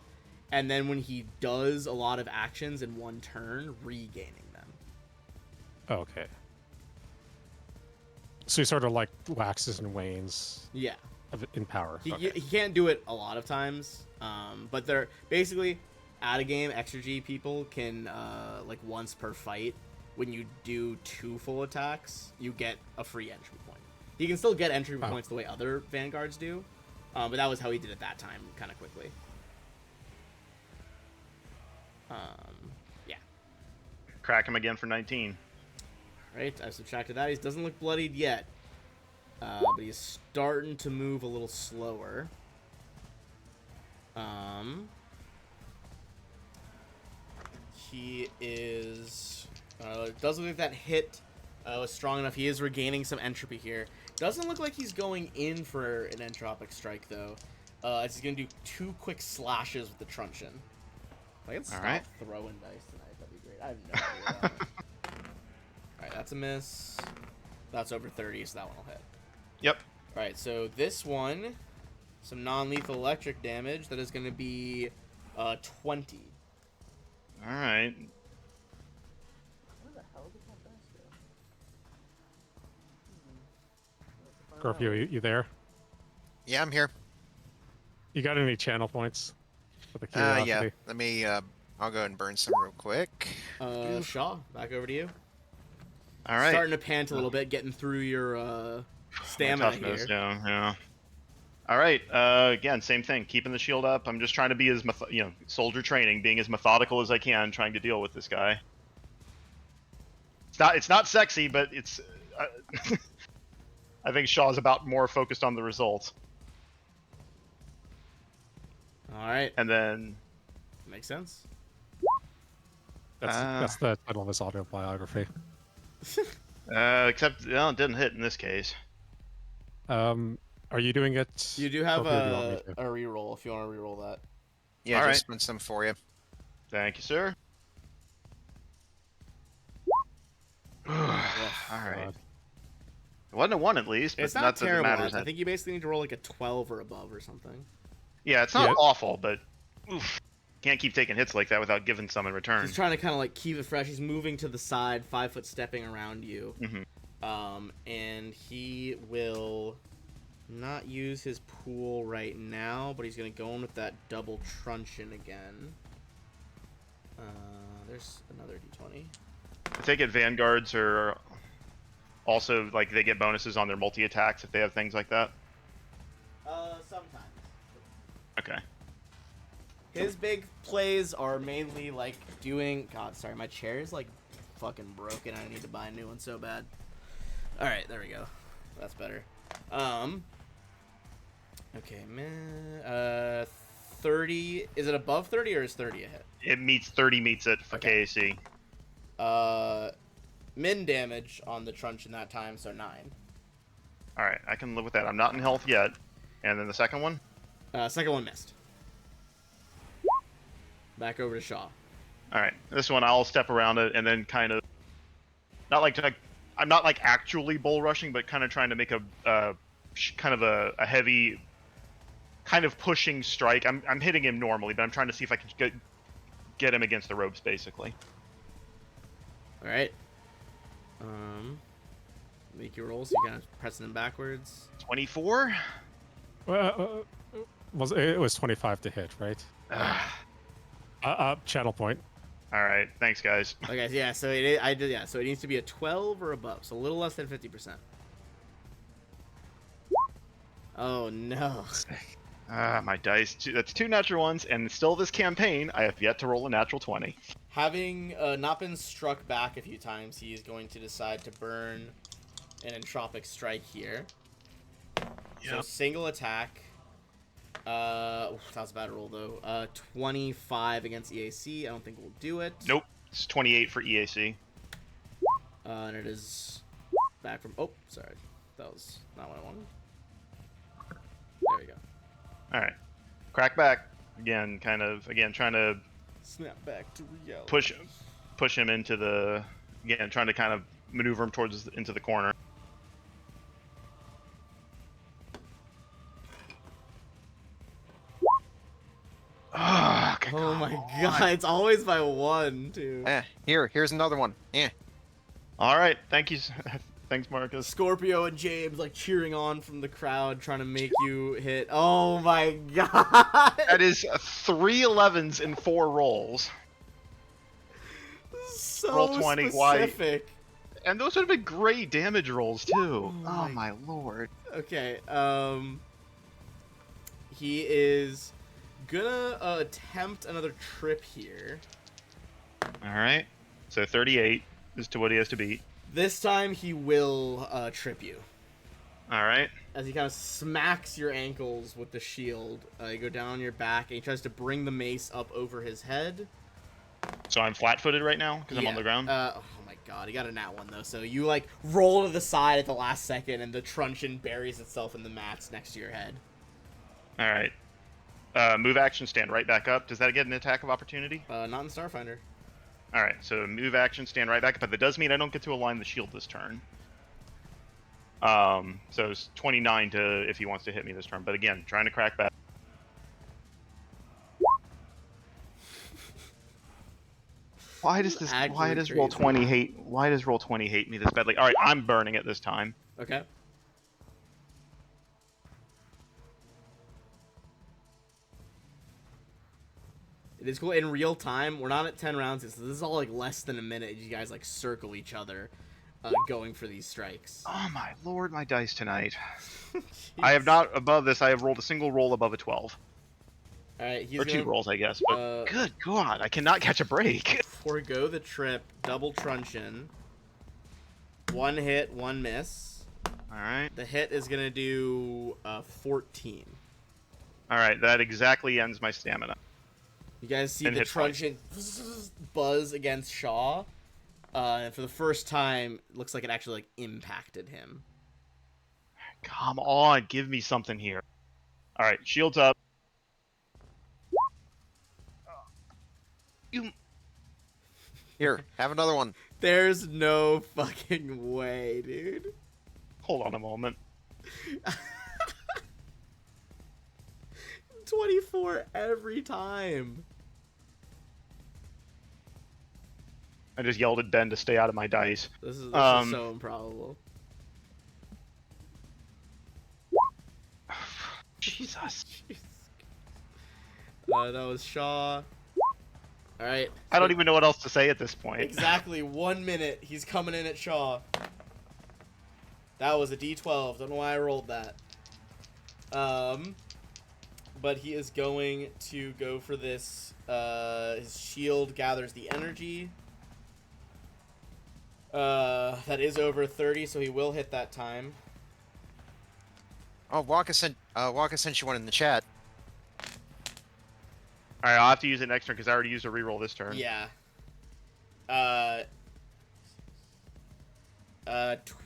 and then when he does a lot of actions in one turn, regaining them. Okay. So he sort of like waxes and wanes Yeah. in power. He, Okay. he can't do it a lot of times, but they're basically at a game. Exergy people can like once per fight. When you do 2 full attacks, you get a free entry point. He can still get entry points the way other vanguards do, but that was how he did it that time, kind of quickly. Yeah. Crack him again for 19. Right. I subtracted that. He doesn't look bloodied yet, but he's starting to move a little slower. He is. Doesn't look like that hit was strong enough. He is regaining some entropy here. Doesn't look like he's going in for an entropic strike though. As he's gonna do 2 quick slashes with the truncheon. If I can stop Alright. throwing dice tonight, that'd be great. I have no idea. Alright, that's a miss. That's over 30, so that one will hit. Yep. Alright, so this one, some non-lethal electric damage. That is going to be 20. All right. Where the hell did that dice go? Scorpio, you there? Yeah, I'm here. You got any channel points? For the Yeah. curiosity? Let me. I'll go ahead and burn some real quick. Shaw, back over to you. All right. Starting to pant a little bit, getting through your My stamina toughness, here. yeah. All right. Again, same thing. Keeping the shield up. I'm just trying to be as soldier training, being as methodical as I can, trying to deal with this guy. It's not sexy, but it's. I think Shaw's about more focused on the results. All right, And then makes sense. That's the title of his autobiography. except it didn't hit in this case. Are you doing it? You do have Scorpio, do you want me a reroll if you want to reroll that. Yeah, All just right. spend some for you. Thank you, sir. All right. God. It wasn't a 1 at least, but It's not not that it terrible. matters. I think you basically need to roll like a 12 or above or something. Yeah, it's not Yeah. awful, but oof, can't keep taking hits like that without giving some in return. He's trying to kind of like keep it fresh. He's moving to the side, 5 foot stepping around you. Mhm. And he will not use his pool right now, but he's gonna go in with that double truncheon again. There's another d20. I take it Vanguards are also like they get bonuses on their multi attacks if they have things like that. Sometimes. Okay. His big plays are mainly like doing. God, sorry, my chair is like fucking broken. I need to buy a new one so bad. All right, there we go. That's better. Okay, man. 30. Is it above 30 or is 30 a hit? It meets 30 meets it for Okay. KAC. Min damage on the truncheon that time, so 9. All right, I can live with that. I'm not in health yet. And then the second one. Second one missed. Back over to Shaw. All right, this one I'll step around it and then kind of not like I'm not like actually bull rushing, but kind of trying to make a kind of a heavy, kind of pushing strike. I'm hitting him normally, but I'm trying to see if I can get him against the ropes, basically. All right. Make your rolls. You kind of pressing them backwards. 24. Well, it was 25 to hit, right? Channel point. All right, thanks guys. Okay, yeah. So So it needs to be a 12 or above. So a little less than 50%. Oh no. My dice. That's 2 natural ones, and still this campaign, I have yet to roll a natural 20. Having not been struck back a few times, he is going to decide to burn an entropic strike here. So Yep. single attack. That was a bad roll though. 25 against EAC. I don't think we'll do it. Nope. It's 28 for EAC. And it is back from. Oh, sorry. That was not what I wanted. There we go. All right. Crack back again. Trying to Snap back to reality. push him into the trying to kind of maneuver him into the corner. Oh, Oh my god, it's always by 1, too. Here's another one. All right, thank you. Thanks, Marcus. Scorpio and James like cheering on from the crowd, trying to make you hit. Oh my god! That is 3 11s in 4 rolls, So roll 20, why- specific. and those would have been great damage rolls too. Oh Oh my- my lord. Okay, he is gonna attempt another trip here. All right, so 38 is to what he has to beat. This time he will trip you. All right. As he kind of smacks your ankles with the shield. You go down your back, and he tries to bring the mace up over his head. So I'm flat-footed right now because I'm on the ground. Oh my god, he got a nat 1 though. So you like roll to the side at the last second, and the truncheon buries itself in the mats next to your head. All right. Move action, stand right back up. Does that get an attack of opportunity? Not in Starfinder. All right, so move action, stand right back up, but that does mean I don't get to align the shield this turn. So it's 29 to if he wants to hit me this turn, but again, trying to crack back. Why does this? Actually Why does roll crazy. 20 hate? Why does roll 20 hate me this badly? All right, I'm burning it this time. Okay. It is cool in real time. We're not at 10 rounds, so this is all like less than a minute. You guys like circle each other, going for these strikes. Oh my lord, my dice tonight. I have not above this. I have rolled a single roll above a 12, All right, he's or gonna 2 rolls, I guess. But good God, I cannot catch a break. forego the trip, double truncheon. 1 hit, 1 miss. All right. The hit is gonna do 14. All right, that exactly ends my stamina. You guys see And the hit points. truncheon buzz against Shaw, and for the first time, it looks like it actually like impacted him. Come on, give me something here. All right, shields up. You Here, have another one. There's no fucking way, dude. Hold on a moment. 24 every time. I just yelled at Ben to stay out of my dice. This is Um, so improbable. Jesus. That was Shaw. All right. I don't even know what else to say at this point. Exactly 1 minute. He's coming in at Shaw. That was a D12. Don't know why I rolled that. But he is going to go for this. His shield gathers the energy. That is over 30, so he will hit that time. Oh, Waka sent you one in the chat. Alright, I'll have to use it next turn because I already used a reroll this turn. Yeah.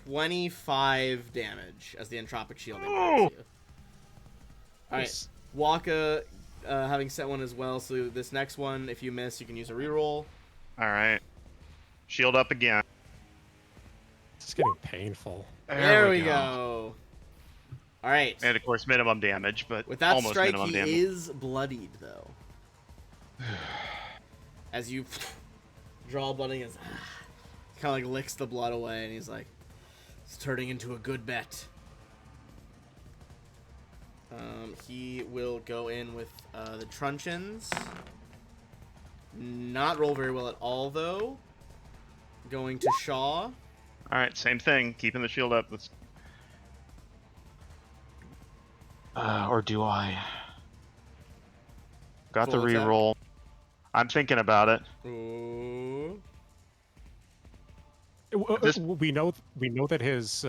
25 damage as the entropic shield impacts you. Alright, Nice. Waka, having sent one as well, so this next one, if you miss, you can use a reroll. Alright. Shield up again. It's getting painful. There we go. Alright. And of course, minimum damage, but With that almost strike, minimum he damage. is bloodied, though. As you draw blood, he kind of like licks the blood away, and he's like, it's turning into a good bet. He will go in with the truncheons. Not roll very well at all, though. Going to Shaw. Alright, same thing. Keeping the shield up. Let's... or do I? Got the Full attack. reroll. I'm thinking about it. Ooh. This- We know that his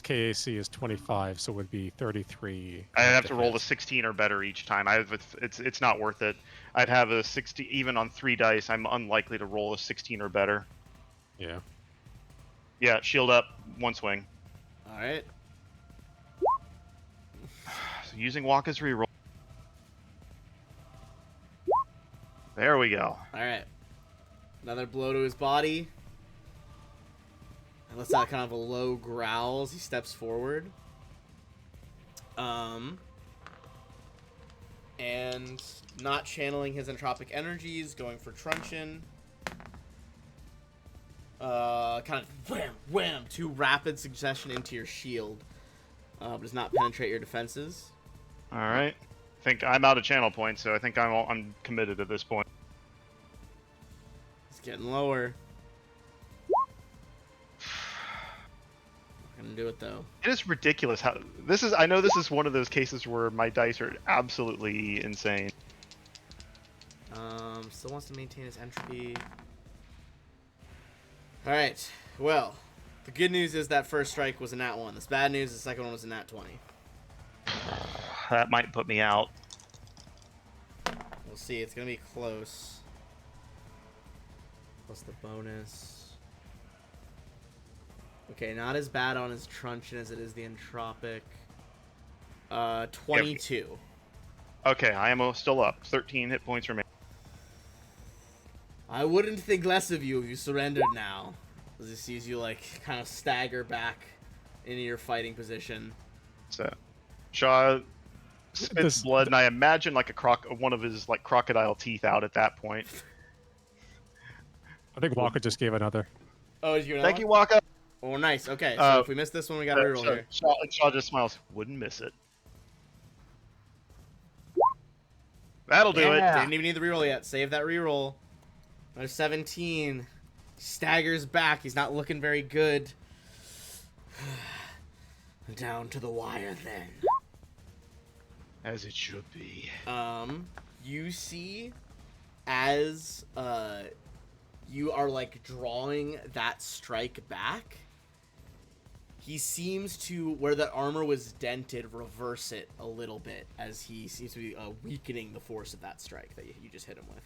KAC is 25, so it would be 33. I have to roll hit. a 16 or better each time. It's not worth it. I'd have a 60 even on 3 dice. I'm unlikely to roll a 16 or better. Yeah. Yeah, shield up, one swing. All right. So using Waka's reroll. There we go. All right. Another blow to his body. And lets out kind of a low growl as he steps forward. And not channeling his entropic energies, going for truncheon. Kind of wham, wham, 2 rapid succession into your shield. But does not penetrate your defenses. All right. I think I'm out of channel points, so I think I'm committed at this point. It's getting lower. Not gonna do it though. It is ridiculous how this is. I know this is one of those cases where my dice are absolutely insane. Still wants to maintain his entropy. Alright, well, the good news is that first strike was a nat 1. The bad news is the second one was a nat 20. That might put me out. We'll see, it's gonna be close. What's the bonus? Okay, not as bad on his truncheon as it is the entropic. 22. Okay, I am still up. 13 hit points remain. I wouldn't think less of you if you surrendered now. As he sees you, like, kind of stagger back into your fighting position. So, Shaw spits This- blood, and I imagine like one of his like crocodile teeth out at that point. I think Walker just gave another. Oh, is you Thank you, Waka. Oh, nice. Okay, so if we miss this one, we got to reroll here. Shaw just smiles. Wouldn't miss it. That'll do it. Didn't even need the reroll yet. Save that reroll. Another 17. Staggers back. He's not looking very good. Down to the wire then. As it should be. You see as you are like drawing that strike back, he seems to, where the armor was dented, reverse it a little bit as he seems to be weakening the force of that strike that you just hit him with.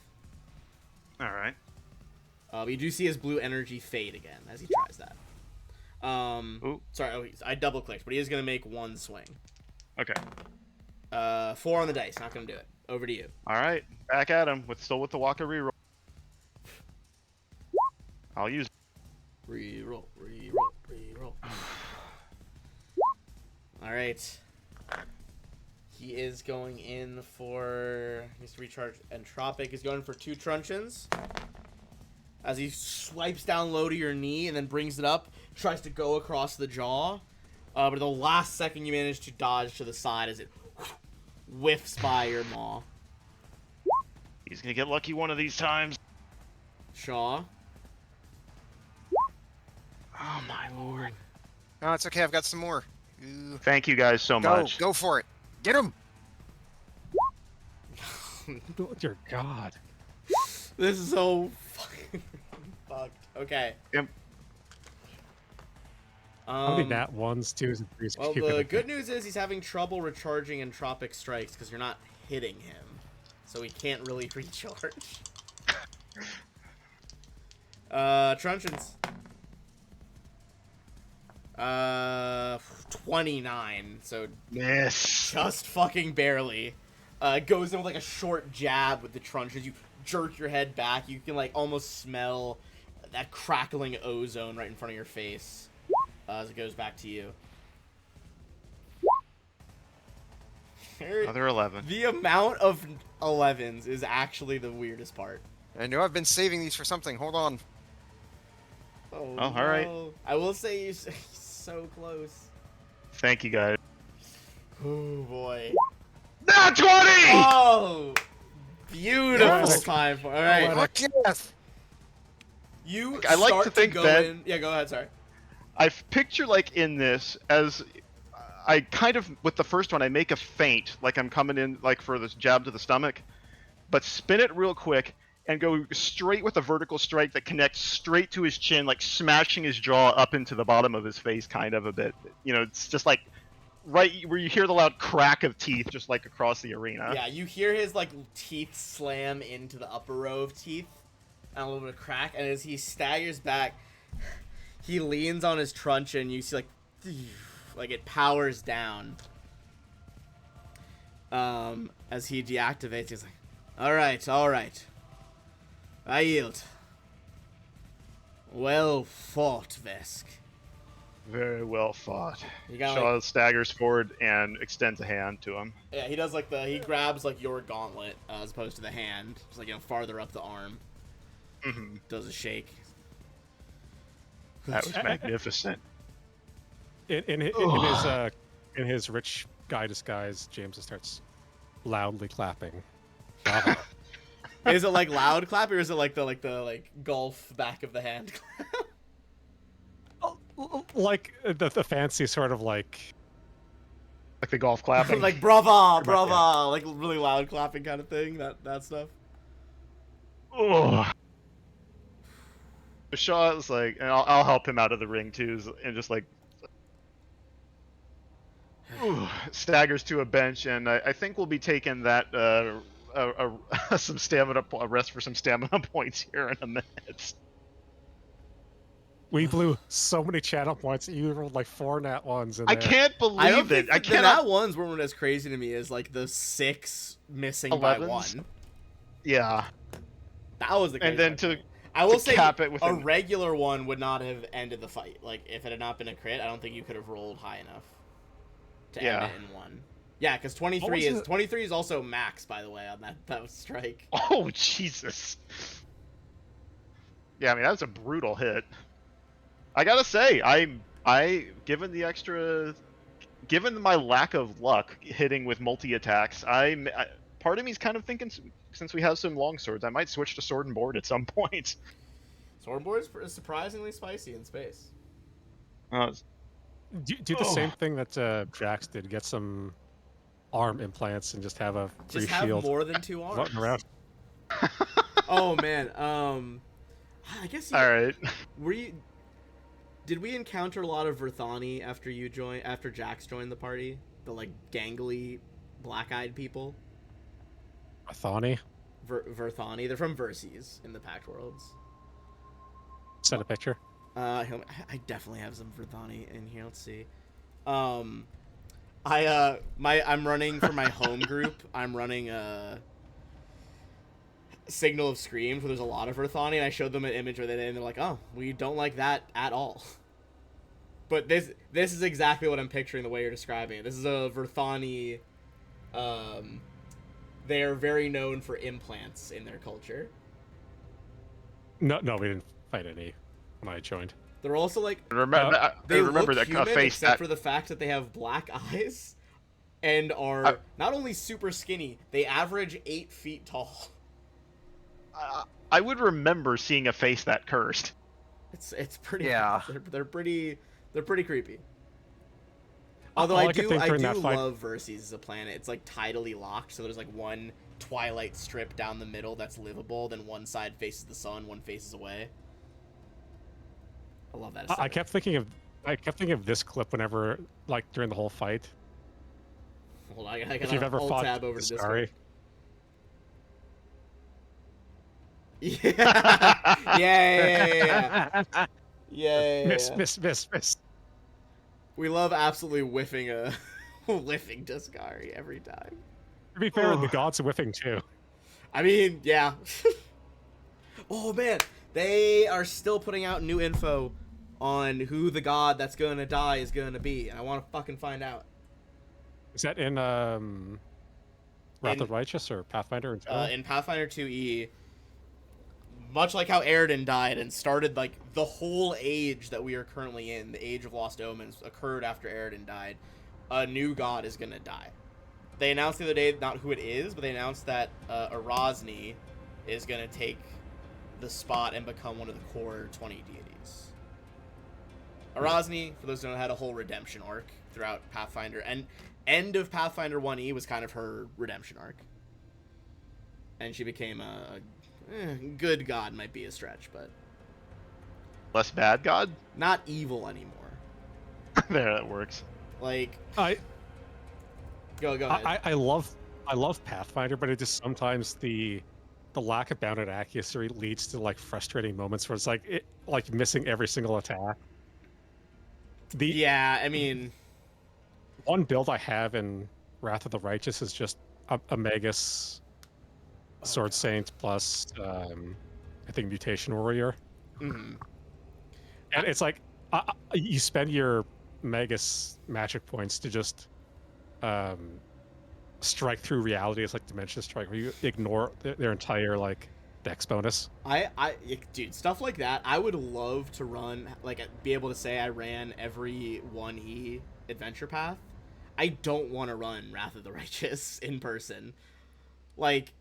All right. You do see his blue energy fade again as he tries that. Ooh. Sorry, I double clicked, but he is going to make one swing. Okay. 4 on the dice, not going to do it. Over to you. All right. Back at him with the Waka reroll. I'll use. Reroll, reroll, reroll. All right. He is going in for. He needs to recharge Entropic. He's going for 2 truncheons. As he swipes down low to your knee and then brings it up, tries to go across the jaw. But at the last second, you manage to dodge to the side as it whiffs by your maw. He's gonna get lucky one of these times. Shaw. Oh my lord. No, it's okay. I've got some more. Ooh. Thank you guys so Go, much. go for it. Get him. Dear God. This is so fucking fucked. Okay. Yep. How many nat 1s, 2s, and 3s? Well, keeping the it? good news is he's having trouble recharging Entropic Strikes because you're not hitting him. So he can't really recharge. Truncheons. 29. So Miss. just fucking barely. Goes in with like a short jab with the truncheons. You jerk your head back. You can like almost smell that crackling ozone right in front of your face as it goes back to you. Another 11. The amount of 11s is actually the weirdest part. I know I've been saving these for something. Hold on. Oh, all right. no. I will say he's so close. Thank you guys. Oh boy. Not 20! Oh, beautiful Yes. time for. All right, Fuck yes. you. I like start to think go that- in. Yeah, go ahead. Sorry. I picture like in this as I kind of with the first one I make a feint like I'm coming in like for this jab to the stomach, but spin it real quick and go straight with a vertical strike that connects straight to his chin, like smashing his jaw up into the bottom of his face, kind of a bit. You know, it's just like right where you hear the loud crack of teeth, just like across the arena. Yeah, you hear his like teeth slam into the upper row of teeth, and a little bit of crack. And as he staggers back, he leans on his truncheon. You see like it powers down. As he deactivates, he's like, all right, I yield. Well fought, Vesk. Very well fought. You got Shaw like, staggers forward and extends a hand to him. yeah, he does like he grabs like your gauntlet as opposed to the hand, just like farther up the arm. Hmm. Does a shake. That was magnificent. In his rich guy disguise, James starts loudly clapping. Bravo. Is it like loud clap or is it like the golf back of the hand clap? Like the fancy sort of like Like the golf clapping. Like brava, like really loud clapping kind of thing. That stuff. Ugh. Shaw is like, and I'll help him out of the ring too, and just like staggers to a bench, and I think we'll be taking that some a rest for some stamina points here in a minute. we blew so many channel points. You rolled like 4 nat 1s in I there. can't believe I don't it. think I that cannot. ones weren't as crazy to me as like the 6 missing by 11s? 1. Yeah, That was the crazy and then part. to I will say cap it with a an- regular one would not have ended the fight. Like if it had not been a crit, I don't think you could have rolled high enough to Yeah. end it in 1. Yeah, because 23 is also max, by the way, on that strike. Oh Jesus! Yeah, I mean that was a brutal hit. I gotta say, given my lack of luck hitting with multi attacks, part of me's kind of thinking since we have some long swords, I might switch to sword and board at some point. Swordboard is surprisingly spicy in space. Do the same thing that Jax did. Get some arm implants and just have a free Just have shield more than 2 arms. floating around. Oh man, I guess. All right. Did we encounter a lot of Verthani after Jax joined the party? The like gangly, black-eyed people. Athani, Verthani. They're from Verces in the Pact Worlds. send a picture. I definitely have some Verthani in here. Let's see. I'm running for my home group. I'm running Signal of Screams, where there's a lot of Verthani, and I showed them an image where and they're like, "Oh, we don't like that at all." But this is exactly what I'm picturing the way you're describing it. This is a Verthani. They're very known for implants in their culture. No, we didn't fight any when I joined. They're also like I they remember look that human, face except that for the fact that they have black eyes, and are not only super skinny, they average 8 feet tall. I would remember seeing a face that cursed. It's pretty. Yeah. They're pretty creepy. Although All I could do think during that fight- love Verces as a planet. It's like tidally locked, so there's like one twilight strip down the middle that's livable. Then one side faces the sun, one faces away. I love that. I aesthetic. kept thinking of this clip whenever, like, during the whole fight. Hold on, I If gotta you've ever alt fought tab over to Discovery. Discord. Yeah. Yeah. Miss. We love absolutely whiffing whiffing Discari every time. To be fair, Oh. the gods are whiffing too. I mean, yeah. Oh man, they are still putting out new info on who the god that's gonna die is gonna be, and I want to fucking find out. Is that in Wrath of Righteous or Pathfinder in general? In Pathfinder 2e, much like how Aridin died and started like the whole age that we are currently in, the Age of Lost Omens occurred after Aridin died. A new god is gonna die. They announced the other day not who it is, but they announced that Erasni is gonna take the spot and become one of the core 20 deities. Erasni, for those who don't know, had a whole redemption arc throughout Pathfinder, and end of Pathfinder 1e was kind of her redemption arc. And she became a good god, might be a stretch, but Less bad god? not evil anymore. There, that works. Like, I go ahead. I love Pathfinder, but it just sometimes the lack of bounded accuracy leads to like frustrating moments where it's like missing every single attack. Yeah, I mean, One build I have in Wrath of the Righteous is just a Magus Sword Saint plus I think Mutation Warrior, mhm. and it's like you spend your Magus magic points to just strike through reality. It's like Dimension Strike, where you ignore their entire like dex bonus. Dude, stuff like that. I would love to run, like, be able to say I ran every 1E adventure path. I don't want to run Wrath of the Righteous in person. Like,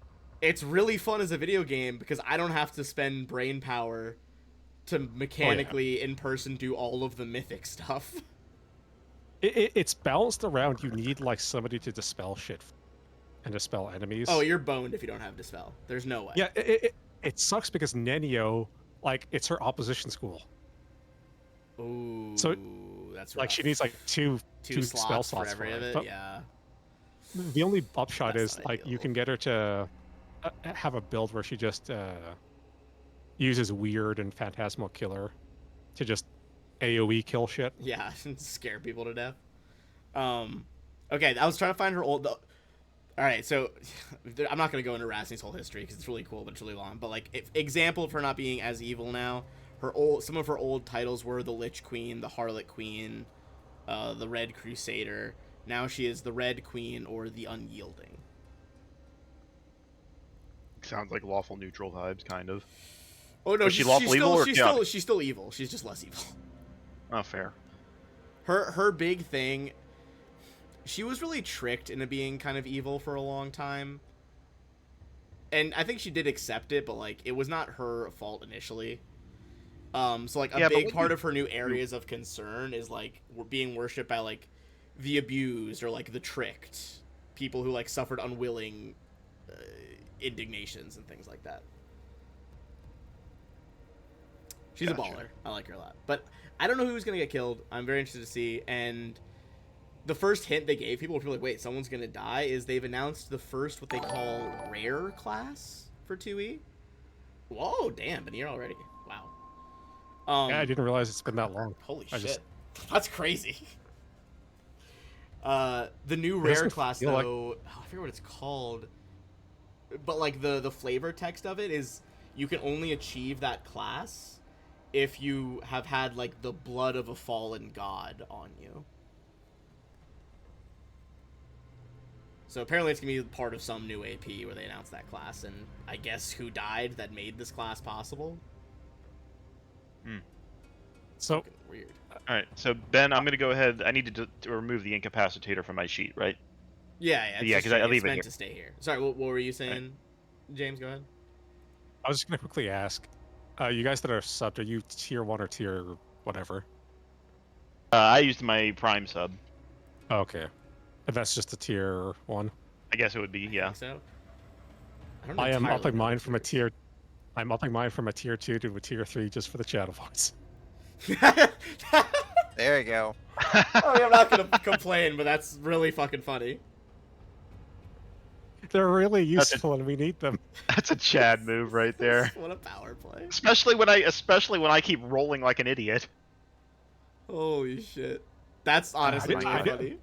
it's really fun as a video game because I don't have to spend brain power to mechanically in person do all of the mythic stuff. It's balanced around. You need like somebody to dispel shit and dispel enemies. Oh, you're boned if you don't have Dispel. There's no way. Yeah, it sucks because Nenio, like, it's her opposition school. Ooh, So, that's Like, rough. she needs like two spell slots for slots every for of it. it. But Yeah. the only upshot That's is not like you ideal. can get her to have a build where she just uses weird and phantasmal killer to just AoE kill shit. Yeah, scare people to death. Okay, I was trying to find her old. All right, so I'm not gonna go into Rasni's whole history because it's really cool, but it's really long. But like, example of her not being as evil now. Some of her old titles were the Lich Queen, the Harlot Queen, the Red Crusader. Now she is the Red Queen or the Unyielding. Sounds like lawful neutral vibes, kind of. Oh no, Was she lawful evil or chaotic? she's still evil. She's just less evil. Oh, fair. Her big thing, she was really tricked into being kind of evil for a long time. And I think she did accept it, but like it was not her fault initially. So like a Yeah, but big what part you- of her new areas of concern is like being worshipped by like the abused or like the tricked, people who like suffered unwilling indignations and things like that. She's a Gotcha. baller. I like her a lot. But I don't know who's going to get killed. I'm very interested to see. And the first hint they gave people were like, wait, someone's going to die, is they've announced the first what they call rare class for 2E. Whoa, damn, been here already. Wow. Yeah, I didn't realize it's been that long. Holy I shit. just- That's crazy. The new rare doesn't class, feel like- though, I forget what it's called. but like the flavor text of it is you can only achieve that class if you have had like the blood of a fallen god on you. So apparently it's gonna be part of some new AP where they announce that class, and I guess who died that made this class possible? So Fucking weird. All right, so Ben, I'm gonna go ahead. I need to remove the incapacitator from my sheet, right? Yeah, Yeah, it's 'cause I leave it's it meant here. to stay here. Sorry, what were you saying, James? Go ahead. I was just gonna quickly ask, you guys that are subbed, are you tier 1 or tier whatever? I used my prime sub. Oh, okay. And that's just a tier 1. I guess it would be, yeah. So I don't I am entirely upping know mine what from a tiers. tier. I'm upping mine from a tier 2 to a tier 3 just for the channel votes. There you go. I mean, I'm not gonna complain, but that's really fucking funny. They're really That's useful and we need them. That's a Chad move right there. What a power play! Especially when I keep rolling like an idiot. Holy shit, that's honestly didn't- really I didn't- funny.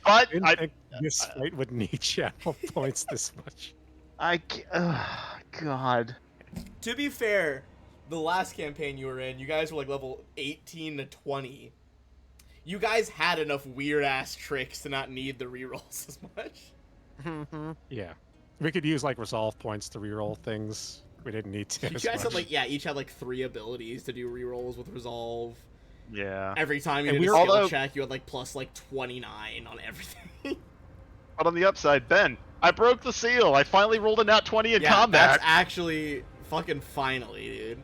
But I didn't I think this fight would need channel points this much. God. To be fair, the last campaign you were in, you guys were like level 18 to 20. You guys had enough weird ass tricks to not need the rerolls as much. Yeah. We could use like resolve points to reroll things. We didn't need to. You as guys had much. like each had like 3 abilities to do rerolls with resolve. Yeah. Every time you And did a we skill were- check, you had like plus like 29 on everything. But on the upside, Ben, I broke the seal. I finally rolled a nat 20 in yeah, combat. that's actually fucking finally, dude.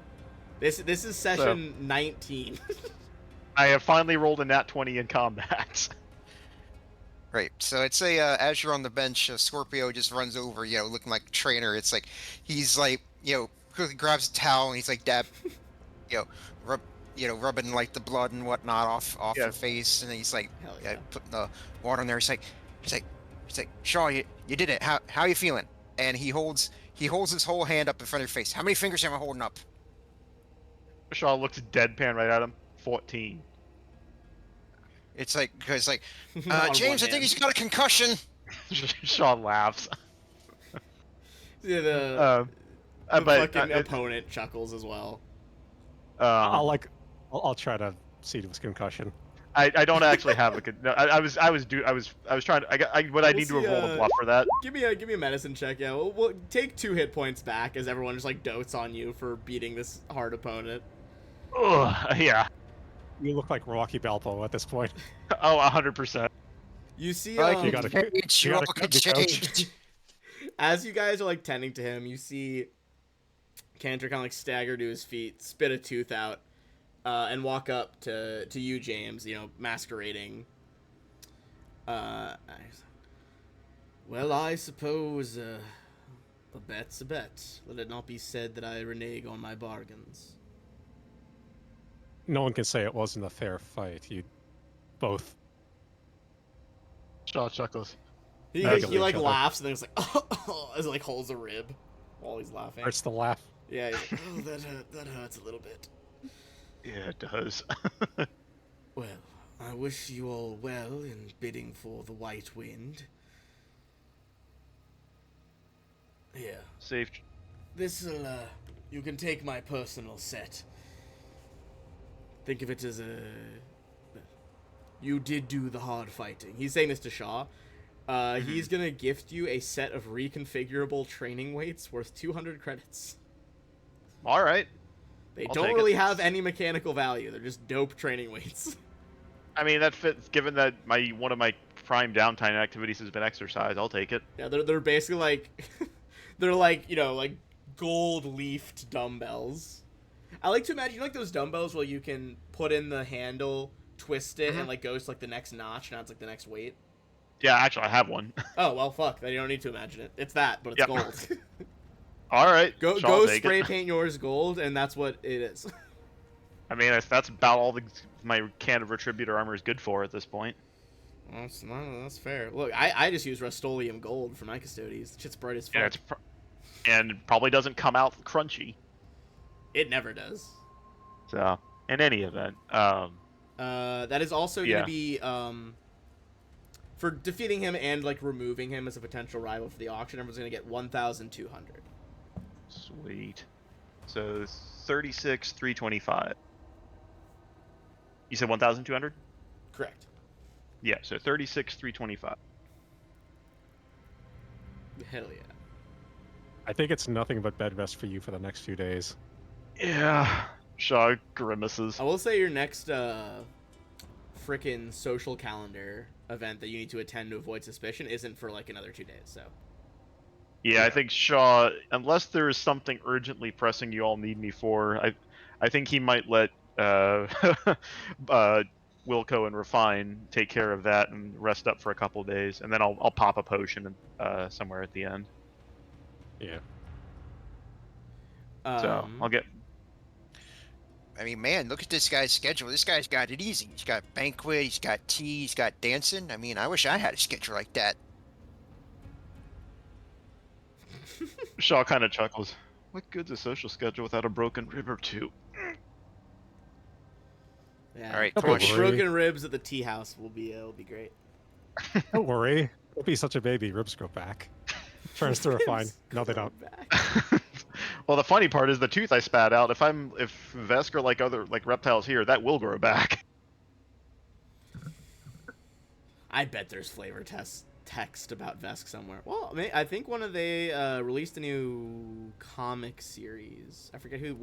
This is session 19. I have finally rolled a nat 20 in combat. Right. So I'd say as you're on the bench, Scorpio just runs over, looking like a trainer. It's like he's like, quickly grabs a towel and he's like rubbing like the blood and whatnot off Yeah. your face, and then he's like, Hell yeah. putting the water in there. He's like, Shaw, you did it. How you feeling? And he holds his whole hand up in front of your face. How many fingers am I holding up? Shaw looks deadpan right at him. 14. It's like because like On one James, I think hand. he's got a concussion. Shaw laughs. Yeah, the But fucking opponent chuckles as well. I'll try to see to his concussion. I don't actually have a good. No, I was trying to. I We'll need to see, roll a bluff for that. Give me a medicine check. Yeah, we'll take 2 hit points back as everyone just like dotes on you for beating this hard opponent. Ugh, yeah. You look like Rocky Balboa at this point. Oh, 100%. You see, Like you gotta- Cage, you gotta Rocket cut the coach. Cage. as you guys are like tending to him, you see Cantor kind of like stagger to his feet, spit a tooth out, and walk up to you, James. Masquerading. Well, I suppose a bet's a bet. Let it not be said that I renege on my bargains. No one can say it wasn't a fair fight. You both. Shaw chuckles. He Now kill like each other. laughs and then it's like as it like holds a rib while he's laughing. Hurts to laugh. Yeah, he's like, oh, that hurts a little bit. Yeah, it does. Well, I wish you all well in bidding for the White Wind. Here, Safe. this'll you can take my personal set. Think of it as you did do the hard fighting. He's saying this to Shaw. He's gonna gift you a set of reconfigurable training weights worth 200 credits. All right. They I'll don't take really it. have any mechanical value. They're just dope training weights. I mean, that fits. Given that one of my prime downtime activities has been exercise, I'll take it. Yeah, they're basically like they're like, like gold leafed dumbbells. I like to imagine like those dumbbells where you can put in the handle, twist it, and like goes to like the next notch. Now it's like the next weight. Yeah, actually, I have one. Oh well, fuck. Then you don't need to imagine it. It's that, but it's Yep. gold. All right. go Shaw, go take spray it. paint yours gold, and that's what it is. I mean, that's about all my can of Retributor armor is good for at this point. That's fair. Look, I just use Rust-Oleum gold for my Custodes. Shit's bright as fuck. Yeah, and probably doesn't come out crunchy. It never does. So, in any event, That is also Yeah. going to be for defeating him and like removing him as a potential rival for the auction, everyone's gonna get 1,200. Sweet. So 36,325. You said 1,200? Correct. Yeah, so 36,325. Hell yeah. I think it's nothing but bed rest for you for the next few days. Yeah. Shaw grimaces. I will say your next frickin' social calendar event that you need to attend to avoid suspicion isn't for like another 2 days. So Yeah, I think Shaw, unless there is something urgently pressing you all need me for, I think he might let Wilco and Refine take care of that and rest up for a couple days, and then I'll pop a potion somewhere at the end. Yeah. So I'll get. I mean, man, look at this guy's schedule. This guy's got it easy. He's got banquet, he's got tea, he's got dancing. I mean, I wish I had a schedule like that. Shaw kind of chuckles. What good's a social schedule without a broken rib or two? yeah. All right, Don't Push. worry. Broken ribs at the tea house will be great. Don't worry. Don't be such a baby. Ribs grow back. Turns to Refine. Ribs No, they grow don't. back. Well, the funny part is the tooth I spat out. If Vesk or like other like reptiles here, that will grow back. I bet there's flavor text about Vesk somewhere. Well, I think they released a new comic series. I forget who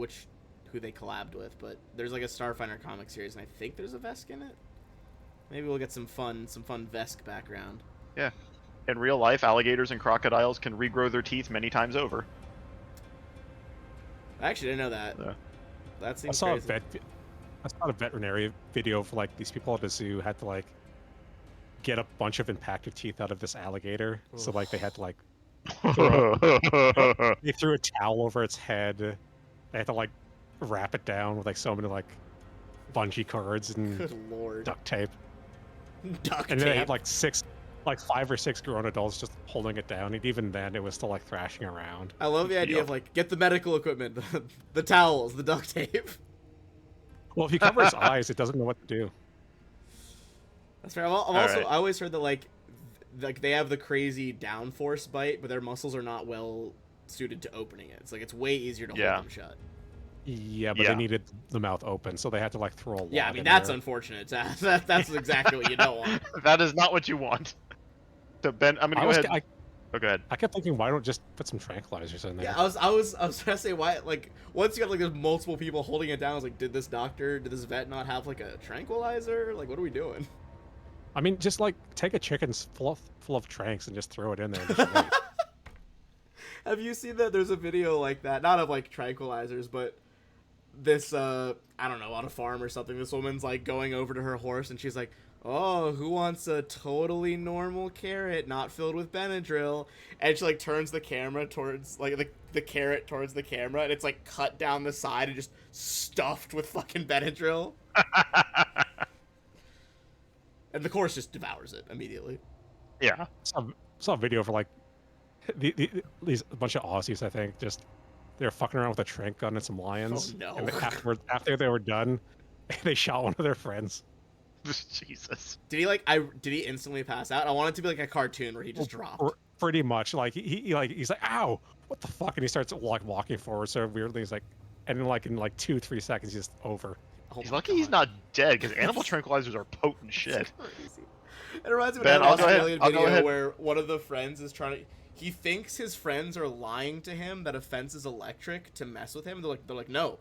they collabed with, but there's like a Starfinder comic series, and I think there's a Vesk in it. Maybe we'll get some fun Vesk background. Yeah. In real life, alligators and crocodiles can regrow their teeth many times over. I actually didn't know that. Yeah. That I seems saw crazy. a veterinary video for like these people at the zoo had to like get a bunch of impacted teeth out of this alligator. So like they had to like they threw a towel over its head. They had to like wrap it down with like so many like bungee cords and Good lord. duct tape. Duct And then they tape. had like 5 or 6 grown adults just holding it down, and even then it was still like thrashing around. I love the idea Yep. of like get the medical equipment, the towels, the duct tape. Well, if you cover its eyes, it doesn't know what to do. That's fair. I always heard that like they have the crazy downforce bite, but their muscles are not well suited to opening it. It's like it's way easier to Yeah. hold them shut. Yeah, but Yeah. they needed the mouth open, so they had to like throw a Yeah, I wad mean in that's there. unfortunate. That's exactly what you don't want. That is not what you want. So Ben, I'm gonna go ahead. Oh, go ahead. I kept thinking, why don't just put some tranquilizers in there? Yeah, I was trying to say why like once you got like there's multiple people holding it down, I was like, did this vet not have like a tranquilizer? Like, what are we doing? I mean, just like take a chicken full of tranks and just throw it in there. And just wait. Have you seen that? There's a video like that, not of like tranquilizers, but this I don't know, on a farm or something. This woman's like going over to her horse, and she's like, "Oh, who wants a totally normal carrot, not filled with Benadryl?" And she like turns the camera towards like the carrot towards the camera, and it's like cut down the side and just stuffed with fucking Benadryl. And the horse just devours it immediately. Yeah. Saw a video for like these a bunch of Aussies, I think, just they were fucking around with a trank gun and some lions. Oh, no. And after they were done, they shot one of their friends. Jesus. Did he instantly pass out? I want it to be like a cartoon where he just dropped. Pretty much, like he's like, "Ow, what the fuck?" And he starts like walking forward so weirdly. He's like, and then like in like 2-3 seconds, he's just over. Oh He's my lucky he's God. not dead because animal tranquilizers are potent shit. Crazy. It reminds me of Ben, an I'll go ahead. Australian I'll go video ahead. where one of the friends is trying to. He thinks his friends are lying to him that a fence is electric to mess with him. They're like, no,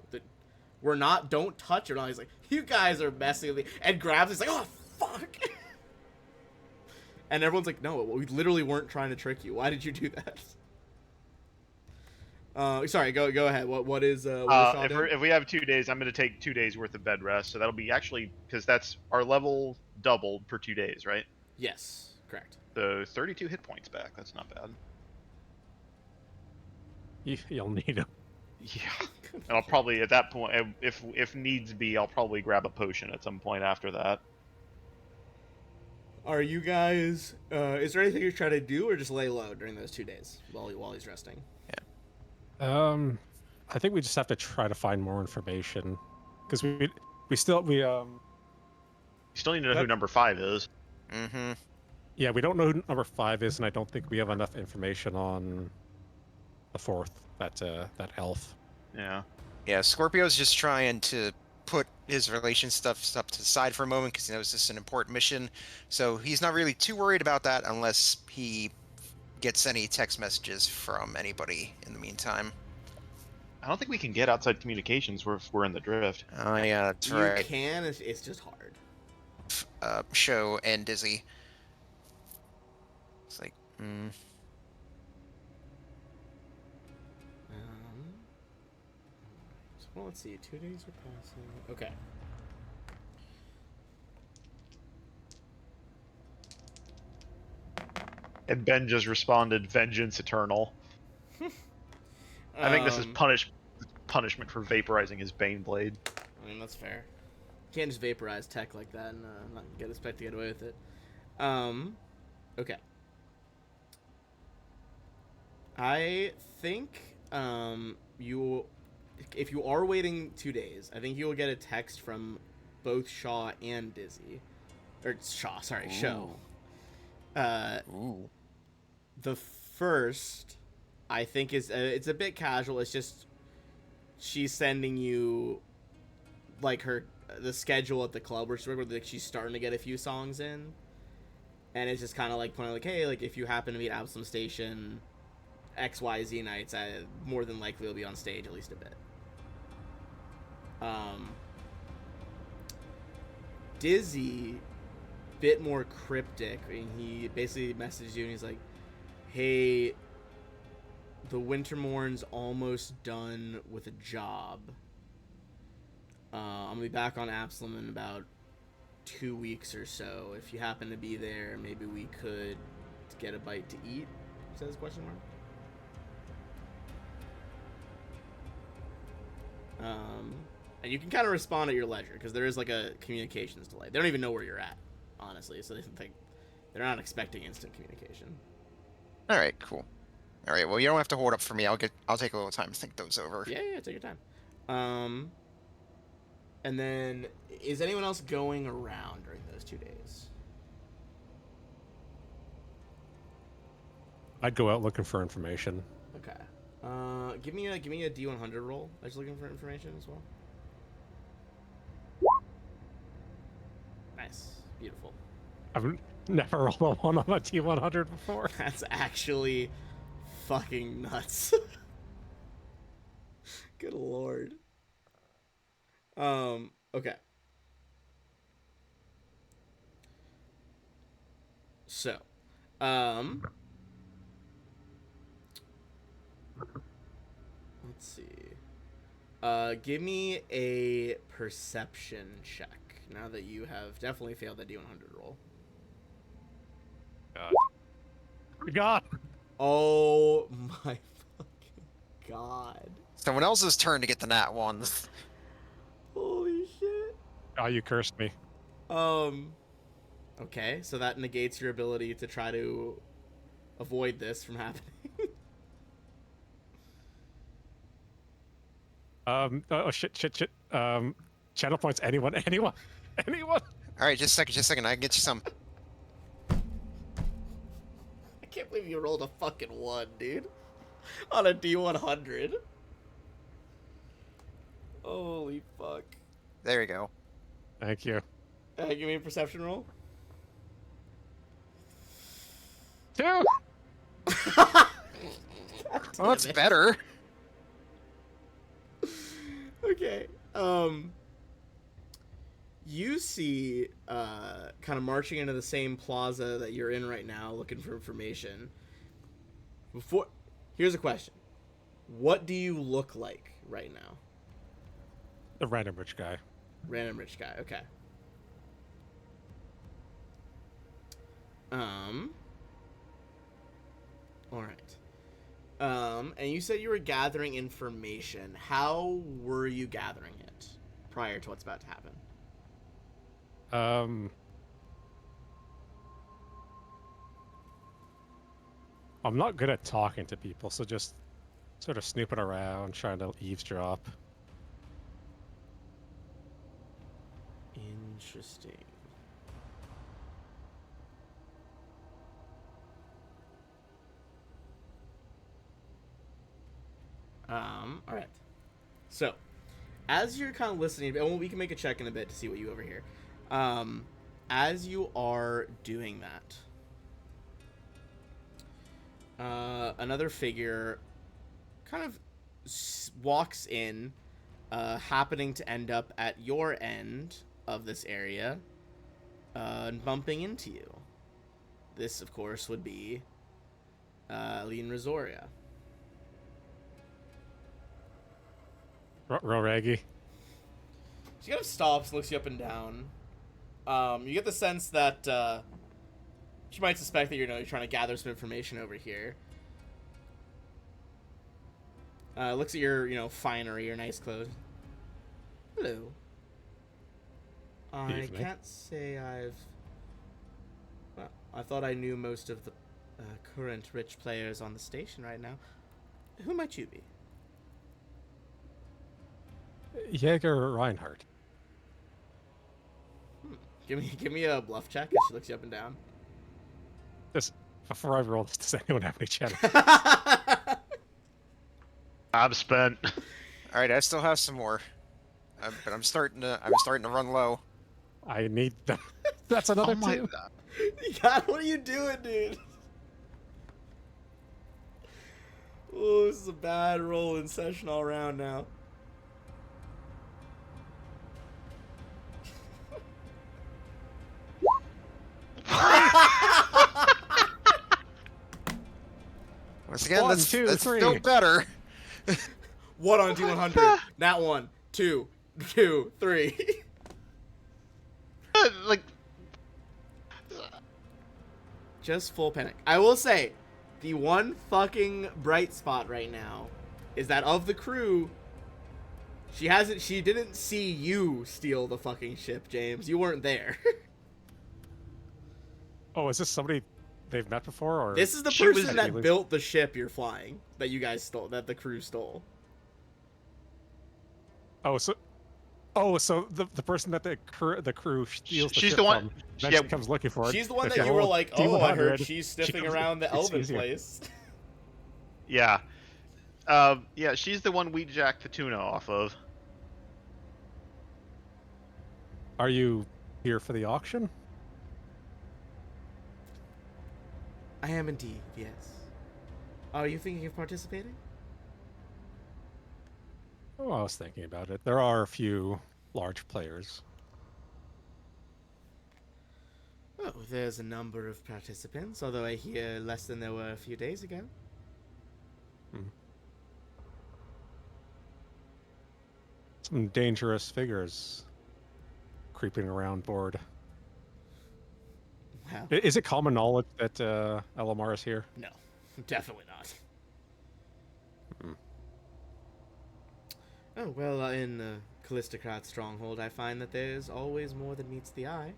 we're not. Don't touch it. And he's like, you guys are messing with me, and grabs. He's like, oh fuck. And everyone's like, no, we literally weren't trying to trick you. Why did you do that? Sorry, go ahead. What is Shaw doing? If we have 2 days, I'm going to take 2 days worth of bed rest. So that'll be actually because that's our level doubled per 2 days, right? Yes, correct. So 32 hit points back. That's not bad. You'll need them. Yeah. And I'll probably at that point, if needs be, I'll probably grab a potion at some point after that. Are you guys? Is there anything you're trying to do, or just lay low during those 2 days while he's resting? I think we just have to try to find more information because we still You still need to know who number 5 is. Mm-hmm. Yeah, we don't know who number 5 is, and I don't think we have enough information on the 4th, that elf. Yeah. Yeah, Scorpio's just trying to put his relation stuff up to the side for a moment because he knows this is an important mission. So he's not really too worried about that unless he gets any text messages from anybody in the meantime. I don't think we can get outside communications if we're in the drift. Oh yeah, that's You right. can, it's just hard. Show and Dizzy. It's like, Well, let's see. 2 days are passing. Okay. And Ben just responded, "Vengeance eternal." I think this is punishment for vaporizing his Bane blade. I mean, that's fair. You can't just vaporize tech like that and not expect to get away with it. Okay. I think if you are waiting 2 days, I think you will get a text from both Shaw and Dizzy, or Shaw, sorry, Show. ooh. The first, I think, is it's a bit casual. It's just she's sending you like the schedule at the club where she's starting to get a few songs in, and it's just kind of like pointing like, hey, like if you happen to be at Absalom Station XYZ nights, I more than likely will be on stage at least a bit. Dizzy, bit more cryptic, and he basically messaged you and he's like, hey, the Wintermorn's almost done with a job. I'm gonna be back on Absalom in about 2 weeks or so. If you happen to be there, maybe we could get a bite to eat, says question mark. And you can kind of respond at your leisure because there is like a communications delay. They don't even know where you're at, honestly, so they're not expecting instant communication. All right, cool. All right, well, you don't have to hold up for me. I'll take a little time to think those over. Yeah, take your time. And then is anyone else going around during those 2 days? I'd go out looking for information. Okay. Give me a D100 roll. I was looking for information as well. Nice, beautiful. I've never rolled a 1 on a T100 before. That's actually fucking nuts. Good lord. Okay. So, let's see. Give me a perception check now that you have definitely failed that D100 roll. God. Oh my fucking god. Someone else's turn to get the nat ones. Holy shit. Oh, you cursed me. Okay, so that negates your ability to try to avoid this from happening. Oh shit. Channel points. Anyone. All right, just a second. I can get you some. I can't believe you rolled a fucking 1, dude. On a D100. Holy fuck. There you go. Thank you. Give me a perception roll. 2. Well, that's better. Okay. You see, kind of marching into the same plaza that you're in right now, looking for information. Here's a question: what do you look like right now? The random rich guy. Random rich guy. Okay. All right. And you said you were gathering information. How were you gathering it prior to what's about to happen? I'm not good at talking to people, so just sort of snooping around, trying to eavesdrop. Interesting. All right. So, as you're kind of listening, and we can make a check in a bit to see what you overhear. As you are doing that, another figure kind of walks in, happening to end up at your end of this area, and bumping into you. This, of course, would be Lean Rizoria. Roragi. She kind of stops, looks you up and down. You get the sense that she might suspect that you're trying to gather some information over here. Looks at your finery, your nice clothes. Hello. I Evening. can't say I've. Well, I thought I knew most of the current rich players on the station right now. Who might you be? Jaeger Reinhardt. Give me a bluff check as she looks you up and down. Just before I roll this, does anyone have any cheddar? I'm spent. All right, I still have some more, but I'm starting to run low. I need them. That's another Oh my two. God, what are you doing, dude? Oh, this is a bad roll in session all around now. Once again, One, that's, two, that's three. still better. What on D100? Nat 1, 2, 2, 3. Like, Just full panic. I will say, the one fucking bright spot right now is that of the crew, she didn't see you steal the fucking ship, James. You weren't there. Oh, is this somebody they've met before, or This is the She person was- that built the ship you're flying, that you guys stole, that the crew stole. so the person that the crew steals the She's ship the one- from eventually yeah. comes looking for it. She's the one If that you were roll like, oh, I heard D100, she's she sniffing comes- around the it's Elven easier. place. yeah. Yeah, she's the one we jacked the tuna off of. Are you here for the auction? I am indeed, yes. Are you thinking of participating? Oh, I was thinking about it. There are a few large players. Oh, there's a number of participants, although I hear less than there were a few days ago. Some dangerous figures creeping around board. Well, Is it common knowledge that Elamar is here? no, definitely not. Hmm. Oh, well, in Callistocrat's stronghold, I find that there's always more than meets the eye.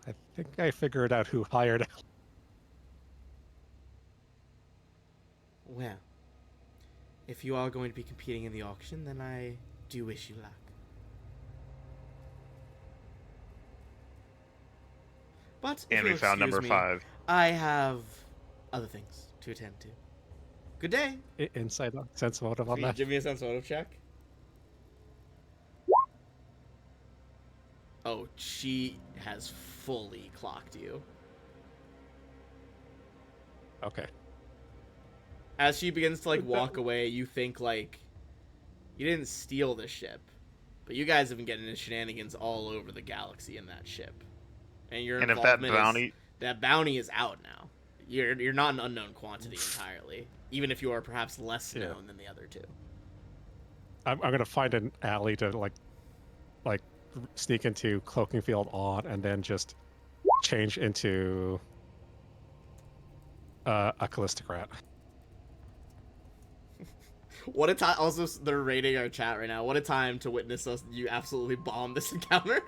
I think I figured out who hired. Well, if you are going to be competing in the auction, then I do wish you luck. But if And we you'll found excuse number me, 5. I have other things to attend to. Good day. Inside sense motive on that. Give me a sense motive check. Oh, she has fully clocked you. Okay. As she begins to like walk away, you think like you didn't steal the ship, but you guys have been getting into shenanigans all over the galaxy in that ship. And your And if that involvement bounty, that bounty is out now. You're not an unknown quantity entirely, even if you are perhaps less Yeah. known than the other two. I'm gonna find an alley to like sneak into Cloaking Field on, and then just change into a Callistocrat. What a time! Also, they're rating our chat right now. What a time to witness us! You absolutely bomb this encounter.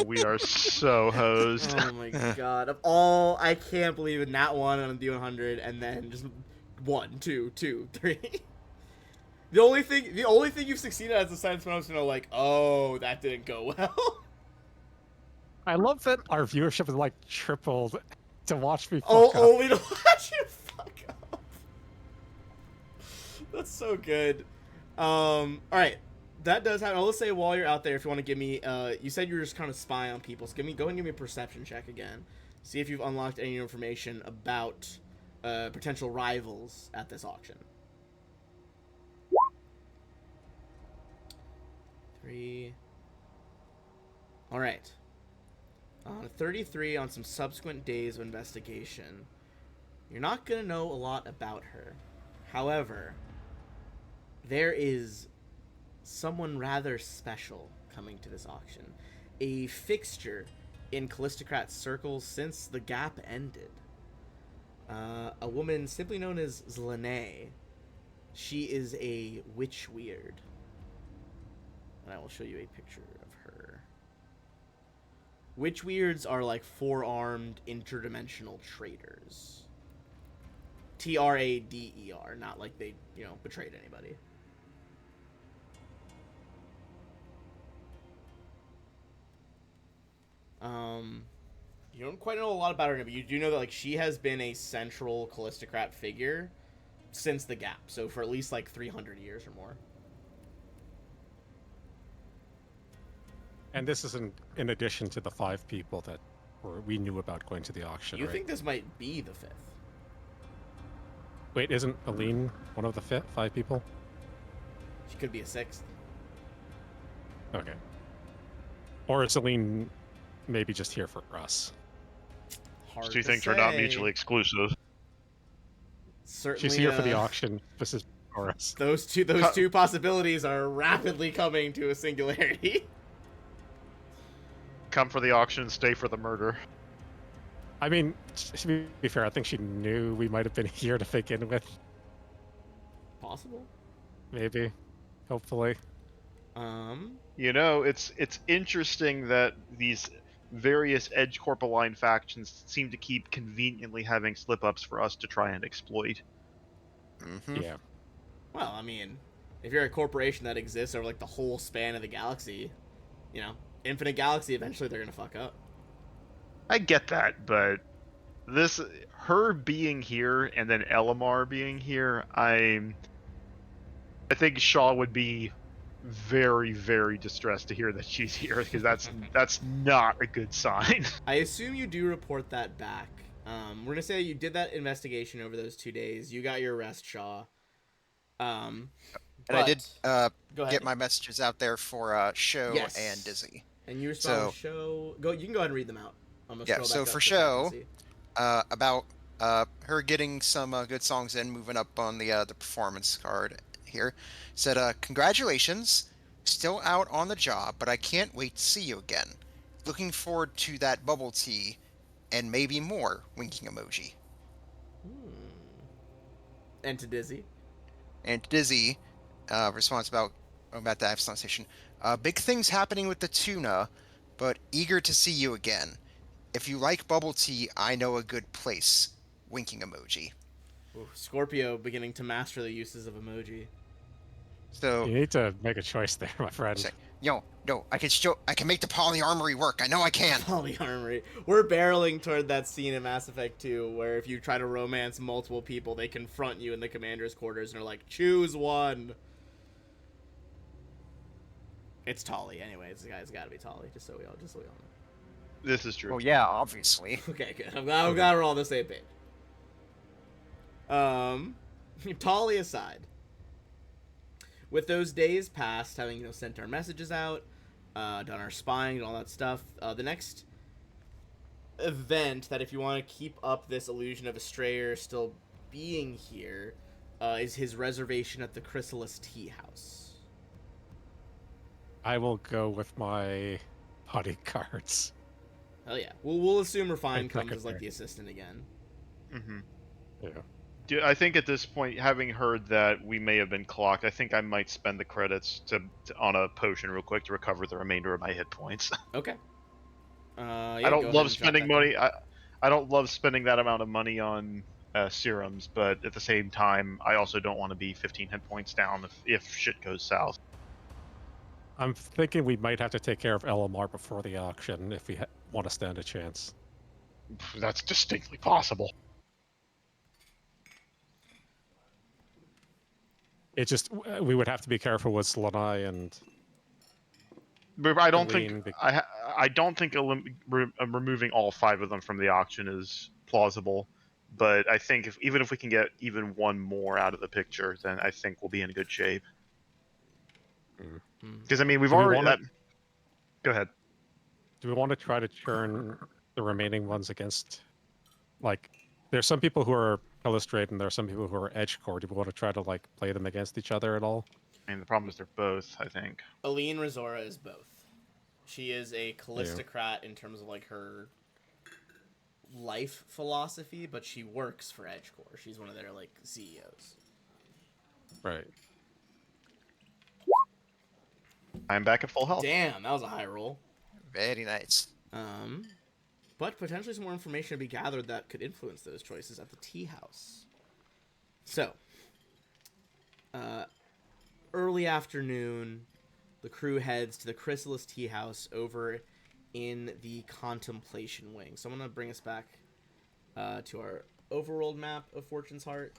we are so hosed. Oh my god! Of all, I can't believe it. Nat 1 on the D100, and then just 1, 2, 2, 3. The only thing you've succeeded as a science mouse to know, like, oh, that didn't go well. I love that our viewership is like tripled to watch me fuck Oh, up. only to watch you fuck up. That's so good. All right. That does happen. Let's say while you're out there, if you want to give me, you said you were just kind of spy on people. So go ahead and give me a perception check again. See if you've unlocked any information about potential rivals at this auction. 3. All right. On 33 on some subsequent days of investigation, you're not going to know a lot about her. However, there is someone rather special coming to this auction. A fixture in Callistocrat circles since the gap ended. A woman simply known as Zlene. She is a witch weird. And I will show you a picture of her. Witch weirds are like 4-armed interdimensional traders. Trader, not like they, betrayed anybody. You don't quite know a lot about her, but you do know that she has been a central Callistocrat figure since the gap, so for at least 300 years or more. And this is in addition to the 5 people that we knew about going to the auction, You right? think this might be the 5th? Wait, isn't Aline one of the 5 people? She could be a 6th. Okay. Or is Aline maybe just here for us? Hard Two to things are not say. mutually exclusive. Certainly, She's here for the auction. This is for us. Those two possibilities are rapidly coming to a singularity. Come for the auction, stay for the murder. I mean, to be fair, I think she knew we might have been here to begin with. Possible. Maybe. Hopefully. It's interesting that these various Edge Corp aligned factions seem to keep conveniently having slip-ups for us to try and exploit. Mm-hmm. Yeah. Well, I mean, if you're a corporation that exists over the whole span of the galaxy, infinite galaxy, eventually they're gonna fuck up. I get that, but her being here and then Elamar being here, I think Shaw would be very, very distressed to hear that she's here, because that's not a good sign. I assume you do report that back. We're gonna say you did that investigation over those 2 days. You got your arrest, Shaw. And I did go ahead. get my messages out there for Show Yes. and Dizzy. And you respond to Show. Go. You can go ahead and read them out. I'm gonna scroll so back for up so I can Show, see. about her getting some good songs in, moving up on the performance card here. Said, congratulations, still out on the job, but I can't wait to see you again. Looking forward to that bubble tea, and maybe more, winking emoji. And to Dizzy. And Dizzy responds about the Epsilon station. Big things happening with the tuna, but eager to see you again. If you like bubble tea, I know a good place. Winking emoji. Ooh, Scorpio beginning to master the uses of emoji. So You need to make a choice there, my friend. say, no, I can make the poly armory work. I know I can. Poly armory. We're barreling toward that scene in Mass Effect 2 where if you try to romance multiple people, they confront you in the commander's quarters and are like, choose one. It's Tali, anyways. The guy's got to be Tali, just so we all know. This is true. Well, yeah, obviously. Okay, good. I'm glad we're all on the same page. Tali aside, with those days past, having sent our messages out, done our spying and all that stuff, the next event that if you want to keep up this illusion of Astrayer still being here, is his reservation at the Chrysalis Tea House. I will go with my bodyguards. Hell yeah. We'll assume Refine And comes as secondary. the assistant again. Mm-hmm. Yeah. I think at this point, having heard that we may have been clocked, I think I might spend the credits on a potion real quick to recover the remainder of my hit points. Okay. Yeah, I go don't ahead love and drop spending that money. I don't love spending that amount of money on serums, but at the same time, I also don't want to be 15 hit points down if shit goes south. I'm thinking we might have to take care of LMR before the auction if we want to stand a chance. That's distinctly possible. It just we would have to be careful with Lanai and But I don't think Aline. I don't think removing all 5 of them from the auction is plausible. But I think even if we can get even one more out of the picture, then I think we'll be in good shape. Mm. Because I mean, we've Do we already. wanna- Go ahead. Do we want to try to churn the remaining ones against, like, there's some people who are Telestrate and there are some people who are Edge Core. Do we want to try to like play them against each other at all? I mean, the problem is they're both. I think. Aline Razora is both. She is a Callistocrat in terms of like her life philosophy, but she works for Edge Core. She's one of their like CEOs. Right. I'm back at full health. Damn, that was a high roll. Very nice. But potentially some more information to be gathered that could influence those choices at the tea house. So, early afternoon, the crew heads to the Chrysalis Tea House over in the Contemplation Wing. So I'm going to bring us back to our overworld map of Fortune's Heart.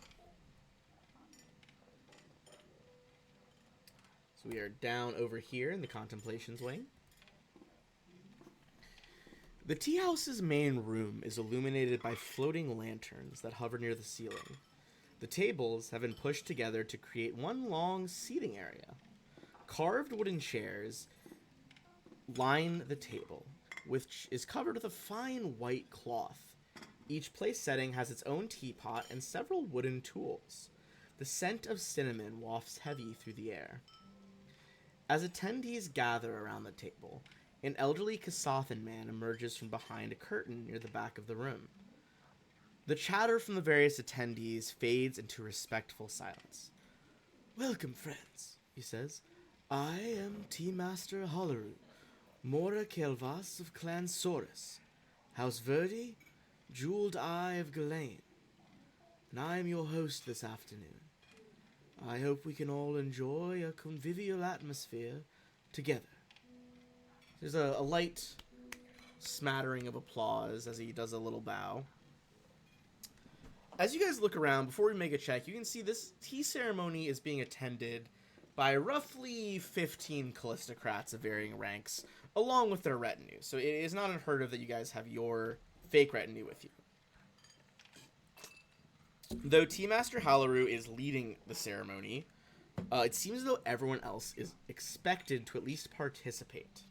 So we are down over here in the Contemplations Wing. The tea house's main room is illuminated by floating lanterns that hover near the ceiling. The tables have been pushed together to create one long seating area. Carved wooden chairs line the table, which is covered with a fine white cloth. Each place setting has its own teapot and several wooden tools. The scent of cinnamon wafts heavy through the air. As attendees gather around the table, an elderly Kasathan man emerges from behind a curtain near the back of the room. The chatter from the various attendees fades into respectful silence. "Welcome, friends," he says. "I am Tea Master Halaru, Mora Kelvas of Clan Saurus, House Verdi, Jeweled Eye of Ghislaine, and I am your host this afternoon. I hope we can all enjoy a convivial atmosphere together." There's a light smattering of applause as he does a little bow. As you guys look around, before we make a check, you can see this tea ceremony is being attended by roughly 15 Callistocrats of varying ranks, along with their retinue. So it is not unheard of that you guys have your fake retinue with you. Though Tea Master Halaru is leading the ceremony, it seems as though everyone else is expected to at least participate.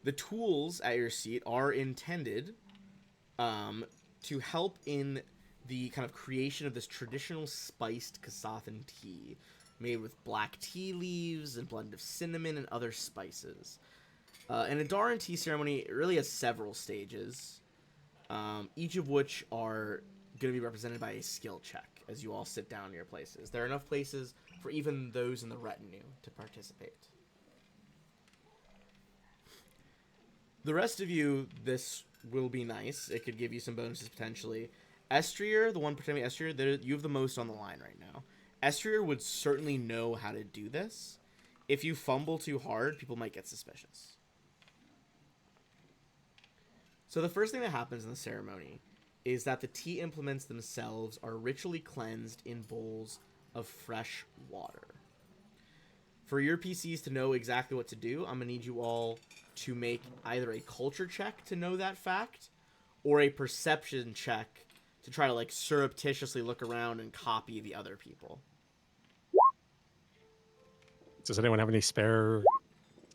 The tools at your seat are intended to help in the kind of creation of this traditional spiced Kasathan tea made with black tea leaves and blend of cinnamon and other spices. An Adaran tea ceremony really has several stages, each of which are going to be represented by a skill check as you all sit down in your places. There are enough places for even those in the retinue to participate. The rest of you, this will be nice. It could give you some bonuses potentially. Estrier, the one pretending Estrier, you have the most on the line right now. Estrier would certainly know how to do this. If you fumble too hard, people might get suspicious. So the first thing that happens in the ceremony is that the tea implements themselves are ritually cleansed in bowls of fresh water. For your PCs to know exactly what to do, I'm going to need you all to make either a culture check to know that fact, or a perception check to try to like surreptitiously look around and copy the other people. Does anyone have any spare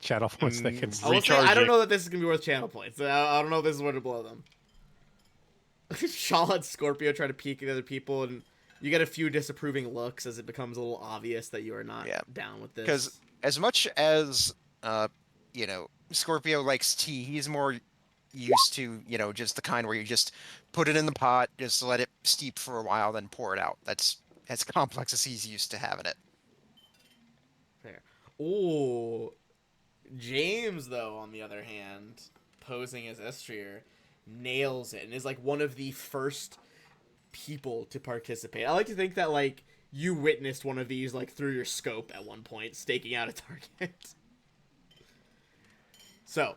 channel points they can? I will say, I don't Recharging. know that this is going to be worth channel points. I don't know if this is where to blow them. Shaw and Scorpio try to peek at other people, and you get a few disapproving looks as it becomes a little obvious that you are not down with this. Because as much as Scorpio likes tea, he's more used to just the kind where you just put it in the pot, just let it steep for a while, then pour it out. That's as complex as he's used to having it. Fair. Ooh, James though, on the other hand, posing as Estrier, nails it and is like one of the first people to participate. I like to think that like you witnessed one of these like through your scope at one point, staking out a target. So,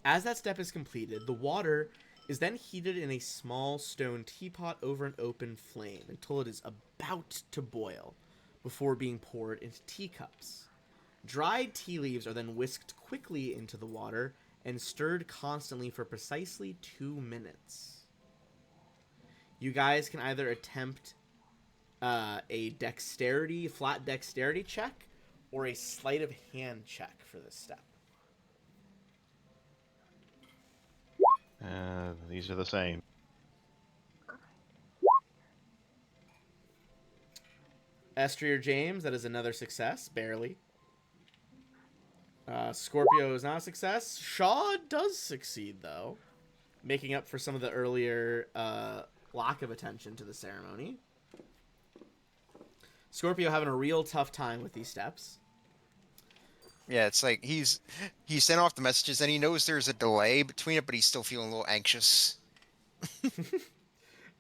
As that step is completed, the water is then heated in a small stone teapot over an open flame until it is about to boil, before being poured into teacups. Dried tea leaves are then whisked quickly into the water and stirred constantly for precisely 2 minutes. You guys can either attempt a flat dexterity check, or a sleight of hand check for this step. These are the same. Estrier James, that is another success, barely. Scorpio is not a success. Shaw does succeed, though, making up for some of the earlier lack of attention to the ceremony. Scorpio having a real tough time with these steps. Yeah, it's like he sent off the messages and he knows there's a delay between it, but he's still feeling a little anxious.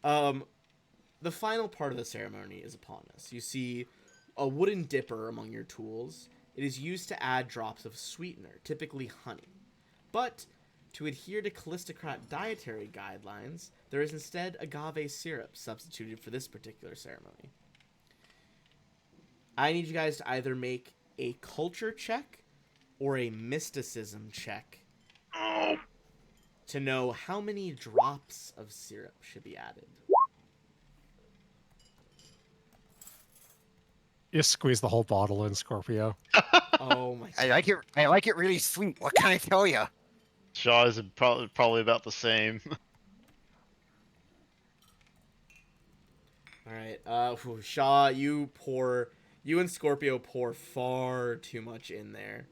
The final part of the ceremony is upon us. You see a wooden dipper among your tools. It is used to add drops of sweetener, typically honey. But to adhere to Callistocrat dietary guidelines, there is instead agave syrup substituted for this particular ceremony. I need you guys to either make a culture check or a mysticism check to know how many drops of syrup should be added. You squeeze the whole bottle in, Scorpio. Oh my god. I like it really sweet. What can I tell you? Shaw is probably about the same. Alright, Shaw, you and Scorpio pour far too much in there.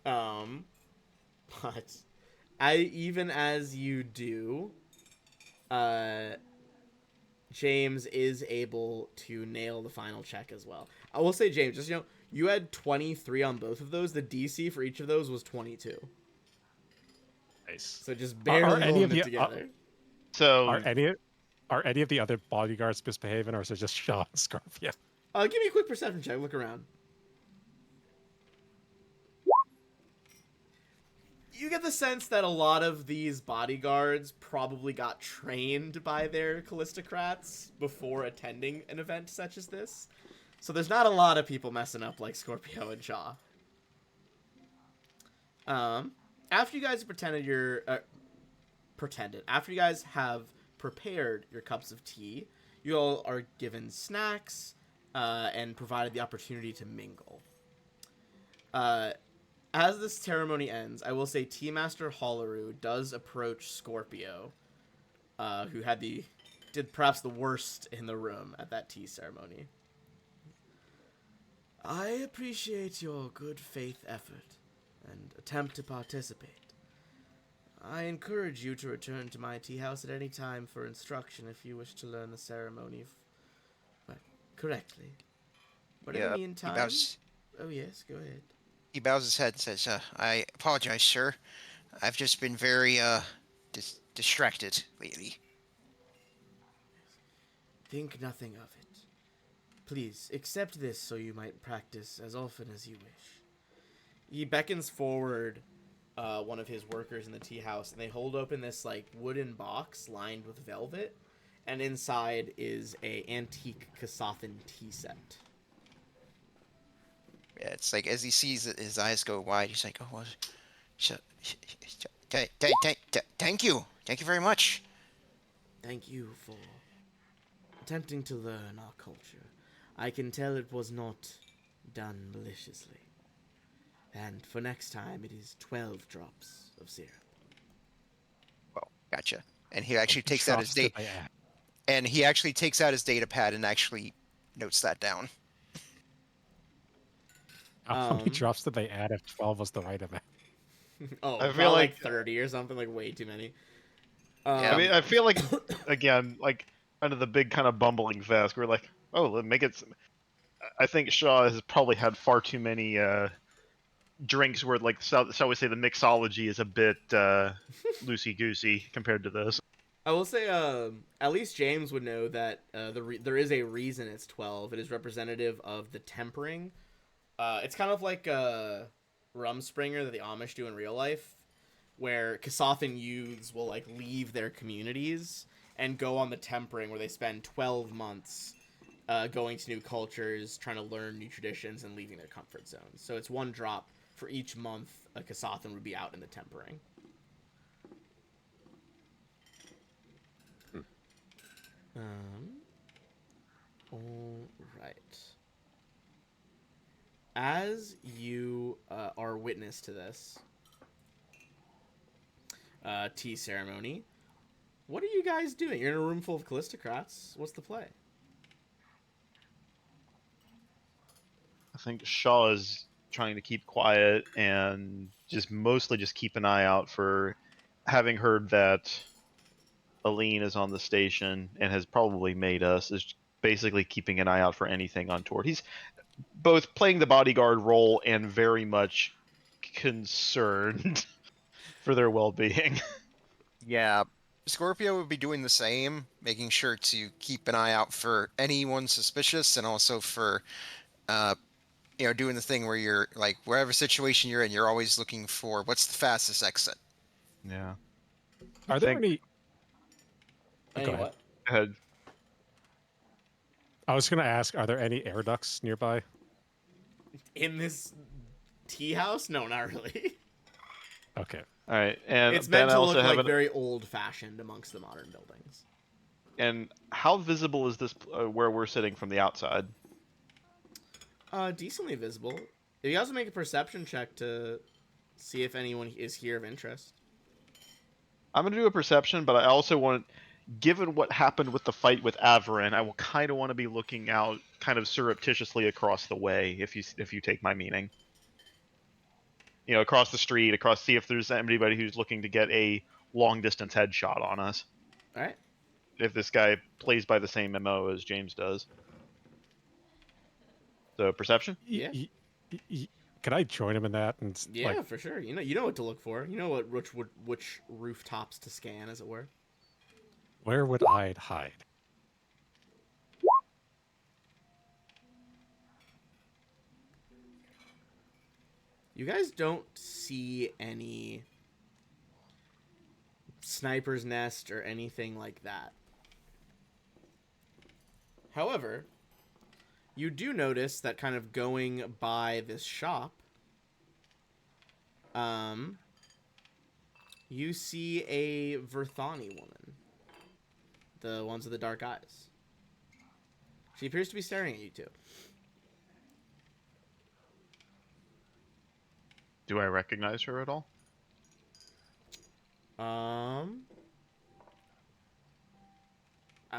But even as you do, James is able to nail the final check as well. I will say, James, just you had 23 on both of those. The DC for each of those was 22. Nice. So just barely holding it together. So Are any of the other bodyguards misbehaving, or is it just Shaw and Scorpio? Give me a quick perception check. Look around. You get the sense that a lot of these bodyguards probably got trained by their Callistocrats before attending an event such as this. So there's not a lot of people messing up like Scorpio and Shaw. After you guys after you guys have prepared your cups of tea, you all are given snacks and provided the opportunity to mingle. As this ceremony ends, I will say Tea Master Holloroo does approach Scorpio, who did perhaps the worst in the room at that tea ceremony. I appreciate your good faith effort and attempt to participate. I encourage you to return to my tea house at any time for instruction if you wish to learn the ceremony correctly. But in the meantime... Oh yes, go ahead. He bows his head and says, I apologize, sir. I've just been very, distracted lately. Think nothing of it. Please, accept this so you might practice as often as you wish. He beckons forward one of his workers in the tea house, and they hold open this, wooden box lined with velvet, and inside is a antique Kasathan tea set. Yeah, it's like as he sees it, his eyes go wide. He's like, "Oh, thank you very much." Thank you for attempting to learn our culture. I can tell it was not done maliciously. And for next time, it is 12 drops of syrup. Well, gotcha. And he actually takes out his data. And he actually takes out his data pad and actually notes that down. How many drops did they add if 12 was the right amount? I feel like 30 or something, way too many. I mean, I feel like, again, under the big kind of bumbling fest, we're like, oh, let's make it. I think Shaw has probably had far too many drinks where, shall we say, the mixology is a bit loosey-goosey compared to this. I will say, at least James would know that there is a reason it's 12. It is representative of the tempering. It's kind of like Rumspringer that the Amish do in real life, where Kasathan youths will like leave their communities and go on the tempering, where they spend 12 months going to new cultures, trying to learn new traditions, and leaving their comfort zones. So it's one drop for each month a Kasathan would be out in the tempering. All right. As you are witness to this tea ceremony, what are you guys doing? You're in a room full of Callistocrats. What's the play? I think Shaw is trying to keep quiet and just mostly just keep an eye out for, having heard that Aline is on the station and has probably made us, is basically keeping an eye out for anything untoward. He's both playing the bodyguard role and very much concerned for their well-being. Yeah, Scorpio would be doing the same, making sure to keep an eye out for anyone suspicious, and also for, doing the thing where you're like, wherever situation you're in, you're always looking for what's the fastest exit. Yeah. Are there think- any? Any Go ahead. what? Go ahead. I was gonna ask, are there any air ducts nearby? In this tea house? No, not really. Okay. All right, and It's then meant I to also look have like very old-fashioned amongst the modern buildings. And how visible is this where we're sitting from the outside? Decently visible. If you also make a perception check to see if anyone is here of interest. I'm gonna do a perception, but I also want, given what happened with the fight with Averin, I will kind of want to be looking out, kind of surreptitiously across the way, if you take my meaning. Across the street, see if there's anybody who's looking to get a long distance headshot on us. All right. If this guy plays by the same MO as James does. So perception. Yeah. Can I join him in that? And Yeah, like, for sure. You know what to look for. You know which rooftops to scan, as it were. where would I hide? You guys don't see any sniper's nest or anything like that. However, you do notice that kind of going by this shop, you see a Verthani woman. The ones with the dark eyes. She appears to be staring at you two. Do I recognize her at all? I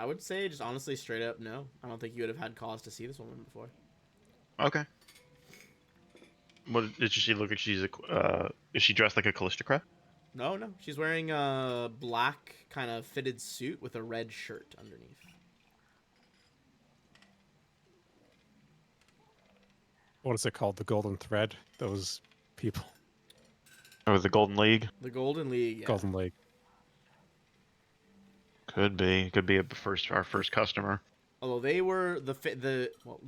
would say just honestly straight up no. I don't think you would have had cause to see this woman before. Okay. What did she look like? Is she dressed like a Callistocrat? No. She's wearing a black kind of fitted suit with a red shirt underneath. What is it called? The Golden Thread? Those people. Or the Golden League? The Golden League. Yeah. Golden Lake. Could be. Could be our first customer. Although they were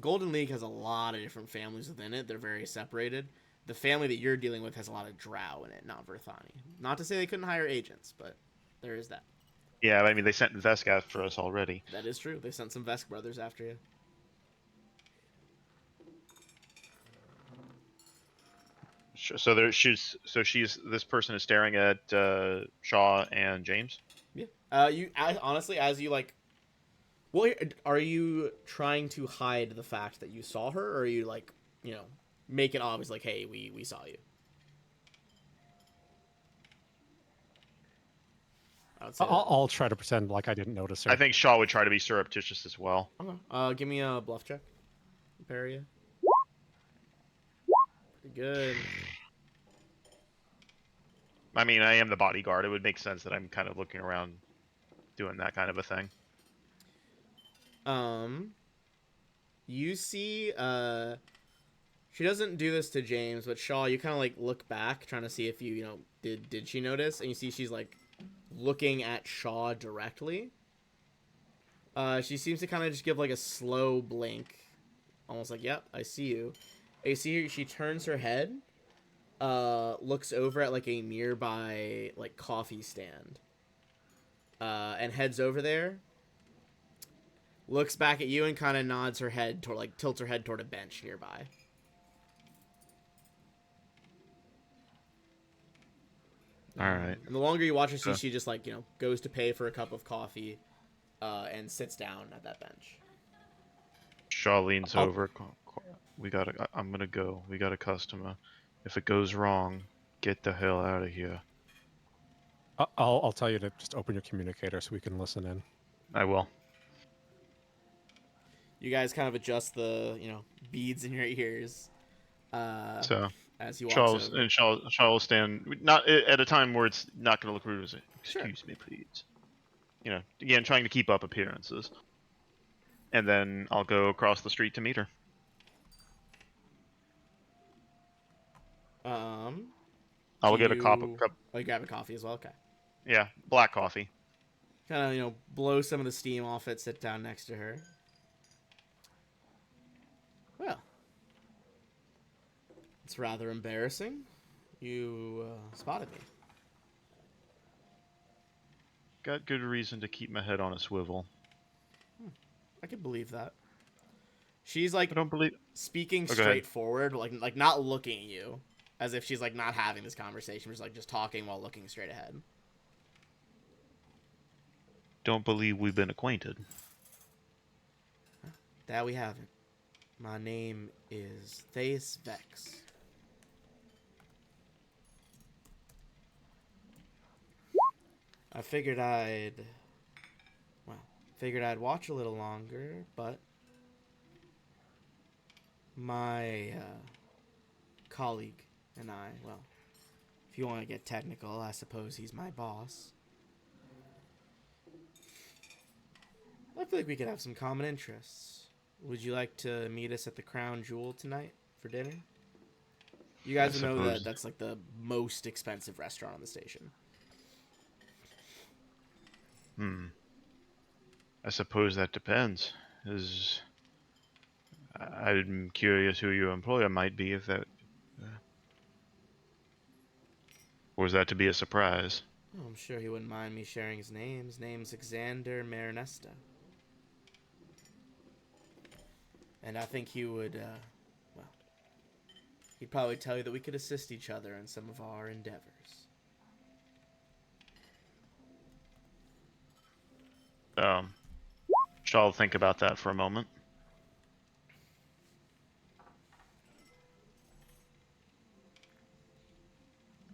Golden League has a lot of different families within it. They're very separated. The family that you're dealing with has a lot of Drow in it, not Verthani. Not to say they couldn't hire agents, but there is that. Yeah, I mean, they sent Vesk after us already. That is true. They sent some Vesk brothers after you. So this person is staring at Shaw and James. Yeah. Honestly, as you like, well, are you trying to hide the fact that you saw her, or are you like, make it obvious, like, hey, we saw you? I would say I'll try to pretend like I didn't notice her. I think Shaw would try to be surreptitious as well. okay. Give me a bluff check. Paria. Pretty good. I mean, I am the bodyguard. It would make sense that I'm kind of looking around, doing that kind of a thing. You see, she doesn't do this to James, but Shaw, you kind of like look back, trying to see if did she notice, and you see she's like looking at Shaw directly. She seems to kind of just give like a slow blink, almost like, "Yep, I see you." And you see her, she turns her head, looks over at like a nearby like coffee stand, and heads over there. Looks back at you and kind of nods her head toward, like, tilts her head toward a bench nearby. All right. And the longer you watch her, see she just, like, goes to pay for a cup of coffee, and sits down at that bench. Shaw leans over. I'm gonna go. We got a customer. If it goes wrong, get the hell out of here. I'll tell you to just open your communicator so we can listen in. I will. You guys kind of adjust the, beads in your ears, So as he walks Charles over. and Shaw will stand not at a time where it's not going to look rude. As excuse me, please. Again, trying to keep up appearances. And then I'll go across the street to meet her. I'll get a cup. Oh, you grab a coffee as well. Okay. Yeah, black coffee. Kind of, blow some of the steam off it. Sit down next to her. Well, it's rather embarrassing. You spotted me. Got good reason to keep my head on a swivel. I could believe that. She's like I don't believe. speaking go ahead. straightforward, like not looking at you, as if she's like not having this conversation. She's like just talking while looking straight ahead. Don't believe we've been acquainted. That we haven't. My name is Thais Vex. I figured I'd watch a little longer, but my colleague and I, well, if you want to get technical, I suppose he's my boss. I feel like we could have some common interests. Would you like to meet us at the Crown Jewel tonight for dinner? You guys know that that's like the most expensive restaurant on the station. I suppose that depends. I'm curious who your employer might be, if that... or is that to be a surprise? Oh, I'm sure he wouldn't mind me sharing his name. His name's Xander Marinesta. And I think he would, he'd probably tell you that we could assist each other in some of our endeavors. Shall think about that for a moment.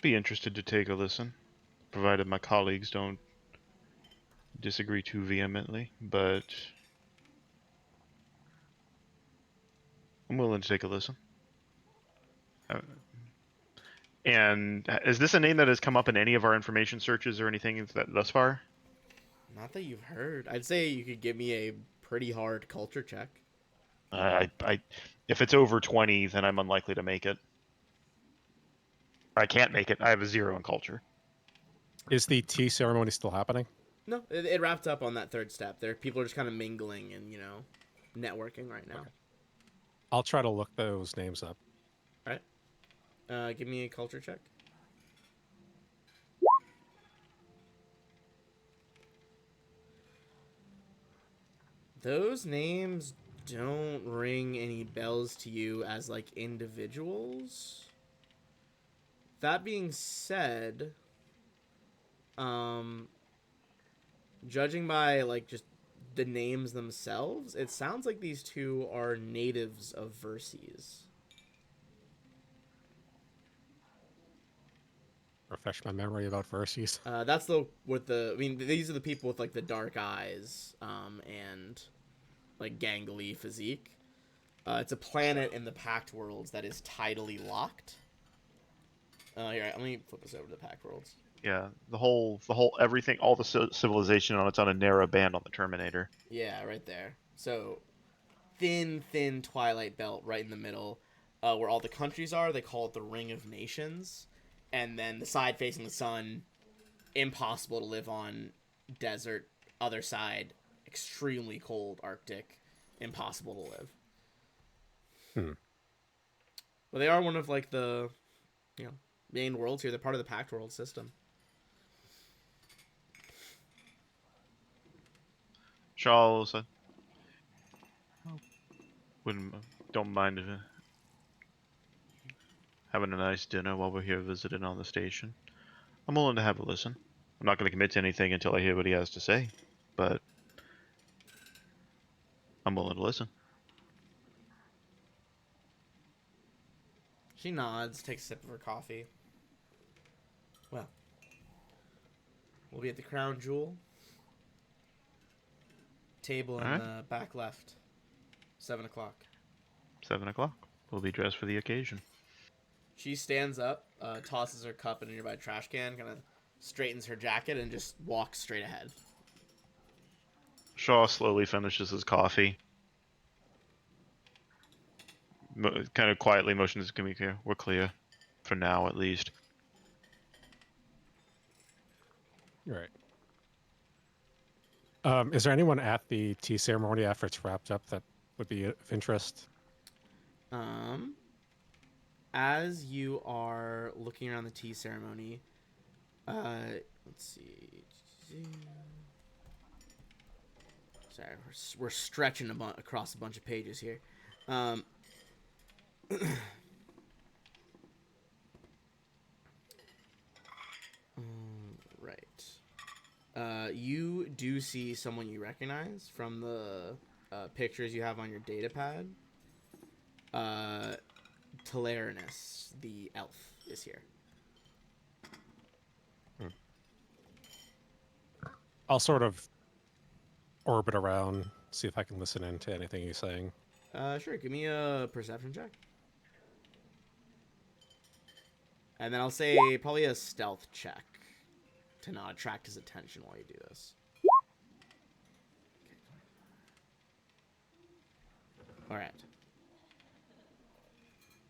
Be interested to take a listen, provided my colleagues don't disagree too vehemently, but I'm willing to take a listen. And is this a name that has come up in any of our information searches or anything thus far? Not that you've heard. I'd say you could give me a pretty hard culture check. If it's over 20, then I'm unlikely to make it. I can't make it. I have a 0 in culture. Is the tea ceremony still happening? No, it wrapped up on that third step. There, people are just kind of mingling and networking right now. Okay. I'll try to look those names up. All right. Give me a culture check. Those names don't ring any bells to you as like individuals. That being said, judging by like just the names themselves, it sounds like these two are natives of Verces. Refresh my memory about Verces. That's these are the people with like the dark eyes, and like gangly physique. It's a planet in the Pact Worlds that is tidally locked. Here, let me flip this over to the Pact Worlds. Yeah, the whole everything, all the civilization it's on a narrow band on the Terminator. Yeah, right there. So, thin twilight belt right in the middle, where all the countries are. They call it the Ring of Nations. And then the side facing the sun, impossible to live on, desert. Other side, extremely cold, Arctic, impossible to live. But they are one of like the you know, main worlds here. They're part of the Pact World system. Charles, I wouldn't don't mind having a nice dinner while we're here visiting on the station. I'm willing to have a listen. I'm not going to commit to anything until I hear what he has to say, but I'm willing to listen. She nods, takes a sip of her coffee. Well, we'll be at the Crown Jewel. Table in All right. the back left. 7 o'clock. 7 o'clock. We'll be dressed for the occasion. She stands up, tosses her cup in a nearby trash can, kind of straightens her jacket, and just walks straight ahead. Shaw slowly finishes his coffee. Kind of quietly motions to Kamika. We're clear. For now, at least. Right. Is there anyone at the tea ceremony after it's wrapped up that would be of interest? As you are looking around the tea ceremony, let's see. Sorry, we're stretching across a bunch of pages here. Right. You do see someone you recognize from the pictures you have on your data pad. Telerinus, the elf, is here. I'll sort of orbit around, see if I can listen in to anything he's saying. Sure. Give me a perception check. And then I'll say probably a stealth check to not attract his attention while you do this. All right.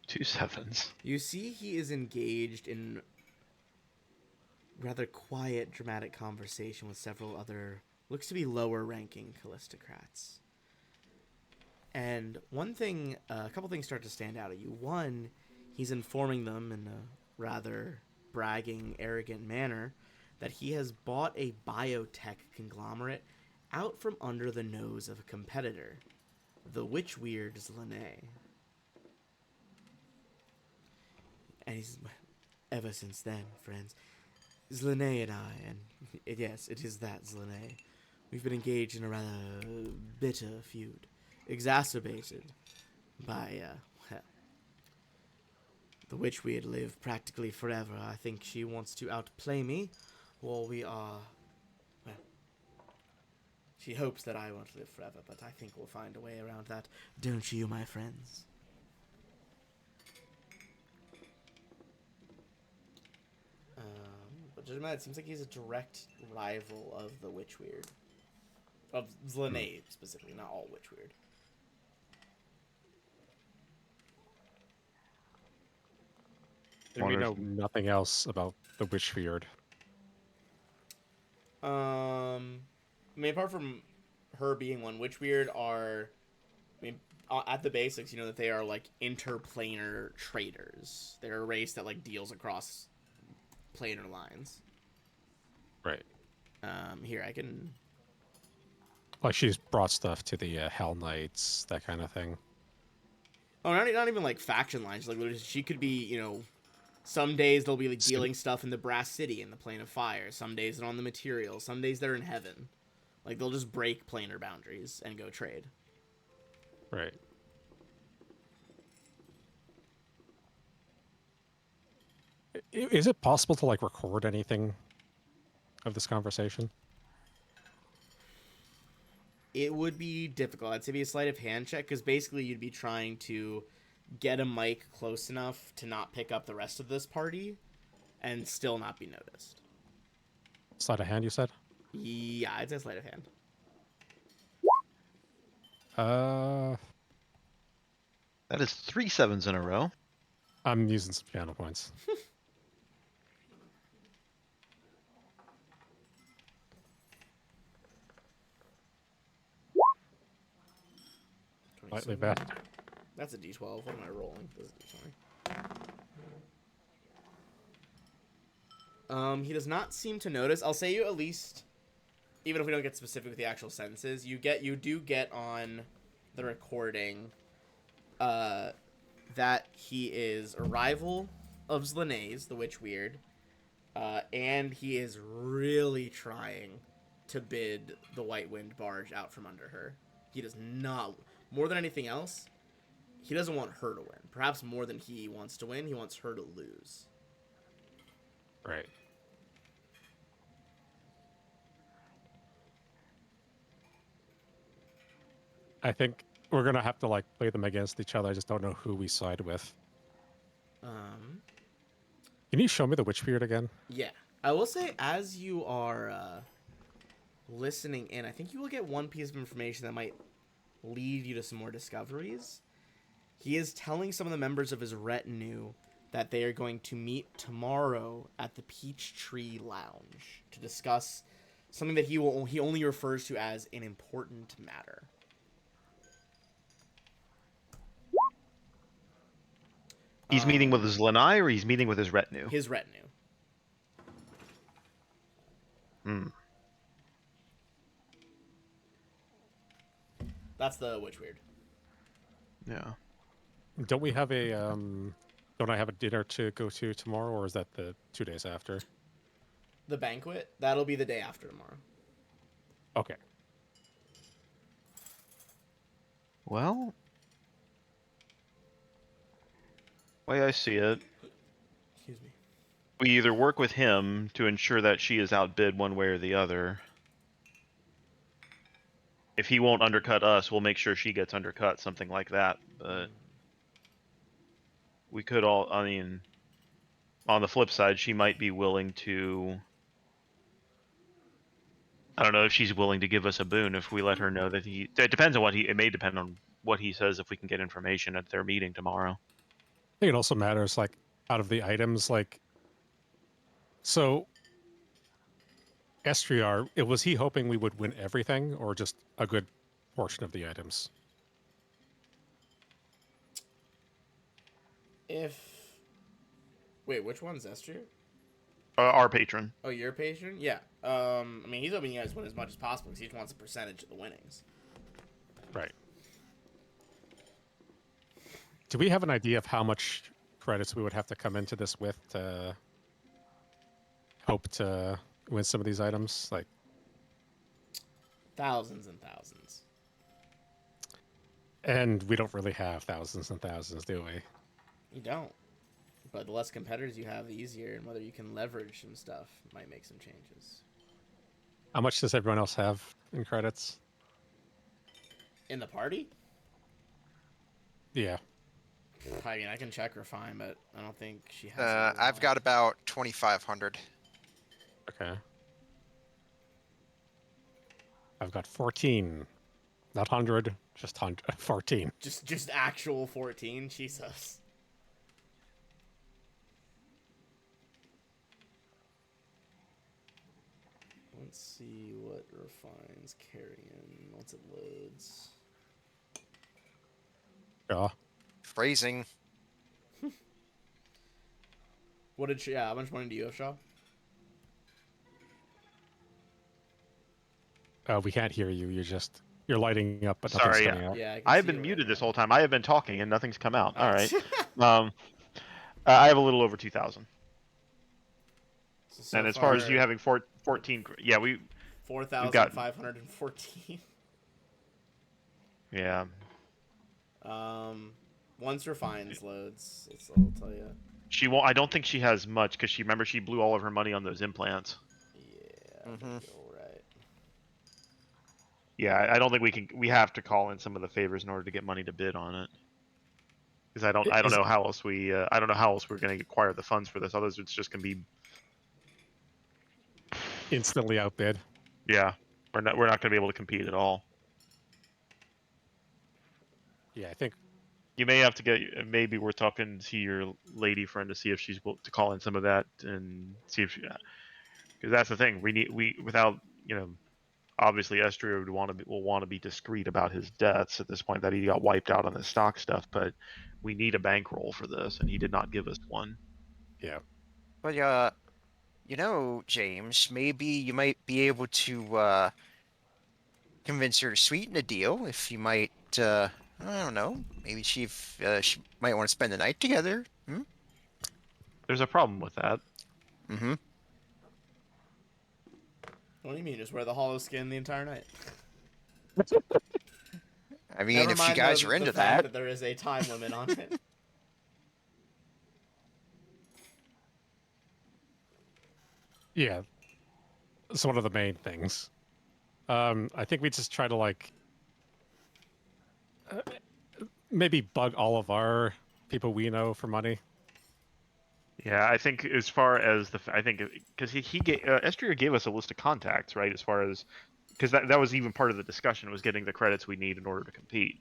2 sevens. You see he is engaged in rather quiet, dramatic conversation with several other, looks to be lower-ranking Callistocrats. And one thing, a couple things start to stand out at you. One, he's informing them in a rather bragging, arrogant manner that he has bought a biotech conglomerate out from under the nose of a competitor, the Witchweird Zlanae. And he's, ever since then, friends, Zlanae and I, and yes, it is that Zlanae, we've been engaged in a rather bitter feud, exacerbated by, well, the Witchweird live practically forever. I think she wants to outplay me, while we are, well, she hopes that I won't live forever, but I think we'll find a way around that, don't you, my friends? But judging by that, it seems like he's a direct rival of the Witchweird. Of Zlanae, specifically, not all Witchweird. And we know nothing else about the Witchweird. I mean, apart from her being one, Witchweird are, I mean, at the basics, you know that they are, like, interplanar traders. They're a race that, like, deals across planar lines. Right. Here, I can... Like she's brought stuff to the Hell Knights, that kind of thing. Oh, not even, like, faction lines. Like, she could be, you know... Some days they'll be like, dealing stuff in the Brass City in the Plane of Fire. Some days they're on the Material. Some days they're in Heaven. Like, they'll just break planar boundaries and go trade. Right. Is it possible to, like, record anything of this conversation? It would be difficult. I'd say be a sleight of hand check, because basically you'd be trying to get a mic close enough to not pick up the rest of this party and still not be noticed. Sleight of hand, you said? Yeah, I'd say sleight of hand. That is 3 sevens in a row. I'm using some piano points. Slightly bad. That's a d12. What am I rolling? This is d20. He does not seem to notice. I'll say you at least, even if we don't get specific with the actual sentences, you do get on the recording, that he is a rival of Zlanae's, the Witch Weird, and he is really trying to bid the White Wind barge out from under her. He does not, more than anything else, he doesn't want her to win. Perhaps more than he wants to win, he wants her to lose. Right. I think we're gonna have to like play them against each other. I just don't know who we side with. Can you show me the Witch Beard again? Yeah. I will say, as you are listening in, I think you will get one piece of information that might lead you to some more discoveries. He is telling some of the members of his retinue that they are going to meet tomorrow at the Peachtree Lounge to discuss something that he only refers to as an important matter. He's meeting with his Lanai, or he's meeting with his retinue? His retinue. Hmm. That's the Witch Weird. Yeah. Don't we have a don't I have a dinner to go to tomorrow, or is that the 2 days after? The banquet, that'll be the day after tomorrow. Okay. Well, way I see it, Excuse me. we either work with him to ensure that she is outbid one way or the other. If he won't undercut us, we'll make sure she gets undercut, something like that. But we could all, I mean, on the flip side, she might be willing to, I don't know if she's willing to give us a boon if we let her know that it depends on it may depend on what he says if we can get information at their meeting tomorrow. I think it also matters, like, out of the items, like, so Estriar, was he hoping we would win everything, or just a good portion of the items? Wait, which one's Esther? Our patron. Oh, your patron? Yeah. I mean, he's hoping you guys win as much as possible because he just wants a percentage of the winnings. Right. Do we have an idea of how much credits we would have to come into this with to hope to win some of these items? Like, Thousands and thousands. and we don't really have thousands and thousands, do we? You don't. But the less competitors you have, the easier, and whether you can leverage some stuff might make some changes. How much does everyone else have in credits? In the party? Yeah. I mean, I can check Refine, but I don't think she has. a I've lot. got about 2,500. Okay. I've got 14. Not 100, just 14. Just actual 14? Jesus. Let's see what Refine's carrying once it loads. Yeah. Phrasing. What did she? Yeah, how much money do you have, Shaw? Oh. We can't hear you. You're lighting up, but Sorry, nothing's coming out. Yeah, I can I've see been it muted right this now. whole time. I have been talking and nothing's come out. Oh. All right. I have a little over 2,000. So And as far as far, you having 14, yeah, 4,514. yeah. Once Refines loads, I'll tell you. She won't. I don't think she has much because she blew all of her money on those implants. Yeah, Mhm. you're right. Yeah, I don't think we can. We have to call in some of the favors in order to get money to bid on it. Because I don't Is- know how else I don't know how else we're going to acquire the funds for this. Otherwise, it's just going to be. Instantly outbid. Yeah, we're not going to be able to compete at all. Yeah, I think You may have to get. Maybe we're talking to your lady friend to see if she's to call in some of that and see if. Because that's the thing. We without obviously Estria will want to be discreet about his deaths at this point that he got wiped out on his stock stuff, but we need a bankroll for this, and he did not give us one. yeah. But yeah, You know, James, maybe you might be able to convince her to sweeten the deal if you might, I don't know, maybe she might want to spend the night together. Hmm? There's a problem with that. Mm-hmm. What do you mean? Just wear the hollow skin the entire night. I mean, Never if you mind guys the, are the into fact that. that there is a time limit on it. Yeah, it's one of the main things. I think we just try to like uh, maybe bug all of our people we know for money. Yeah, I think as far as I think because he gave Estrier gave us a list of contacts, right? As far as because that was even part of the discussion was getting the credits we need in order to compete.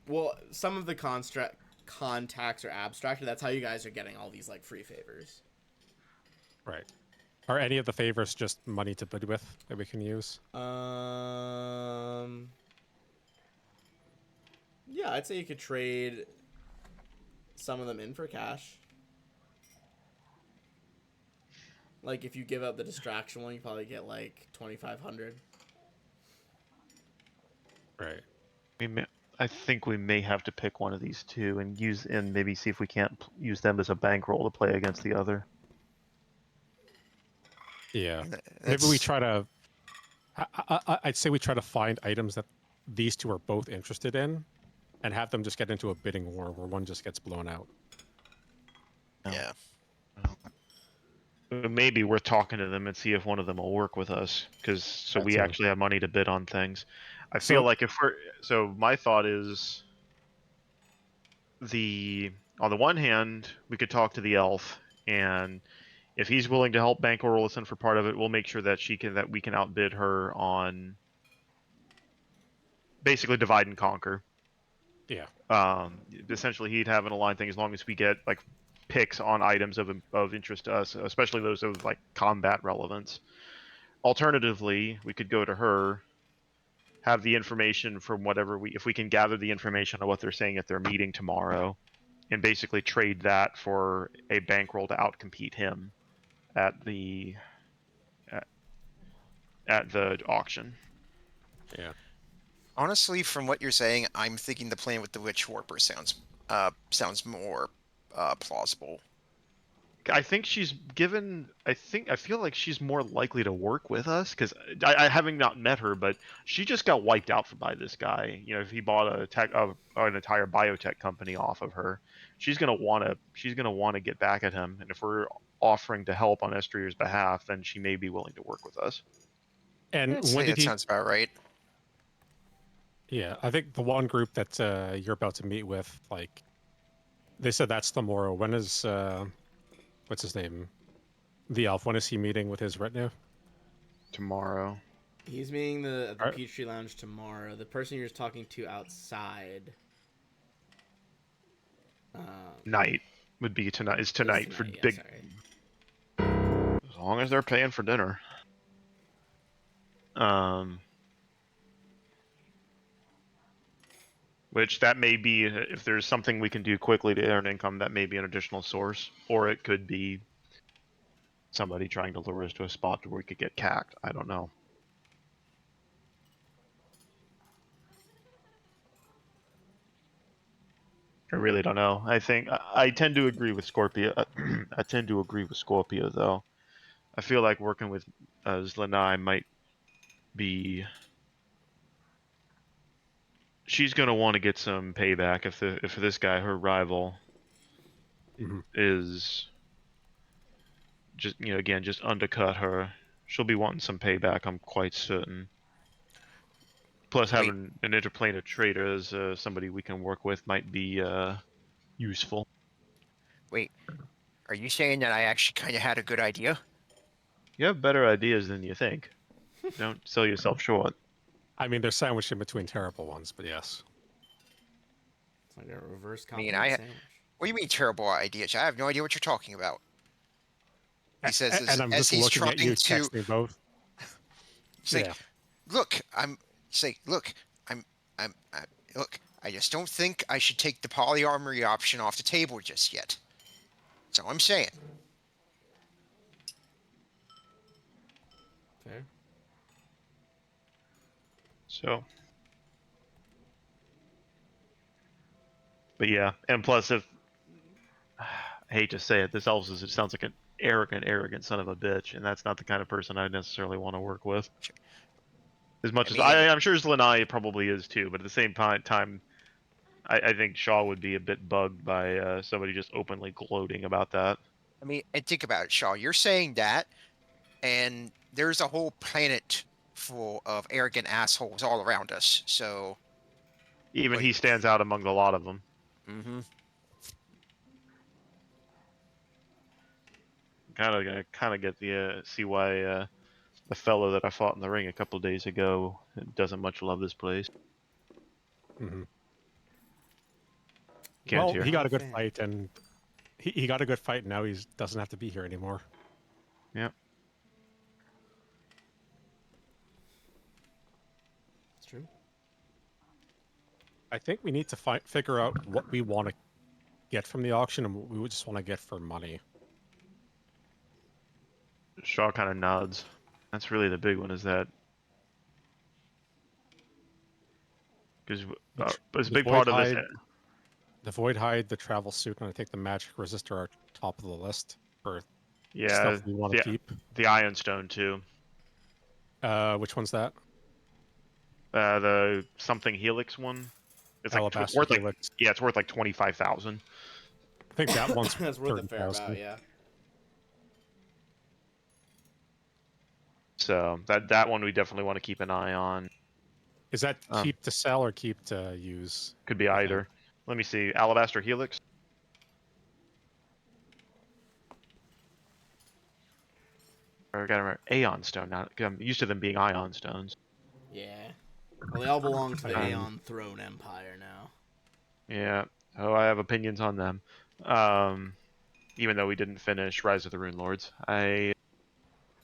Well, some of the contacts are abstracted. That's how you guys are getting all these like free favors. Right. Are any of the favors just money to bid with that we can use? Yeah, I'd say you could trade some of them in for cash. Like if you give up the distraction one, you probably get like 2,500. Right. I think we may have to pick one of these two and maybe see if we can't use them as a bankroll to play against the other. Yeah. Maybe we That's try to. I'd say we try to find items that these two are both interested in, and have them just get into a bidding war where one just gets blown out. yeah. It may be worth talking to them and see if one of them will work with us, so That we too. actually have money to bid on things. I feel So like if we're my thought is the on the one hand we could talk to the elf, and if he's willing to help Banco Rollison for part of it, we'll make sure that we can outbid her on basically divide and conquer. yeah. Essentially, he'd have an aligned thing as long as we get like picks on items of interest to us, especially those of like combat relevance. Alternatively, we could go to her, have the information from if we can gather the information on what they're saying at their meeting tomorrow, and basically trade that for a bankroll to outcompete him at the at, at the auction. Yeah. Honestly, from what you're saying, I'm thinking the plan with the Witch Warper sounds more plausible. I think she's given. I feel like she's more likely to work with us because I having not met her, but she just got wiped out by this guy. You know, if he bought an entire biotech company off of her, she's gonna wanna get back at him. And if we're offering to help on Estrier's behalf, then she may be willing to work with us. And I'd when say did that he? sounds about right. Yeah, I think the one group that you're about to meet with, like, they said that's tomorrow. When is what's his name? The elf. When is he meeting with his retinue? Tomorrow He's meeting at the Alright. Peachtree Lounge tomorrow. The person you're talking to outside. Um, night would be tonight. Is tonight for tonight, yeah, big. sorry. As long as they're paying for dinner. Which that may be, if there's something we can do quickly to earn income, that may be an additional source, or it could be somebody trying to lure us to a spot where we could get cacked. I don't know. I really don't know. I tend to agree with Scorpio. I tend to agree with Scorpio though. I feel like working with Lanai might be. She's gonna want to get some payback if this guy, her rival, Mhm. is just again just undercut her. She'll be wanting some payback. I'm quite certain. Plus, Wait, having an interplanar trader as somebody we can work with might be useful. wait. Are you saying that I actually kind of had a good idea? You have better ideas than you think. Don't sell yourself short. I mean, they're sandwiched in between terrible ones, but yes. It's like a reverse I mean, compliment sandwich. what do you mean terrible ideas? I have no idea what you're talking about. He says And I'm as just he's looking at trying you, to texting both. say, Yeah. look, look, I'm, look, I just don't think I should take the polyarmory option off the table just yet. That's all I'm saying. Fair. So, but yeah, and plus, if I hate to say it, this Elvis sounds like an arrogant son of a bitch, and that's not the kind of person I necessarily want to work with. As much I as mean, I'm sure Lanai probably is too, but at the same time, I think Shaw would be a bit bugged by somebody just openly gloating about that. and think about it, Shaw. You're saying that, and there's a whole planet full of arrogant assholes all around us. So, Even like, he stands out among a lot of them. mm-hmm. Kind of get the see why the fellow that I fought in the ring a couple of days ago doesn't much love this place. Hmm. Can't Well, hear. he got Not a good fan. fight, and he got a good fight. And now he doesn't have to be here anymore. Yep. It's true. I think we need to figure out what we want to get from the auction and what we would just want to get for money. Shaw kind of nods. That's really the big one. Is that because it's a The big void part of this. hide, the void hide, the travel suit, and I think the magic resistor are top of the list for Yeah, stuff we want to the keep. the Iron Stone too. Which one's that? The something Helix one. It's like Alabaster worth like Helix. yeah, it's worth like 25,000. I think that one's That's worth a fair 30,000. amount, yeah. So that one we definitely want to keep an eye on. Is that Um, keep to sell or keep to use? Could be Okay. either. Let me see. Alabaster Helix. Or I gotta remember Aeon Stone. Not I'm used to them being Ion Stones. Yeah. Well, they all belong to the Um, Aeon Throne Empire now. Yeah. Oh, I have opinions on them. Even though we didn't finish Rise of the Rune Lords, I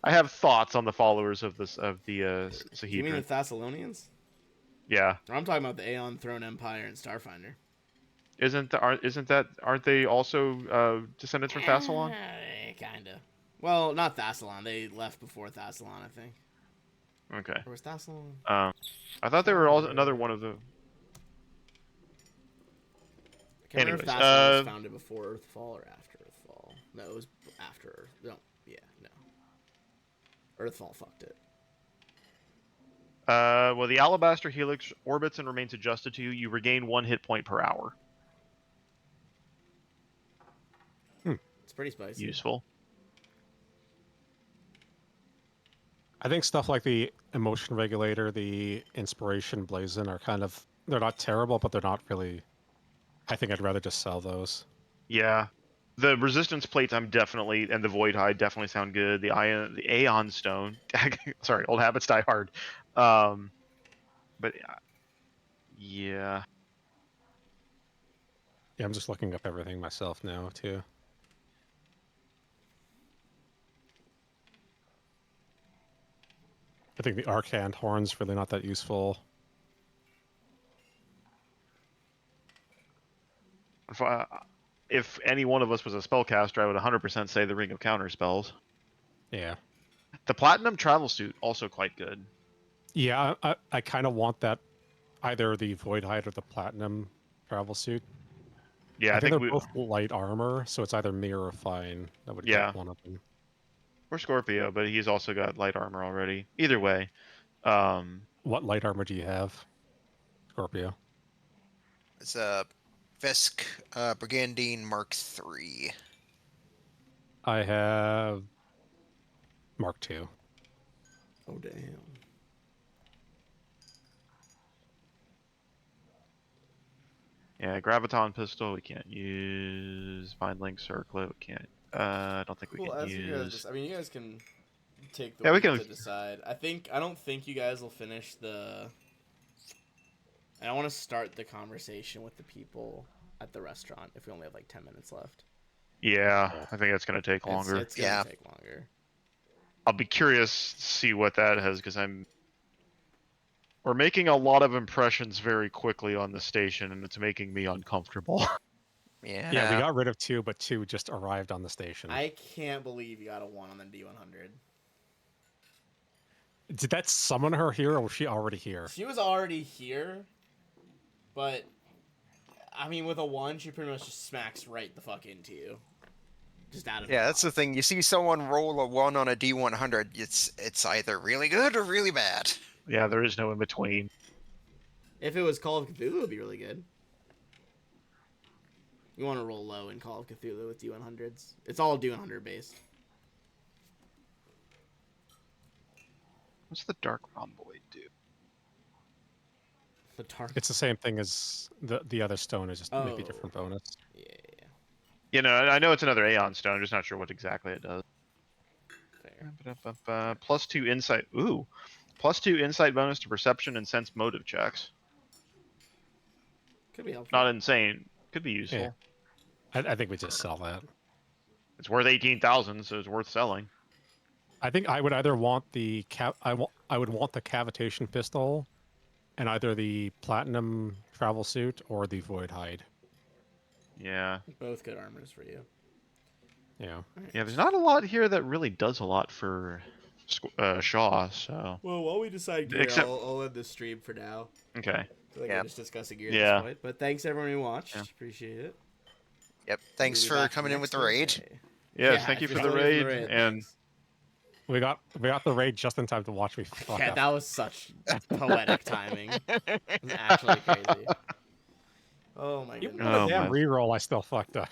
have thoughts on the followers of this of the Do you mean the Sahedron. Thessalonians? Yeah. Or I'm talking about the Aeon Throne Empire and Starfinder. Aren't they also descendants from Thassalon? Kinda. Well, not Thassalon. They left before Thassalon, I think. Okay. Or was Thassalon? I thought they were all another one of the. I can't remember if Anyways, Thassalon was founded before Earthfall or after Earthfall. No, it was after Earth. No, yeah, no. Earthfall fucked it. well, the Alabaster Helix orbits and remains adjusted to you. You regain 1 hit point per hour. It's pretty spicy. Useful. I think stuff like the emotion regulator, the inspiration blazon are kind of, they're not terrible, but they're not really. I think I'd rather just sell those. Yeah. The resistance plates, and the void hide definitely sound good. The Aeon Stone, sorry, old habits die hard. But yeah, Yeah, I'm just looking up everything myself now too. I think the Arcand horn's really not that useful. if any one of us was a spellcaster, I would 100% say the Ring of Counter Spells. Yeah. The Platinum Travel Suit also quite good. Yeah, I kind of want that, either the Void Hide or the Platinum travel suit. Yeah, I think they're we both light armor, so it's either me or Fine that would yeah, get one of them. or Scorpio, but he's also got light armor already. Either way, What light armor do you have, Scorpio? It's a Vesk Brigandine Mark III. I have Mark II. Oh, damn. yeah, Graviton Pistol we can't use. Mind Link Circlet we can't. I don't think we Well, can as you guys use. just, I mean, you guys can take the Yeah, we week can- to decide. I don't think you guys will finish the. And I want to start the conversation with the people at the restaurant if we only have like 10 minutes left. Yeah, I think that's gonna take longer. It's gonna Yeah. take longer. I'll be curious to see what that has because we're making a lot of impressions very quickly on the station, and it's making me uncomfortable. Yeah. Yeah, we got rid of 2, but 2 just arrived on the station. I can't believe you got a 1 on the D100. Did that summon her here, or was she already here? She was already here, but I mean, with a 1, she pretty much just smacks right the fuck into you. Just out of Yeah, her that's the mouth. thing. You see someone roll a 1 on a D100, it's either really good or really bad. Yeah, there is no in between. If it was Call of Cthulhu, it would be really good. You want to roll low in Call of Cthulhu with D100s. It's all D100 based. What's the Dark Rhomboid do? The target. It's the same thing as the other stone, is just maybe Oh. different bonus. Yeah. You know, I know it's another Aeon Stone. I'm just not sure what exactly it does. Fair. +2 insight. Ooh, +2 insight bonus to perception and sense motive checks. Could be helpful. Not insane. Could be useful. Yeah. I think we just sell that. It's worth 18,000, so it's worth selling. I think I would either want the I would want the cavitation pistol, and either the platinum travel suit or the void hide. Yeah. Both good armors for you. Yeah. Yeah, there's not a lot here that really does a lot for Shaw, so... Well, while we decide gear, Except- I'll end this stream for now. Okay. I feel like Yeah. I'm just discussing gear at Yeah. this point. But thanks everyone who watched. Yeah. Appreciate it. Yep. Thanks We'll be for back coming in next with the raid. Wednesday. Yes, Yeah, thank you if for you're the still raid, here, and... thanks. We got the raid just in time to watch me fuck Yeah, up. that was such poetic timing. It was actually crazy. Oh my Even goodness. on a Oh, damn man. reroll, I still fucked up.